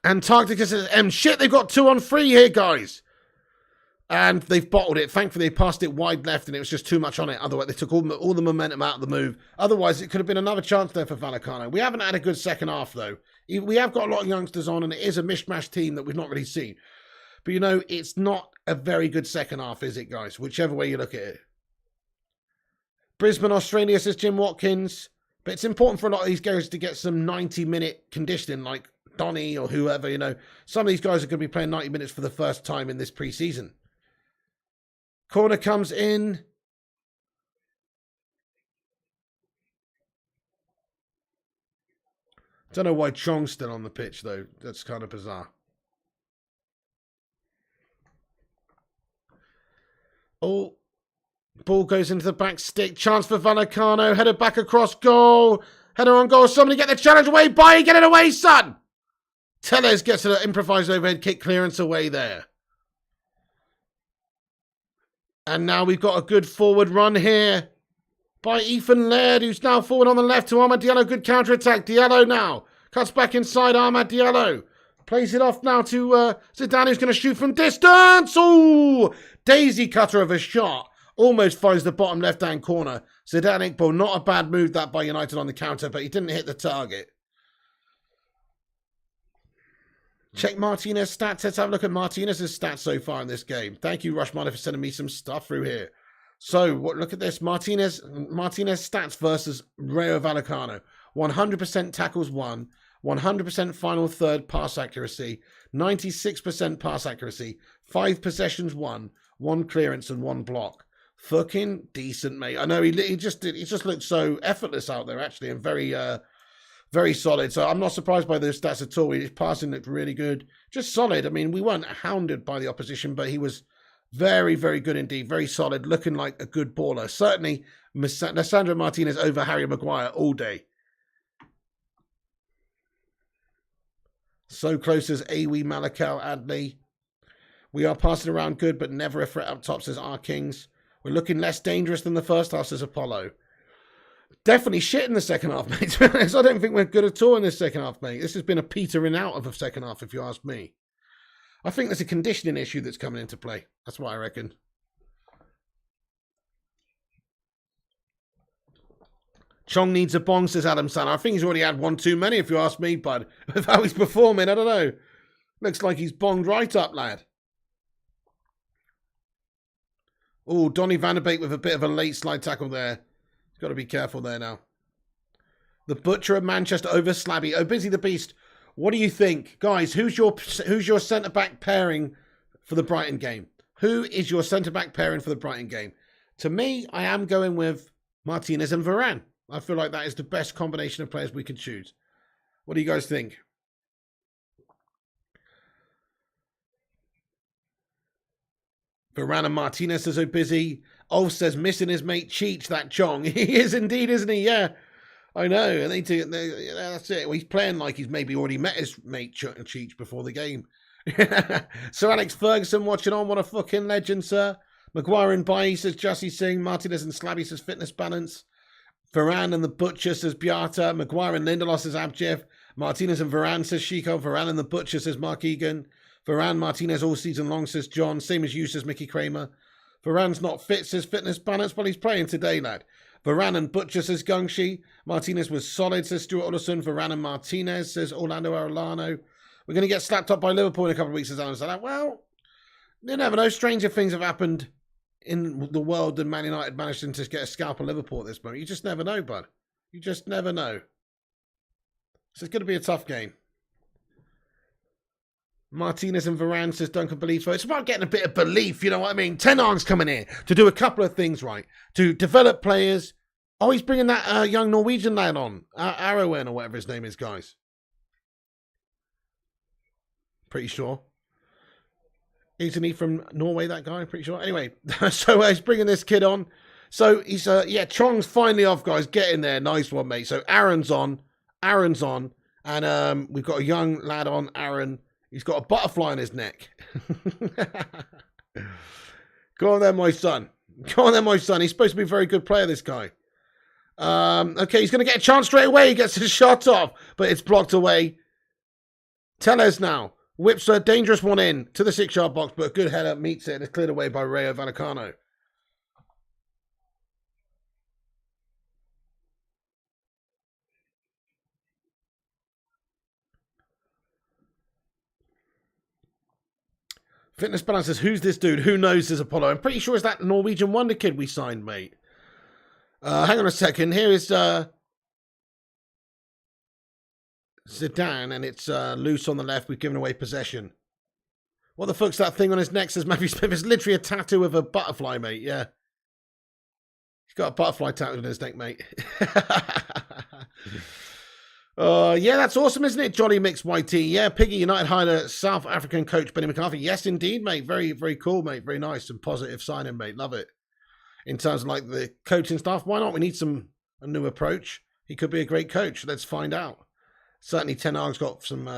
Antarctica says shit, they've got 2 on 3 here, guys. And they've bottled it. Thankfully, they passed it wide left and it was just too much on it. Otherwise, they took all the momentum out of the move. Otherwise, it could have been another chance there for Vallecano. We haven't had a good second half, though. We have got a lot of youngsters on, and it is a mishmash team that we've not really seen. But, you know, it's not a very good second half, is it, guys? Whichever way you look at it. Brisbane, Australia, says Jim Watkins. But it's important for a lot of these guys to get some 90-minute conditioning, like Donny or whoever, you know. Some of these guys are going to be playing 90 minutes for the first time in this pre-season. Corner comes in. Don't know why Chong's still on the pitch, though. That's kind of bizarre. Oh, ball goes into the back stick. Chance for Vallecano. Header back across goal. Header on goal. Somebody get the challenge away. Bailly, get it away, son. Tellez gets an improvised overhead kick clearance away there. And now we've got a good forward run here by Ethan Laird, who's now forward on the left to Ahmad Diallo. Good counter-attack. Diallo now cuts back inside. Ahmad Diallo plays it off now to Zidane, who's going to shoot from distance. Oh, daisy cutter of a shot. Almost finds the bottom left-hand corner. Zidane Iqbal, not a bad move that by United on the counter, but he didn't hit the target. Check Martinez's stats. Let's have a look at Martinez's stats so far in this game. Thank you, Rushmana, for sending me some stuff through here. So, look at this. Martinez stats versus Rayo Vallecano. 100% tackles won. 100% final third pass accuracy. 96% pass accuracy. 5 possessions won. 1 clearance and 1 block. Fucking decent, mate. I know he just looked so effortless out there, actually, and very solid. So I'm not surprised by those stats at all. His passing looked really good. Just solid. I mean, we weren't hounded by the opposition, but he was very, very good indeed. Very solid. Looking like a good baller. Certainly, Lissandro Martinez over Harry Maguire all day. So close as Awi Malakal Adley. We are passing around good, but never a threat up top, says our Kings. We're looking less dangerous than the first half, says Apollo. Definitely shit in the second half, mate. I don't think we're good at all in this second half, mate. This has been a petering out of a second half, if you ask me. I think there's a conditioning issue that's coming into play. That's what I reckon. Chong needs a bong, says Adam Sana. I think he's already had one too many, if you ask me, bud. With how he's performing, I don't know. Looks like he's bonged right up, lad. Oh, Donny van der Beek with a bit of a late slide tackle there. He's got to be careful there now. The Butcher of Manchester over Slabby. Oh, Busy the Beast. What do you think? Guys, who's your centre-back pairing for the Brighton game? Who is your centre-back pairing for the Brighton game? To me, I am going with Martinez and Varane. I feel like that is the best combination of players we could choose. What do you guys think? Varane and Martinez are so busy. Ulf says missing his mate Cheech, that Chong. He is indeed, isn't he? Yeah, I know. And that's it. Well, he's playing like he's maybe already met his mate Cheech before the game. Sir Alex Ferguson watching on. What a fucking legend, sir. Maguire and Bailly says Jussie Singh. Martinez and Slabby says fitness balance. Varane and the Butcher says Beata. Maguire and Lindelof says Abjev. Martinez and Varane says Chico. Varane and the Butcher says Mark Egan. Varane, Martinez all season long says John. Same as you says Mickey Kramer. Varane's not fit says fitness balance. Well, he's playing today, lad. Varane and Butcher says Gungshi. Martinez was solid says Stuart Alderson. Varane and Martinez says Orlando Arellano. We're going to get slapped up by Liverpool in a couple of weeks, as Alan said. Well, you never know. Stranger things have happened in the world than Man United managed to get a scalp of Liverpool at this moment. You just never know, bud. You just never know. So it's going to be a tough game. Martinez and Varane says Duncan belief. It's about getting a bit of belief, you know what I mean? Ten Hag's coming in to do a couple of things right. To develop players. Oh, he's bringing that young Norwegian lad on. Arrowen or whatever his name is, guys. Pretty sure. Isn't he from Norway, that guy? Pretty sure. Anyway, so he's bringing this kid on. So he's, yeah, Chong's finally off, guys. Get in there. Nice one, mate. So Aaron's on. And we've got a young lad on, Aaron. He's got a butterfly in his neck. Go on then, my son. Go on then, my son. He's supposed to be a very good player, this guy. Okay, he's going to get a chance straight away. He gets his shot off, but it's blocked away. Tellez now. Whips a dangerous one in to the 6-yard box, but a good header meets it and it's cleared away by Rayo Vallecano. Fitness Balance says, who's this dude? Who knows this Apollo? I'm pretty sure it's that Norwegian wonder kid we signed, mate. Hang on a second. Here is Zidane, and it's loose on the left. We've given away possession. What the fuck's that thing on his neck, says Matthew Smith? It's literally a tattoo of a butterfly, mate. Yeah. He's got a butterfly tattoo on his neck, mate. Yeah, that's awesome, isn't it? Jolly Mix YT. Yeah, Piggy United hired a South African coach, Benny McCarthy. Yes, indeed, mate. Very, very cool, mate. Very nice and positive signing, mate. Love it. In terms of like the coaching staff, why not? We need a new approach. He could be a great coach. Let's find out. Certainly, Ten Hag's got some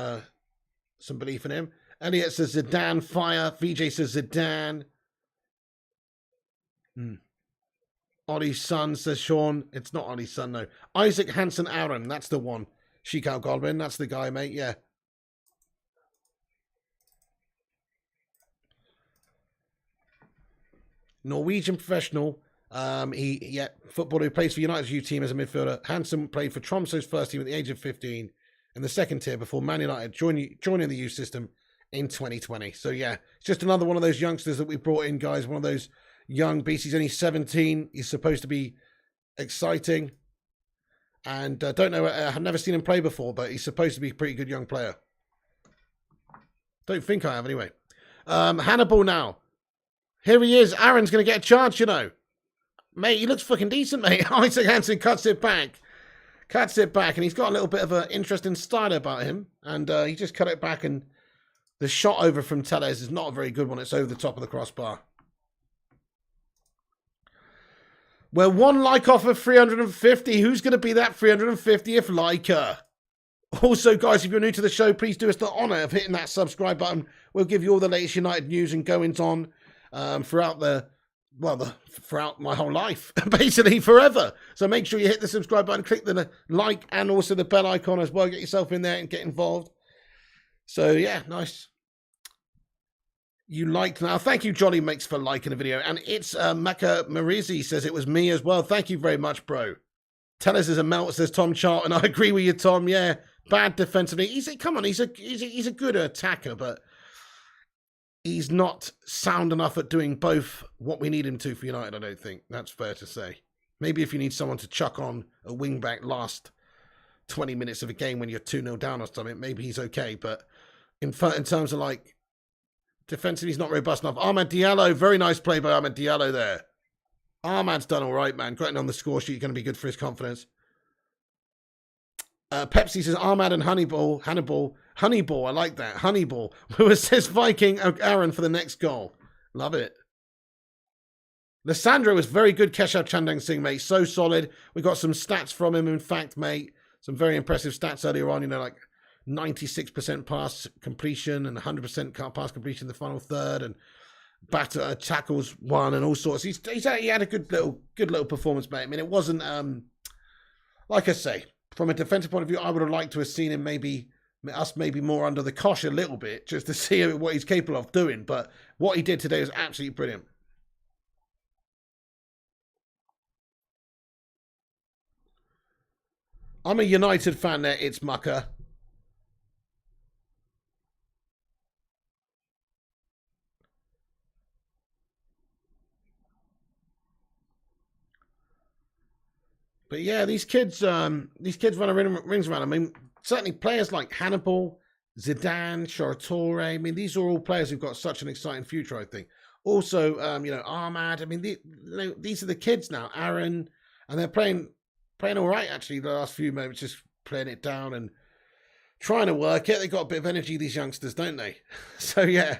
belief in him. Elliot says Zidane fire. VJ says Zidane. Ollie's son, says Sean. It's not Ollie's son, no. Isaac Hansen Aaron. That's the one. Sheik Goldman. That's the guy, mate. Yeah. Norwegian professional. Footballer who plays for United's youth team as a midfielder. Hansen played for Tromsø's first team at the age of 15 in the second tier before Man United joining the youth system in 2020. So yeah, it's just another one of those youngsters that we brought in, guys. One of those young beasts. He's only 17. He's supposed to be exciting. And don't know, I've never seen him play before, but he's supposed to be a pretty good young player. Don't think I have, anyway. Hannibal now. Here he is. Aaron's going to get a chance, you know. Mate, he looks fucking decent, mate. Isaac Hansen cuts it back. And he's got a little bit of an interesting style about him. And he just cut it back, and the shot over from Tellez is not a very good one. It's over the top of the crossbar. We're one like off of 350. Who's going to be that 350th liker? Also, guys, if you're new to the show, please do us the honour of hitting that subscribe button. We'll give you all the latest United news and goings on throughout my whole life, basically forever. So make sure you hit the subscribe button, click the like, and also the bell icon as well. Get yourself in there and get involved. So yeah, nice. You liked now. Thank you, Jolly Makes, for liking the video. And it's Mecca Marizi says it was me as well. Thank you very much, bro. Tell us as a melt, says Tom Charlton. I agree with you, Tom. Yeah, bad defensively. He's a good attacker, but he's not sound enough at doing both what we need him to for United, I don't think. That's fair to say. Maybe if you need someone to chuck on a wing-back last 20 minutes of a game when you're 2-0 down or something, maybe he's okay. But in terms of, like, defensively, he's not robust enough. Ahmed Diallo, very nice play by Ahmed Diallo there. Ahmad's done all right, man. Getting on the score sheet, going to be good for his confidence. Pepsi says Ahmad and Hannibal, I like that. Honeyball, who says Viking Aaron for the next goal. Love it. Lissandro was very good, Keshav Chandang Singh, mate. So solid. We got some stats from him, in fact, mate. Some very impressive stats earlier on, you know, like 96% pass completion and 100% pass completion in the final third, and batter tackles one and all sorts. He had a good little performance, mate. I mean, it wasn't like I say, from a defensive point of view, I would have liked to have seen him maybe more under the cosh a little bit, just to see what he's capable of doing. But what he did today was absolutely brilliant. I'm a United fan there, it's Mucker. But yeah, these kids run rings around. I mean, certainly players like Hannibal, Zidane, Shoratore. I mean, these are all players who've got such an exciting future, I think. Also, Ahmad. I mean, these are the kids now. Aaron, and they're playing all right, actually, the last few moments, just playing it down and trying to work it. They got a bit of energy, these youngsters, don't they? So, yeah.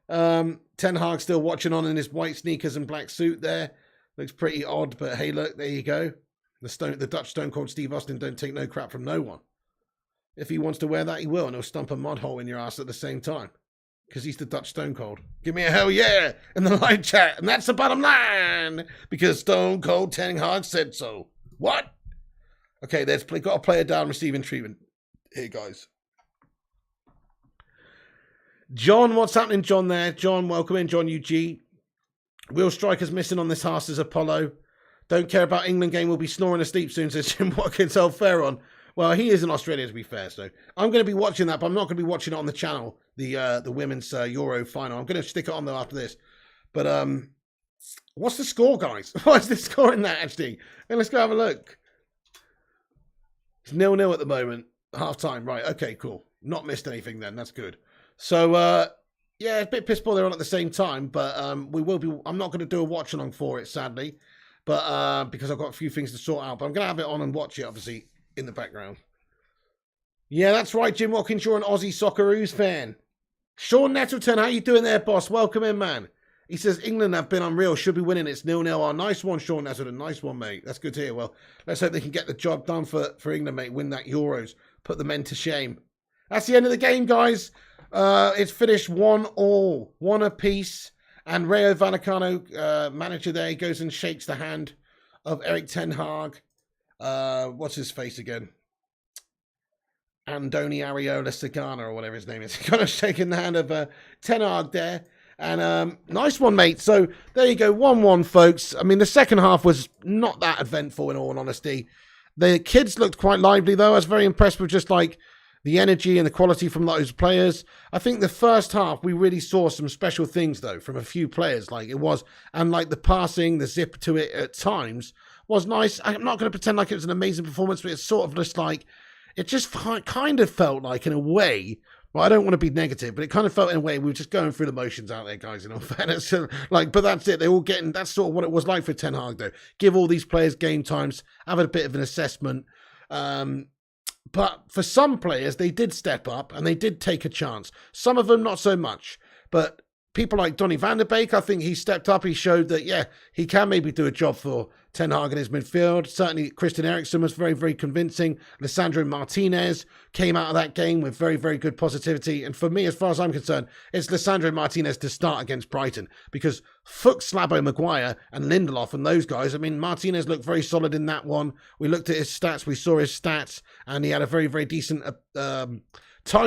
Ten Hag still watching on in his white sneakers and black suit there. Looks pretty odd, but hey, look, there you go. The Dutch Stone Cold Steve Austin don't take no crap from no one. If he wants to wear that, he will, and he'll stump a mud hole in your ass at the same time. Because he's the Dutch Stone Cold. Give me a hell yeah in the live chat. And that's the bottom line. Because Stone Cold Ten Hag said so. What? Okay, got a player down receiving treatment. Here, guys. John, what's happening, John, there? John, welcome in, John UG. Will Striker's missing on this Haas' Apollo. Don't care about England game. We'll be snoring asleep soon, says Jim Watkins. Oh, fair on. Well, he is in Australia, to be fair. So I'm going to be watching that, but I'm not going to be watching it on the channel, the women's Euro final. I'm going to stick it on, though, after this. But what's the score, guys? What is the score in that, actually? And let's go have a look. It's 0-0 at the moment. Half time. Right. Okay, cool. Not missed anything then. That's good. So, yeah, a bit piss poor they're on at the same time, but we will be. I'm not going to do a watch along for it, sadly. But because I've got a few things to sort out. But I'm going to have it on and watch it, obviously, in the background. Yeah, that's right, Jim Watkins. You're an Aussie Socceroos fan. Sean Nettleton, how you doing there, boss? Welcome in, man. He says, England have been unreal. Should be winning. It's 0-0. Oh, nice one, Sean Nettleton. Nice one, mate. That's good to hear. Well, let's hope they can get the job done for England, mate. Win that Euros. Put the men to shame. That's the end of the game, guys. It's finished 1-1. 1 apiece. And Rayo Vallecano, manager there, goes and shakes the hand of Eric Ten Hag. What's his face again? Andoni Areola Sagana, or whatever his name is. Kind of shaking the hand of Ten Hag there. And nice one, mate. So there you go, 1-1, folks. I mean, the second half was not that eventful, in all honesty. The kids looked quite lively, though. I was very impressed with just like the energy and the quality from those players. I think the first half, we really saw some special things, though, from a few players. Like it was, and like the passing, the zip to it at times was nice. I'm not going to pretend like it was an amazing performance, but it's sort of just like, it just kind of felt like, in a way, well, I don't want to be negative, but it kind of felt in a way we were just going through the motions out there, guys, in all fairness. Like, but that's it. They're all getting, that's sort of what it was like for Ten Hag, though. Give all these players game times, have a bit of an assessment. But for some players, they did step up and they did take a chance. Some of them, not so much. But people like Donny van der Beek, I think he stepped up. He showed that, yeah, he can maybe do a job for Ten Hag in his midfield. Certainly, Christian Eriksen was very, very convincing. Lisandro Martinez came out of that game with very, very good positivity. And for me, as far as I'm concerned, it's Lisandro Martinez to start against Brighton. Because Fuchs, Slabo, Maguire and Lindelof and those guys, I mean, Martinez looked very solid in that one. We looked at his stats, we saw his stats, and he had a very, very decent time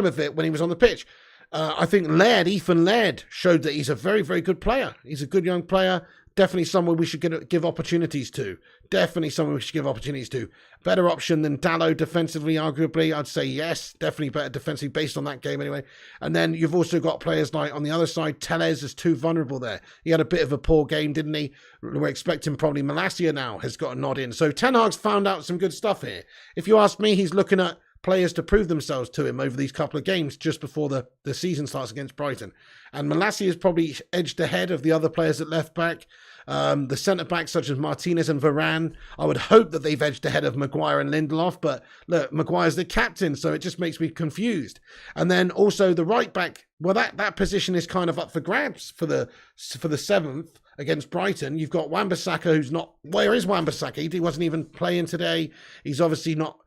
of it when he was on the pitch. I think Ethan Laird, showed that he's a very, very good player. He's a good young player. Definitely someone we should give opportunities to. Definitely someone we should give opportunities to. Better option than Dallo defensively, arguably. I'd say yes. Definitely better defensively based on that game anyway. And then you've also got players like on the other side, Tellez is too vulnerable there. He had a bit of a poor game, didn't he? We're expecting probably Malacia now has got a nod in. So Ten Hag's found out some good stuff here. If you ask me, he's looking at players to prove themselves to him over these couple of games just before the season starts against Brighton. And Malacia is probably edged ahead of the other players at left back. The centre-backs such as Martinez and Varane, I would hope that they've edged ahead of Maguire and Lindelof, but look, Maguire's the captain, so it just makes me confused. And then also the right-back, well, that position is kind of up for grabs for the 7th against Brighton. You've got Wan-Bissaka, who's not... Where is Wan-Bissaka? He wasn't even playing today. He's obviously not...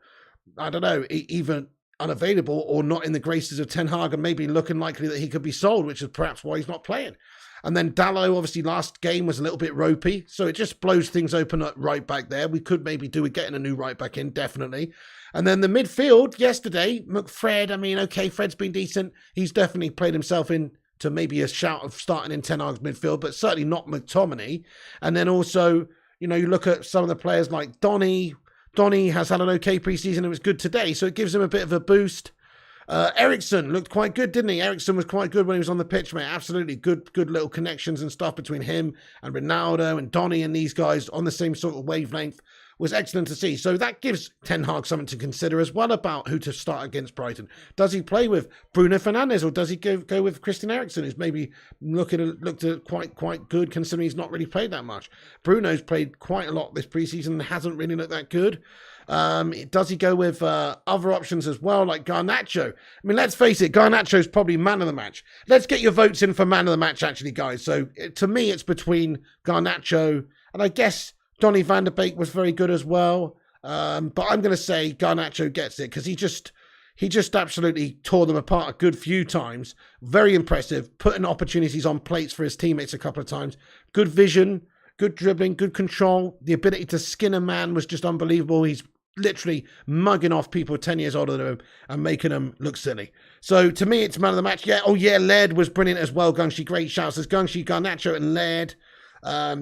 I don't know, even unavailable or not in the graces of Ten Hag and maybe looking likely that he could be sold, which is perhaps why he's not playing. And then Dalot, obviously, last game was a little bit ropey, so it just blows things open at right back there. We could maybe do with getting a new right back in, definitely. And then the midfield yesterday, Fred, I mean, okay, Fred's been decent. He's definitely played himself in to maybe a shout of starting in Ten Hag's midfield, but certainly not McTominay. And then also, you know, you look at some of the players like Donny. Donny has had an okay preseason. It was good today, so it gives him a bit of a boost. Ericsson looked quite good, didn't he? Ericsson was quite good when he was on the pitch, mate. Absolutely good little connections and stuff between him and Ronaldo and Donny and these guys on the same sort of wavelength was excellent to see. So that gives Ten Hag something to consider as well about who to start against Brighton. Does he play with Bruno Fernandes or does he go with Christian Eriksen, who's maybe looked at quite good considering he's not really played that much? Bruno's played quite a lot this preseason and hasn't really looked that good. Does he go with other options as well, like Garnacho? I mean, let's face it, Garnacho's probably man of the match. Let's get your votes in for man of the match, actually, guys. So to me, it's between Garnacho and I guess Donny van der Beek was very good as well. But I'm going to say Garnacho gets it because he just absolutely tore them apart a good few times. Very impressive, putting opportunities on plates for his teammates a couple of times. Good vision, good dribbling, good control. The ability to skin a man was just unbelievable. He's literally mugging off people 10 years older than him and making them look silly. So to me, it's man of the match. Yeah, oh yeah, Laird was brilliant as well. Gungshi, great shouts. There's Gungshi, Garnacho and Laird.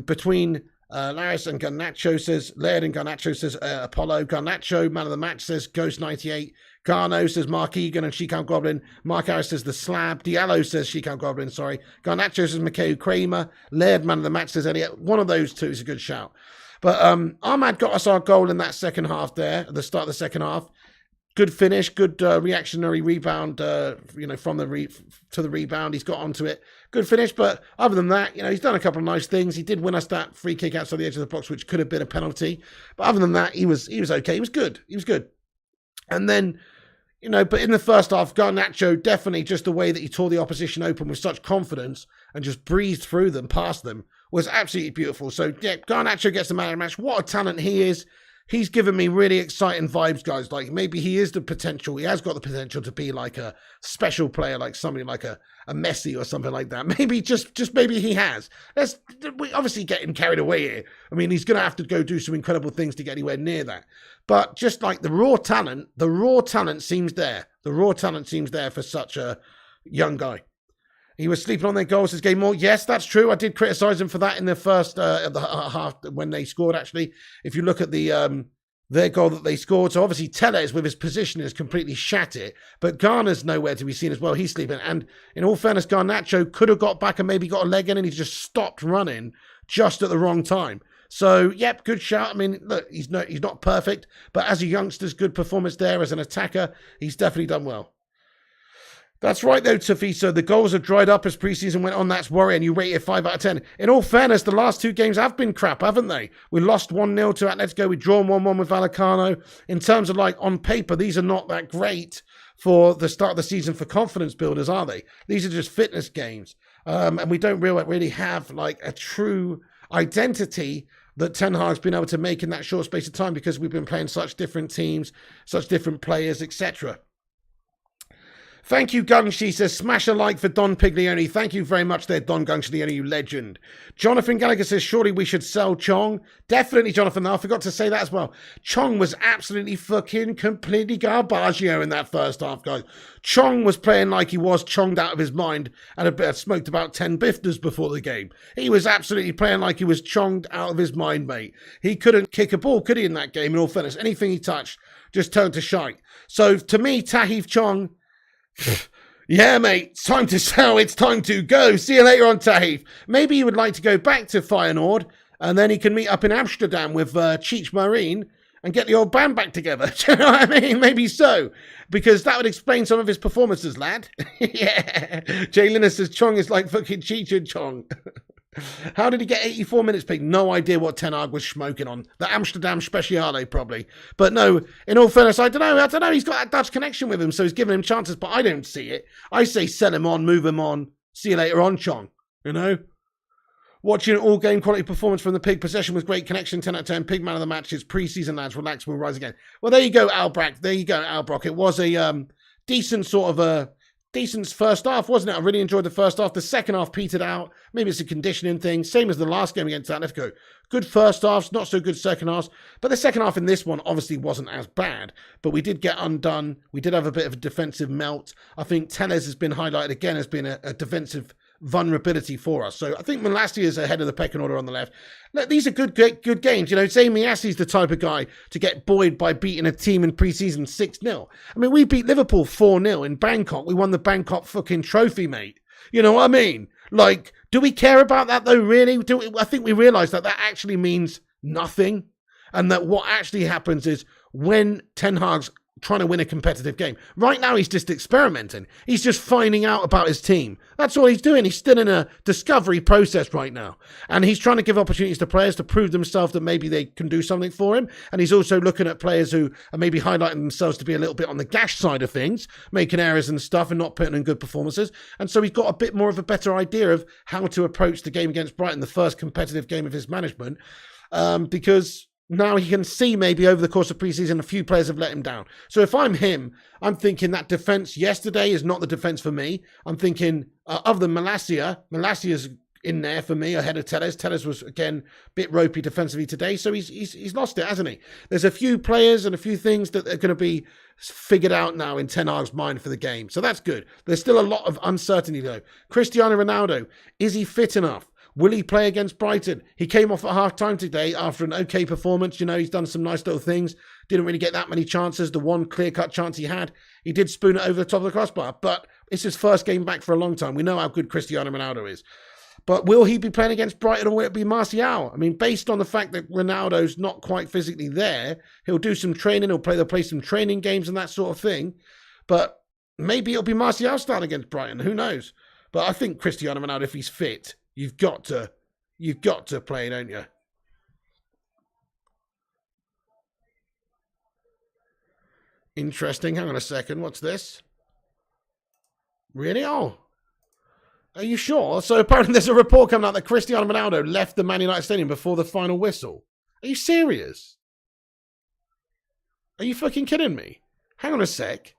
Between Laris and Garnacho says, Laird and Garnacho says Apollo. Garnacho, man of the match, says Ghost98. Garno says Mark Egan and Sheikhouse Goblin. Mark Harris says The Slab. Diallo says Sheikhouse Goblin, sorry. Garnacho says Mikhail Kramer. Laird, man of the match, says Elliot. One of those two is a good shout. But Ahmad got us our goal in that second half there, at the start of the second half. Good finish, good reactionary rebound, from to the rebound. He's got onto it. Good finish, but other than that, he's done a couple of nice things. He did win us that free kick outside the edge of the box, which could have been a penalty. But other than that, he was okay. He was good. And then, but in the first half, Garnacho definitely just the way that he tore the opposition open with such confidence and just breezed through them, past them, was absolutely beautiful. So, yeah, Garnacho gets the man of the match. What a talent he is. He's given me really exciting vibes, guys. Like, maybe he is the potential. He has got the potential to be like a special player, like somebody like a Messi or something like that. Maybe, just maybe he has. We obviously getting carried away here. I mean, he's going to have to go do some incredible things to get anywhere near that. But just like the raw talent seems there. The raw talent seems there for such a young guy. He was sleeping on their goals this game more. Yes, that's true. I did criticise him for that in the first half when they scored, actually. If you look at their goal that they scored. So obviously Tellez with his position has completely shat it. But Garner's nowhere to be seen as well. He's sleeping. And in all fairness, Garnacho could have got back and maybe got a leg in and he just stopped running just at the wrong time. So, yep, good shout. I mean, look, he's not perfect. But as a youngster's good performance there as an attacker, he's definitely done well. That's right, though, Tafiso. The goals have dried up as preseason went on. That's worrying. You rate it 5 out of 10. In all fairness, the last 2 games have been crap, haven't they? We lost 1-0 to Atletico. We drawn 1-1 with Vallecano. In terms of, on paper, these are not that great for the start of the season for confidence builders, are they? These are just fitness games. And we don't really have, a true identity that Ten Hag's been able to make in that short space of time because we've been playing such different teams, such different players, etc. Thank you, Gunshi says, smash a like for Don Piglioni. Thank you very much there, Don Gunshi, you legend. Jonathan Gallagher says, surely we should sell Chong. Definitely, Jonathan, I forgot to say that as well. Chong was absolutely fucking completely garbaggio in that first half, guys. Chong was playing like he was chonged out of his mind and had smoked about 10 bifters before the game. He was absolutely playing like he was chonged out of his mind, mate. He couldn't kick a ball, could he, in that game, in all fairness? Anything he touched just turned to shite. So, to me, Tahith Chong, yeah, mate, it's time to sell. It's time to go. See you later on, Tahith. Maybe he would like to go back to Feyenoord and then he can meet up in Amsterdam with Cheech Marine and get the old band back together. Do you know what I mean? Maybe so. Because that would explain some of his performances, lad. Yeah. Jay Linus says Chong is like fucking Cheech and Chong. How did he get 84 minutes peak? No idea what Ten Hag was smoking on. The Amsterdam Speciale, probably. But no, in all fairness, I don't know. He's got that Dutch connection with him, so he's giving him chances, but I don't see it. I say sell him on, move him on. See you later on, Chong. Watching all game quality performance from the Pig. Possession was great. Connection 10 out of 10. Pig man of the match is pre-season lads. Relax, we'll rise again. Well, there you go, Albrecht. There you go, Albrock. It was a decent sort of a decent first half, wasn't it? I really enjoyed the first half. The second half petered out. Maybe it's a conditioning thing. Same as the last game against Atletico. Good first halves, not so good second halves. But the second half in this one obviously wasn't as bad. But we did get undone. We did have a bit of a defensive melt. I think Tellez has been highlighted again as being a defensive vulnerability for us. So I think Malacia is ahead of the pecking order on the left. Look, these are good games. You know, Zayn Miasi's the type of guy to get buoyed by beating a team in pre-season 6-0. I mean, we beat Liverpool 4-0 in Bangkok. We won the Bangkok fucking trophy, mate. You know what I mean? Like, do we care about that though, really? I think we realise that actually means nothing. And that what actually happens is when Ten Hag's trying to win a competitive game. Right now, he's just experimenting. He's just finding out about his team. That's all he's doing. He's still in a discovery process right now. And he's trying to give opportunities to players to prove themselves that maybe they can do something for him. And he's also looking at players who are maybe highlighting themselves to be a little bit on the gash side of things, making errors and stuff and not putting in good performances. And so he's got a bit more of a better idea of how to approach the game against Brighton, the first competitive game of his management, because now he can see maybe over the course of pre-season a few players have let him down. So if I'm him, I'm thinking that defence yesterday is not the defence for me. I'm thinking other than Malacia. Malacia's in there for me ahead of Tellez. Tellez was, again, a bit ropey defensively today, so he's lost it, hasn't he? There's a few players and a few things that are going to be figured out now in Ten Hag's mind for the game. So that's good. There's still a lot of uncertainty, though. Cristiano Ronaldo, is he fit enough? Will he play against Brighton? He came off at half-time today after an okay performance. You know, he's done some nice little things. Didn't really get that many chances. The one clear-cut chance he had, he did spoon it over the top of the crossbar. But it's his first game back for a long time. We know how good Cristiano Ronaldo is. But will he be playing against Brighton or will it be Martial? I mean, based on the fact that Ronaldo's not quite physically there, he'll do some training. They'll play some training games and that sort of thing. But maybe it'll be Martial starting against Brighton. Who knows? But I think Cristiano Ronaldo, if he's fit, You've got to play, don't you? Interesting. Hang on a second. What's this? Really? Oh. Are you sure? So apparently there's a report coming out that Cristiano Ronaldo left the Man United Stadium before the final whistle. Are you serious? Are you fucking kidding me? Hang on a sec.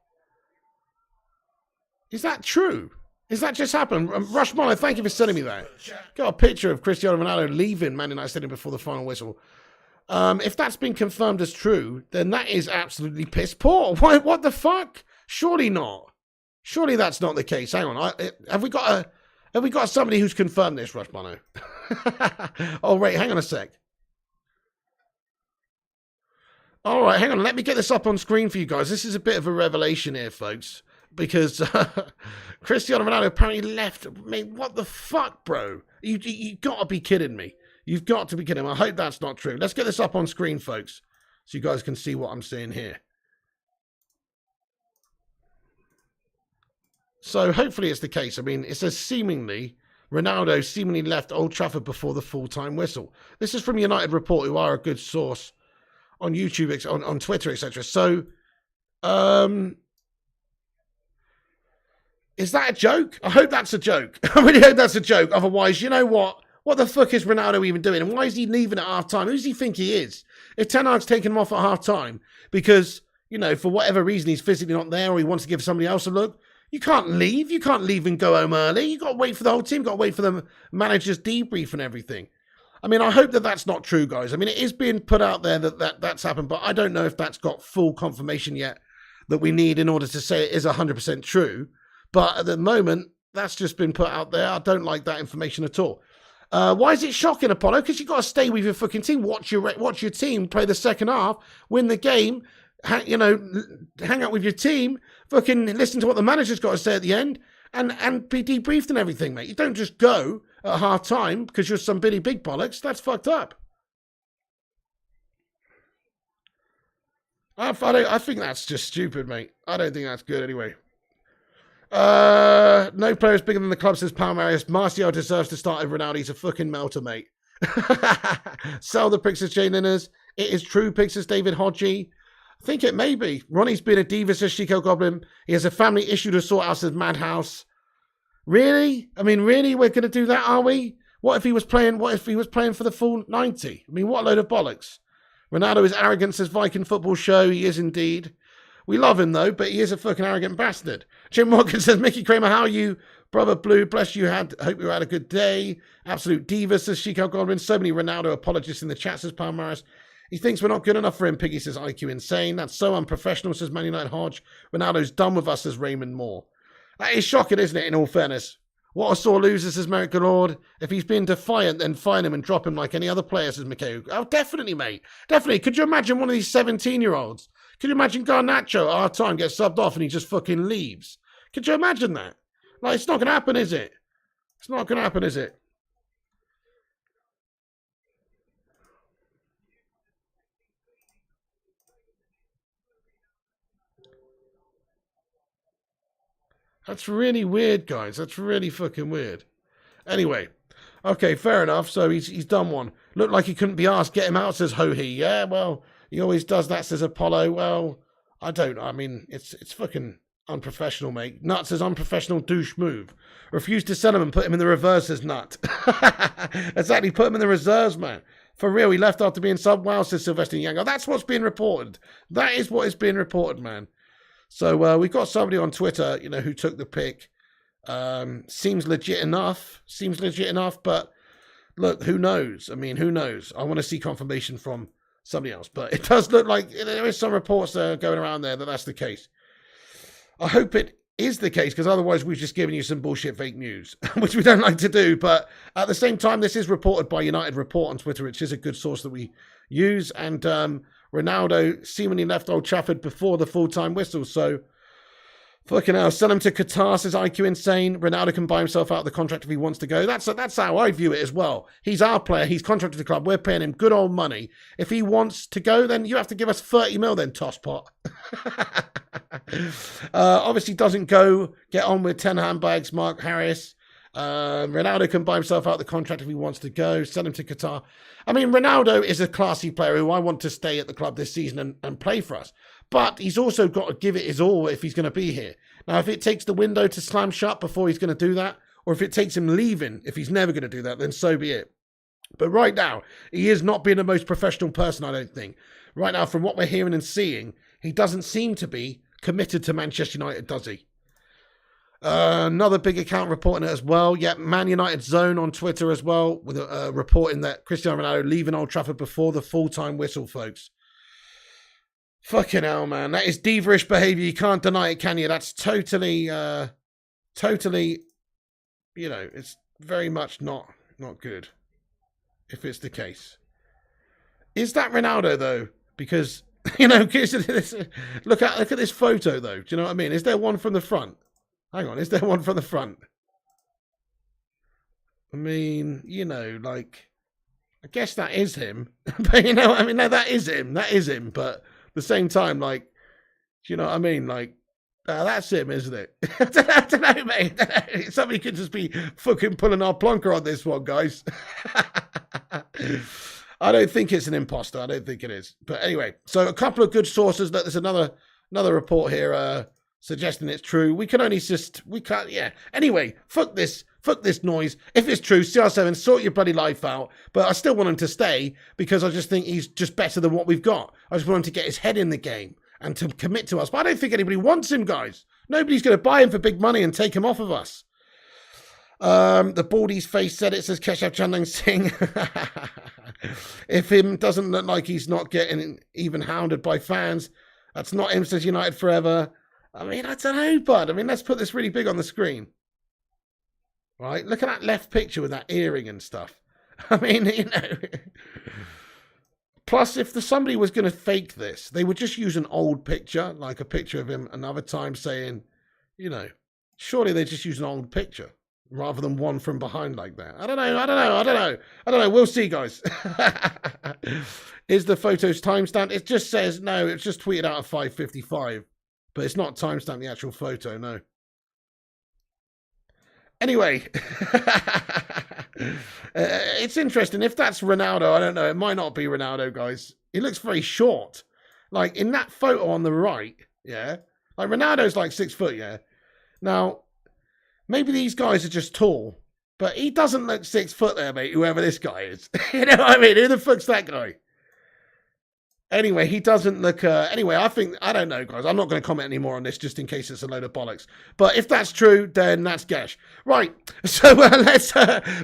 Is that true? Is that just happened? Rush Mono, thank you for sending me that. Got a picture of Cristiano Ronaldo leaving Man United Stadium before the final whistle. If that's been confirmed as true, then that is absolutely piss poor. What the fuck? Surely not. Surely that's not the case. Hang on. Have we got somebody who's confirmed this, Rush Mono? Oh, wait, hang on a sec. All right, hang on. Let me get this up on screen for you guys. This is a bit of a revelation here, folks. Because Cristiano Ronaldo apparently left. I mean, what the fuck, bro? You got to be kidding me. You've got to be kidding me. I hope that's not true. Let's get this up on screen, folks, so you guys can see what I'm seeing here. So hopefully it's the case. I mean, it says Ronaldo seemingly left Old Trafford before the full-time whistle. This is from United Report, who are a good source on YouTube, on Twitter, etc. So, is that a joke? I hope that's a joke. I really hope that's a joke. Otherwise, you know what? What the fuck is Ronaldo even doing? And why is he leaving at half-time? Who does he think he is? If Ten Hag's taken him off at half-time because, you know, for whatever reason he's physically not there or he wants to give somebody else a look, you can't leave. You can't leave and go home early. You got to wait for the whole team. You got to wait for the manager's debrief and everything. I mean, I hope that that's not true, guys. I mean, it is being put out there that's happened, but I don't know if that's got full confirmation yet that we need in order to say it is 100% true. But at the moment, that's just been put out there. I don't like that information at all. Why is it shocking, Apollo? Because you've got to stay with your fucking team. Watch your team play the second half, win the game, hang out with your team, fucking listen to what the manager's got to say at the end, and be debriefed and everything, mate. You don't just go at half-time because you're some big bollocks. That's fucked up. I think that's just stupid, mate. I don't think that's good anyway. No player is bigger than the club, says Palmaris. Martial deserves to start over Ronaldo. He's a fucking melter, mate. Sell the Pixels Jay Linners. It is true, Pixels David Hodgie. I think it may be. Ronnie's been a diva, says Chico Goblin. He has a family issue to sort out, says Madhouse. Really? I mean, really? We're going to do that, are we? What if he was playing? What if he was playing for the full 90? I mean, what a load of bollocks. Ronaldo is arrogant, says Viking Football Show. He is indeed. We love him, though, but he is a fucking arrogant bastard. Jim Watkins says, Mickey Kramer, how are you? Brother Blue, bless you. Hope you had a good day. Absolute diva, says Chico Godwin. So many Ronaldo apologists in the chat, says Palmaris. He thinks we're not good enough for him. Piggy says, IQ insane. That's so unprofessional, says Man United Hodge. Ronaldo's done with us, says Raymond Moore. That is shocking, isn't it, in all fairness? What a sore loser, says Merrick Galord. If he's being defiant, then fine him and drop him like any other player, says Mikhail. Oh, definitely, mate. Definitely. Could you imagine one of these 17-year-olds? Could you imagine Garnacho at our time gets subbed off and he just fucking leaves? Could you imagine that? Like, it's not going to happen, is it? It's not going to happen, is it? That's really weird, guys. That's really fucking weird. Anyway, okay, fair enough. So he's done one. Looked like he couldn't be asked. Get him out, says Ho-He. Yeah, well, he always does that, says Apollo. Well, I don't. I mean, it's fucking unprofessional, mate. Nut says unprofessional douche move. Refuse to sell him and put him in the reverse, says Nut. Exactly, put him in the reserves, man. For real, he left after being sub. Wow, says Sylvester Yango. That's what's being reported. That is what is being reported, man. So we've got somebody on Twitter, you know, who took the pic. Seems legit enough. But look, who knows? I mean, who knows? I want to see confirmation from somebody else. But it does look like there is some reports going around there that that's the case. I hope it is the case, because otherwise we've just given you some bullshit fake news, which we don't like to do. But at the same time, this is reported by United Report on Twitter, which is a good source that we use. And Ronaldo seemingly left Old Trafford before the full-time whistle. So, fucking hell, sell him to Qatar, says IQ Insane. Ronaldo can buy himself out of the contract if he wants to go. That's how I view it as well. He's our player. He's contracted to the club. We're paying him good old money. If he wants to go, then you have to give us 30 mil then, tosspot. Obviously doesn't go. Get on with 10 handbags, Mark Harris. Ronaldo can buy himself out of the contract if he wants to go. Send him to Qatar. I mean, Ronaldo is a classy player who I want to stay at the club this season and play for us. But he's also got to give it his all if he's going to be here. Now, if it takes the window to slam shut before he's going to do that, or if it takes him leaving, if he's never going to do that, then so be it. But right now, he is not being the most professional person, I don't think. Right now, from what we're hearing and seeing, he doesn't seem to be committed to Manchester United, does he? Another big account reporting it as well. Yeah, Man United Zone on Twitter as well, with reporting that Cristiano Ronaldo leaving Old Trafford before the full-time whistle, folks. Fucking hell, man. That is diva-ish behaviour. You can't deny it, can you? That's totally, you know, it's very much not good, if it's the case. Is that Ronaldo, though? Because, you know, look at this photo, though. Do you know what I mean? Is there one from the front? Hang on, is there one from the front? I mean, you know, like, I guess that is him. But, you know, I mean, no, that is him. That is him. But at the same time, like, do you know what I mean? Like, that's him, isn't it? I don't know, mate. Somebody could just be fucking pulling our plonker on this one, guys. I don't think it's an imposter. I don't think it is. But anyway, so a couple of good sources. There's another report here suggesting it's true. We can't, yeah. Anyway, fuck this noise. If it's true, CR7, sort your bloody life out. But I still want him to stay because I just think he's just better than what we've got. I just want him to get his head in the game and to commit to us. But I don't think anybody wants him, guys. Nobody's going to buy him for big money and take him off of us. The Baldy's face said it, says Keshav Chandang Singh. If him doesn't look like he's not getting even hounded by fans, that's not him, says United Forever. I mean, I don't know, bud. I mean, let's put this really big on the screen. Right? Look at that left picture with that earring and stuff. I mean, you know. Plus, if somebody was going to fake this, they would just use an old picture, like a picture of him another time saying, you know, surely they just use an old picture rather than one from behind like that. I don't know. We'll see, guys. Is the photo's timestamped? It just says, no, it's just tweeted out at 5:55. But it's not timestamped the actual photo, no. Anyway, it's interesting. If that's Ronaldo, I don't know. It might not be Ronaldo, guys. He looks very short. Like, in that photo on the right, yeah? Like, Ronaldo's like 6 foot, yeah? Now, maybe these guys are just tall But he doesn't look 6 foot there, mate, whoever this guy is. You know what I mean? Who the fuck's that guy? Anyway, he doesn't look... anyway, I don't know, guys. I'm not going to comment anymore on this just in case it's a load of bollocks. But if that's true, then that's gash. Right, so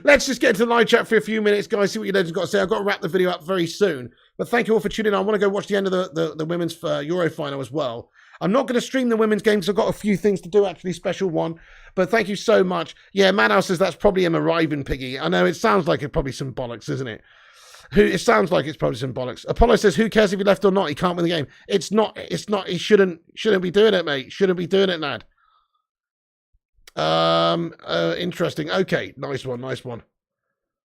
let's just get into the live chat for a few minutes, guys. See what you legends got to say. I've got to wrap the video up very soon. But thank you all for tuning in. I want to go watch the end of the women's Euro final as well. I'm not going to stream the women's games. I've got a few things to do, actually, special one. But thank you so much. Yeah, Manhouse says that's probably him arriving, Piggy. I know it sounds like it's probably some bollocks, isn't it? It sounds like it's probably some bollocks. Apollo says, who cares if he left or not? He can't win the game. It's not. He shouldn't be doing it, mate. Shouldn't be doing it, lad. Interesting. Okay, nice one.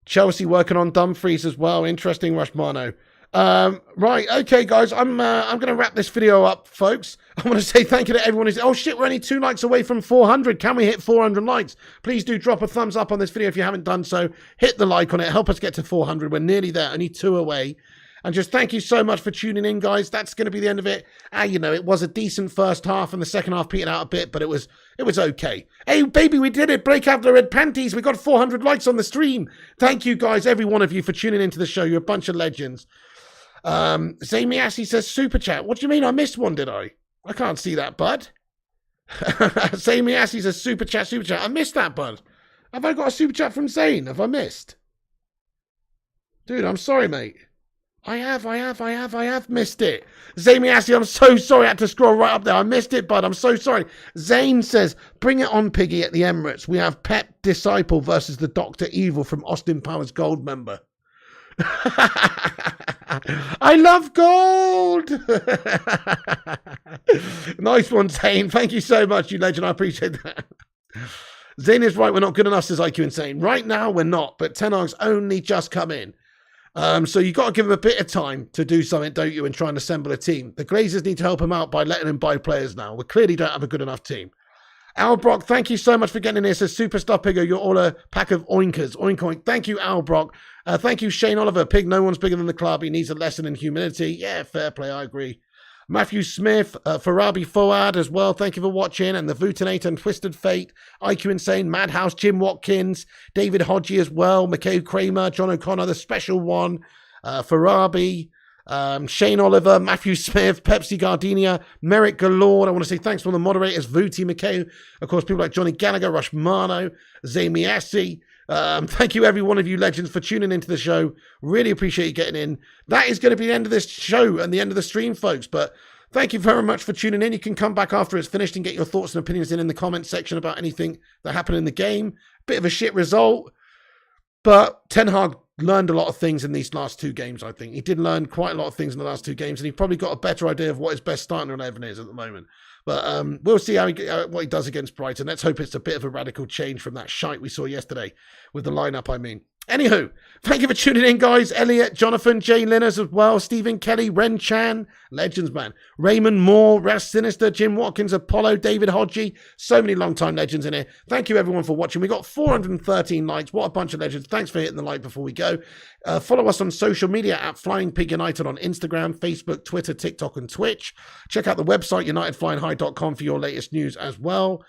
Chelsea working on Dumfries as well. Interesting, Rushmano. Right, okay, guys, I'm going to wrap this video up, folks. I want to say thank you to everyone who's... Oh, shit, we're only 2 likes away from 400. Can we hit 400 likes? Please do drop a thumbs up on this video if you haven't done so. Hit the like on it. Help us get to 400. We're nearly there, only 2 away. And just thank you so much for tuning in, guys. That's going to be the end of it. You know, it was a decent first half, and the second half petered out a bit, but it was okay. Hey, baby, we did it. Break out the red panties. We got 400 likes on the stream. Thank you, guys, every one of you, for tuning into the show. You're a bunch of legends. Zamiassi says super chat. What do you mean? I missed one, did I? I can't see that, bud. Zamiassi says super chat. I missed that, bud. Have I got a super chat from Zane? Have I missed? Dude, I'm sorry, mate. I have missed it. Zamiassi, I'm so sorry. I had to scroll right up there. I missed it, bud. I'm so sorry. Zane says, bring it on, Piggy, at the Emirates. We have Pep Disciple versus the Dr. Evil from Austin Powers Gold member. I love gold. Nice one, Zane. Thank you so much, you legend. I appreciate that. Zane is right. We're not good enough, says IQ Insane. Right now, we're not, but Ten Hag's only just come in. So you got to give him a bit of time to do something, don't you, and try and assemble a team. The Glazers need to help him out by letting him buy players now. We clearly don't have a good enough team. Al Brock, thank you so much for getting in here. Says Superstar Piggo, you're all a pack of oinkers. Oink oink. Thank you, Al Brock. Thank you, Shane Oliver. Pig, no one's bigger than the club. He needs a lesson in humility. Yeah, fair play. I agree. Matthew Smith, Farabi Foad as well. Thank you for watching. And the Vutinator and Twisted Fate, IQ Insane, Madhouse, Jim Watkins, David Hodgie as well, McKay Kramer, John O'Connor, the special one, Farabi, Shane Oliver, Matthew Smith, Pepsi Gardenia, Merrick Galore. I want to say thanks to all the moderators, Vuti McKay, of course, people like Johnny Gallagher, Rush Mano, Zamiassi. Thank you, every one of you legends, for tuning into the show. Really appreciate you getting in. That is going to be the end of this show and the end of the stream, folks. But thank you very much for tuning in. You can come back after it's finished and get your thoughts and opinions in the comment section about anything that happened in the game. Bit of a shit result, but Ten Hag learned a lot of things in these last 2 games, I think. He did learn quite a lot of things in the last 2 games, and he probably got a better idea of what his best starting 11 is at the moment. But we'll see what he does against Brighton. Let's hope it's a bit of a radical change from that shite we saw yesterday with the lineup, I mean. Anywho, thank you for tuning in, guys. Elliot, Jonathan, Jay Linners as well, Stephen Kelly, Ren Chan, legends, man. Raymond Moore, Ras Sinister, Jim Watkins, Apollo, David Hodgie. So many long-time legends in here. Thank you, everyone, for watching. We got 413 likes. What a bunch of legends. Thanks for hitting the like before we go. Follow us on social media at Flying Pig United on Instagram, Facebook, Twitter, TikTok, and Twitch. Check out the website, unitedflyinghigh.com, for your latest news as well.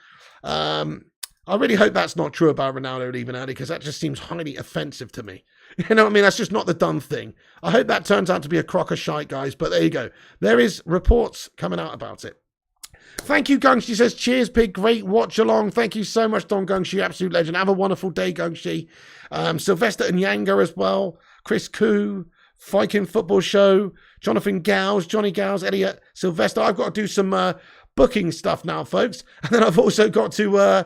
I really hope that's not true about Ronaldo leaving early, because that just seems highly offensive to me. You know what I mean? That's just not the done thing. I hope that turns out to be a crock of shite, guys. But there you go. There is reports coming out about it. Thank you, Gungshi says, cheers, Pig. Great watch along. Thank you so much, Don Gungshi. Absolute legend. Have a wonderful day, Gungshi. Sylvester and Yanga as well. Chris Koo, Viking Football Show, Jonathan Gowes, Johnny Gowes, Elliot, Sylvester. I've got to do some booking stuff now, folks. And then I've also got to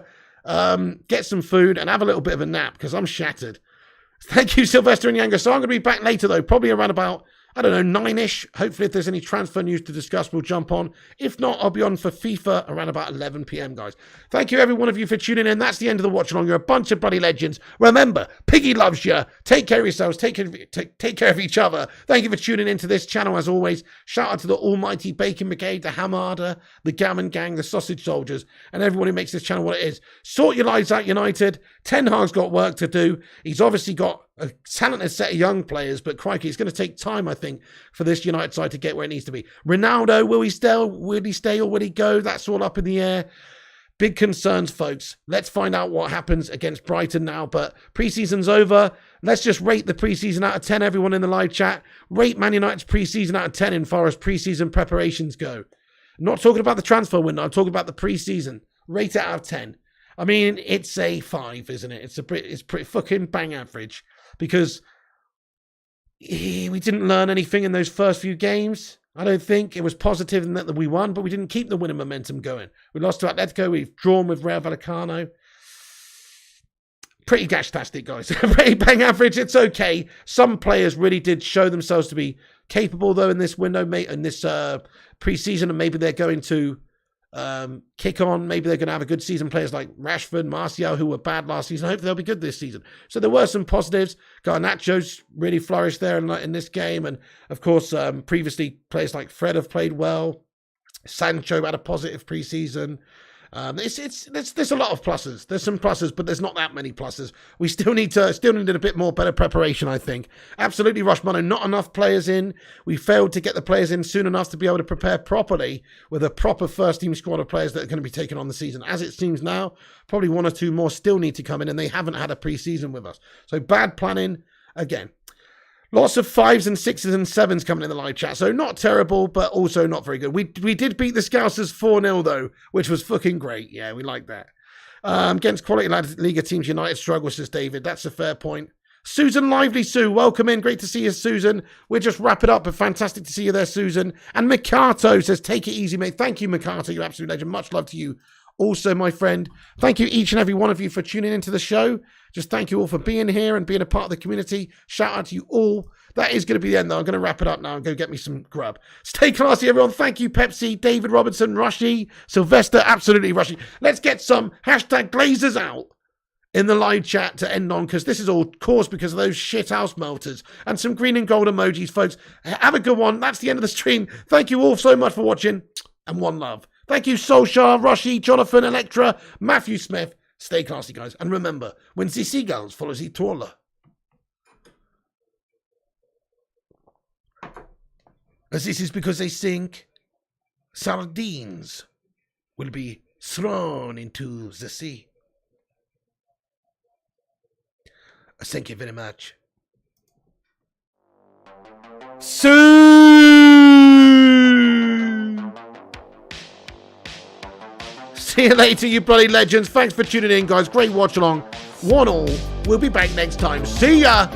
get some food and have a little bit of a nap because I'm shattered. Thank you, Sylvester and Yanga. So I'm going to be back later, though, probably around about, I don't know, 9-ish. Hopefully, if there's any transfer news to discuss, we'll jump on. If not, I'll be on for FIFA around about 11 p.m, guys. Thank you, every one of you, for tuning in. That's the end of the watch along. You're a bunch of bloody legends. Remember, Piggy loves you. Take care of yourselves. Take care of each other. Thank you for tuning into this channel, as always. Shout out to the almighty Bacon Brigade, the Hamada, the Gammon Gang, the Sausage Soldiers, and everyone who makes this channel what it is. Sort your lives out, United. Ten Hag's got work to do. He's obviously got a talented set of young players, but crikey, it's going to take time, I think, for this United side to get where it needs to be. Ronaldo, will he stay or will he go? That's all up in the air. Big concerns, folks. Let's find out what happens against Brighton now. But preseason's over. Let's just rate the preseason out of 10, everyone in the live chat. Rate Man United's preseason out of 10 in far as preseason preparations go. I'm not talking about the transfer window. I'm talking about the preseason. Rate it out of 10. I mean, it's a 5, isn't it? It's pretty fucking bang average. Because we didn't learn anything in those first few games. I don't think it was positive in that we won, but we didn't keep the winning momentum going. We lost to Atletico. We've drawn with Rayo Vallecano. Pretty gash-tastic, guys. Pretty bang average. It's okay. Some players really did show themselves to be capable, though, in this window, in this pre-season, and maybe they're going to kick on. Maybe they're going to have a good season. Players like Rashford, Martial, who were bad last season. Hopefully they'll be good this season. So there were some positives. Garnacho's really flourished there in this game. And of course, previously players like Fred have played well. Sancho had a positive preseason. There's a lot of pluses. There's some pluses, but there's not that many pluses. We still needed a bit more better preparation, I think. Absolutely, Rushmano, not enough players in. We failed to get the players in soon enough to be able to prepare properly with a proper first team squad of players that are going to be taken on the season. As it seems now, probably 1 or 2 more still need to come in, and they haven't had a pre-season with us. So bad planning again. Lots of 5s and 6s and 7s coming in the live chat. So not terrible, but also not very good. We did beat the Scousers 4-0, though, which was fucking great. Yeah, we like that. Against quality Liga teams, United struggles, says David. That's a fair point. Susan Lively, Sue, welcome in. Great to see you, Susan. We'll just wrap it up, but fantastic to see you there, Susan. And Mikato says, take it easy, mate. Thank you, Mikato. You're absolute legend. Much love to you. Also, my friend, thank you each and every one of you for tuning into the show. Just thank you all for being here and being a part of the community. Shout out to you all. That is going to be the end, though. I'm going to wrap it up now and go get me some grub. Stay classy, everyone. Thank you, Pepsi, David Robinson, Rushy, Sylvester. Absolutely, Rushy. Let's get some hashtag Glazers out in the live chat to end on, because this is all caused because of those shit house melters and some green and gold emojis, folks. Have a good one. That's the end of the stream. Thank you all so much for watching, and one love. Thank you, Solskjaer, Rushy, Jonathan, Electra, Matthew Smith. Stay classy, guys. And remember, when the seagulls follow the trawler, as this is because they think sardines will be thrown into the sea. Thank you very much. See you later, you bloody legends. Thanks for tuning in, guys. Great watch along. 1-1. We'll be back next time. See ya!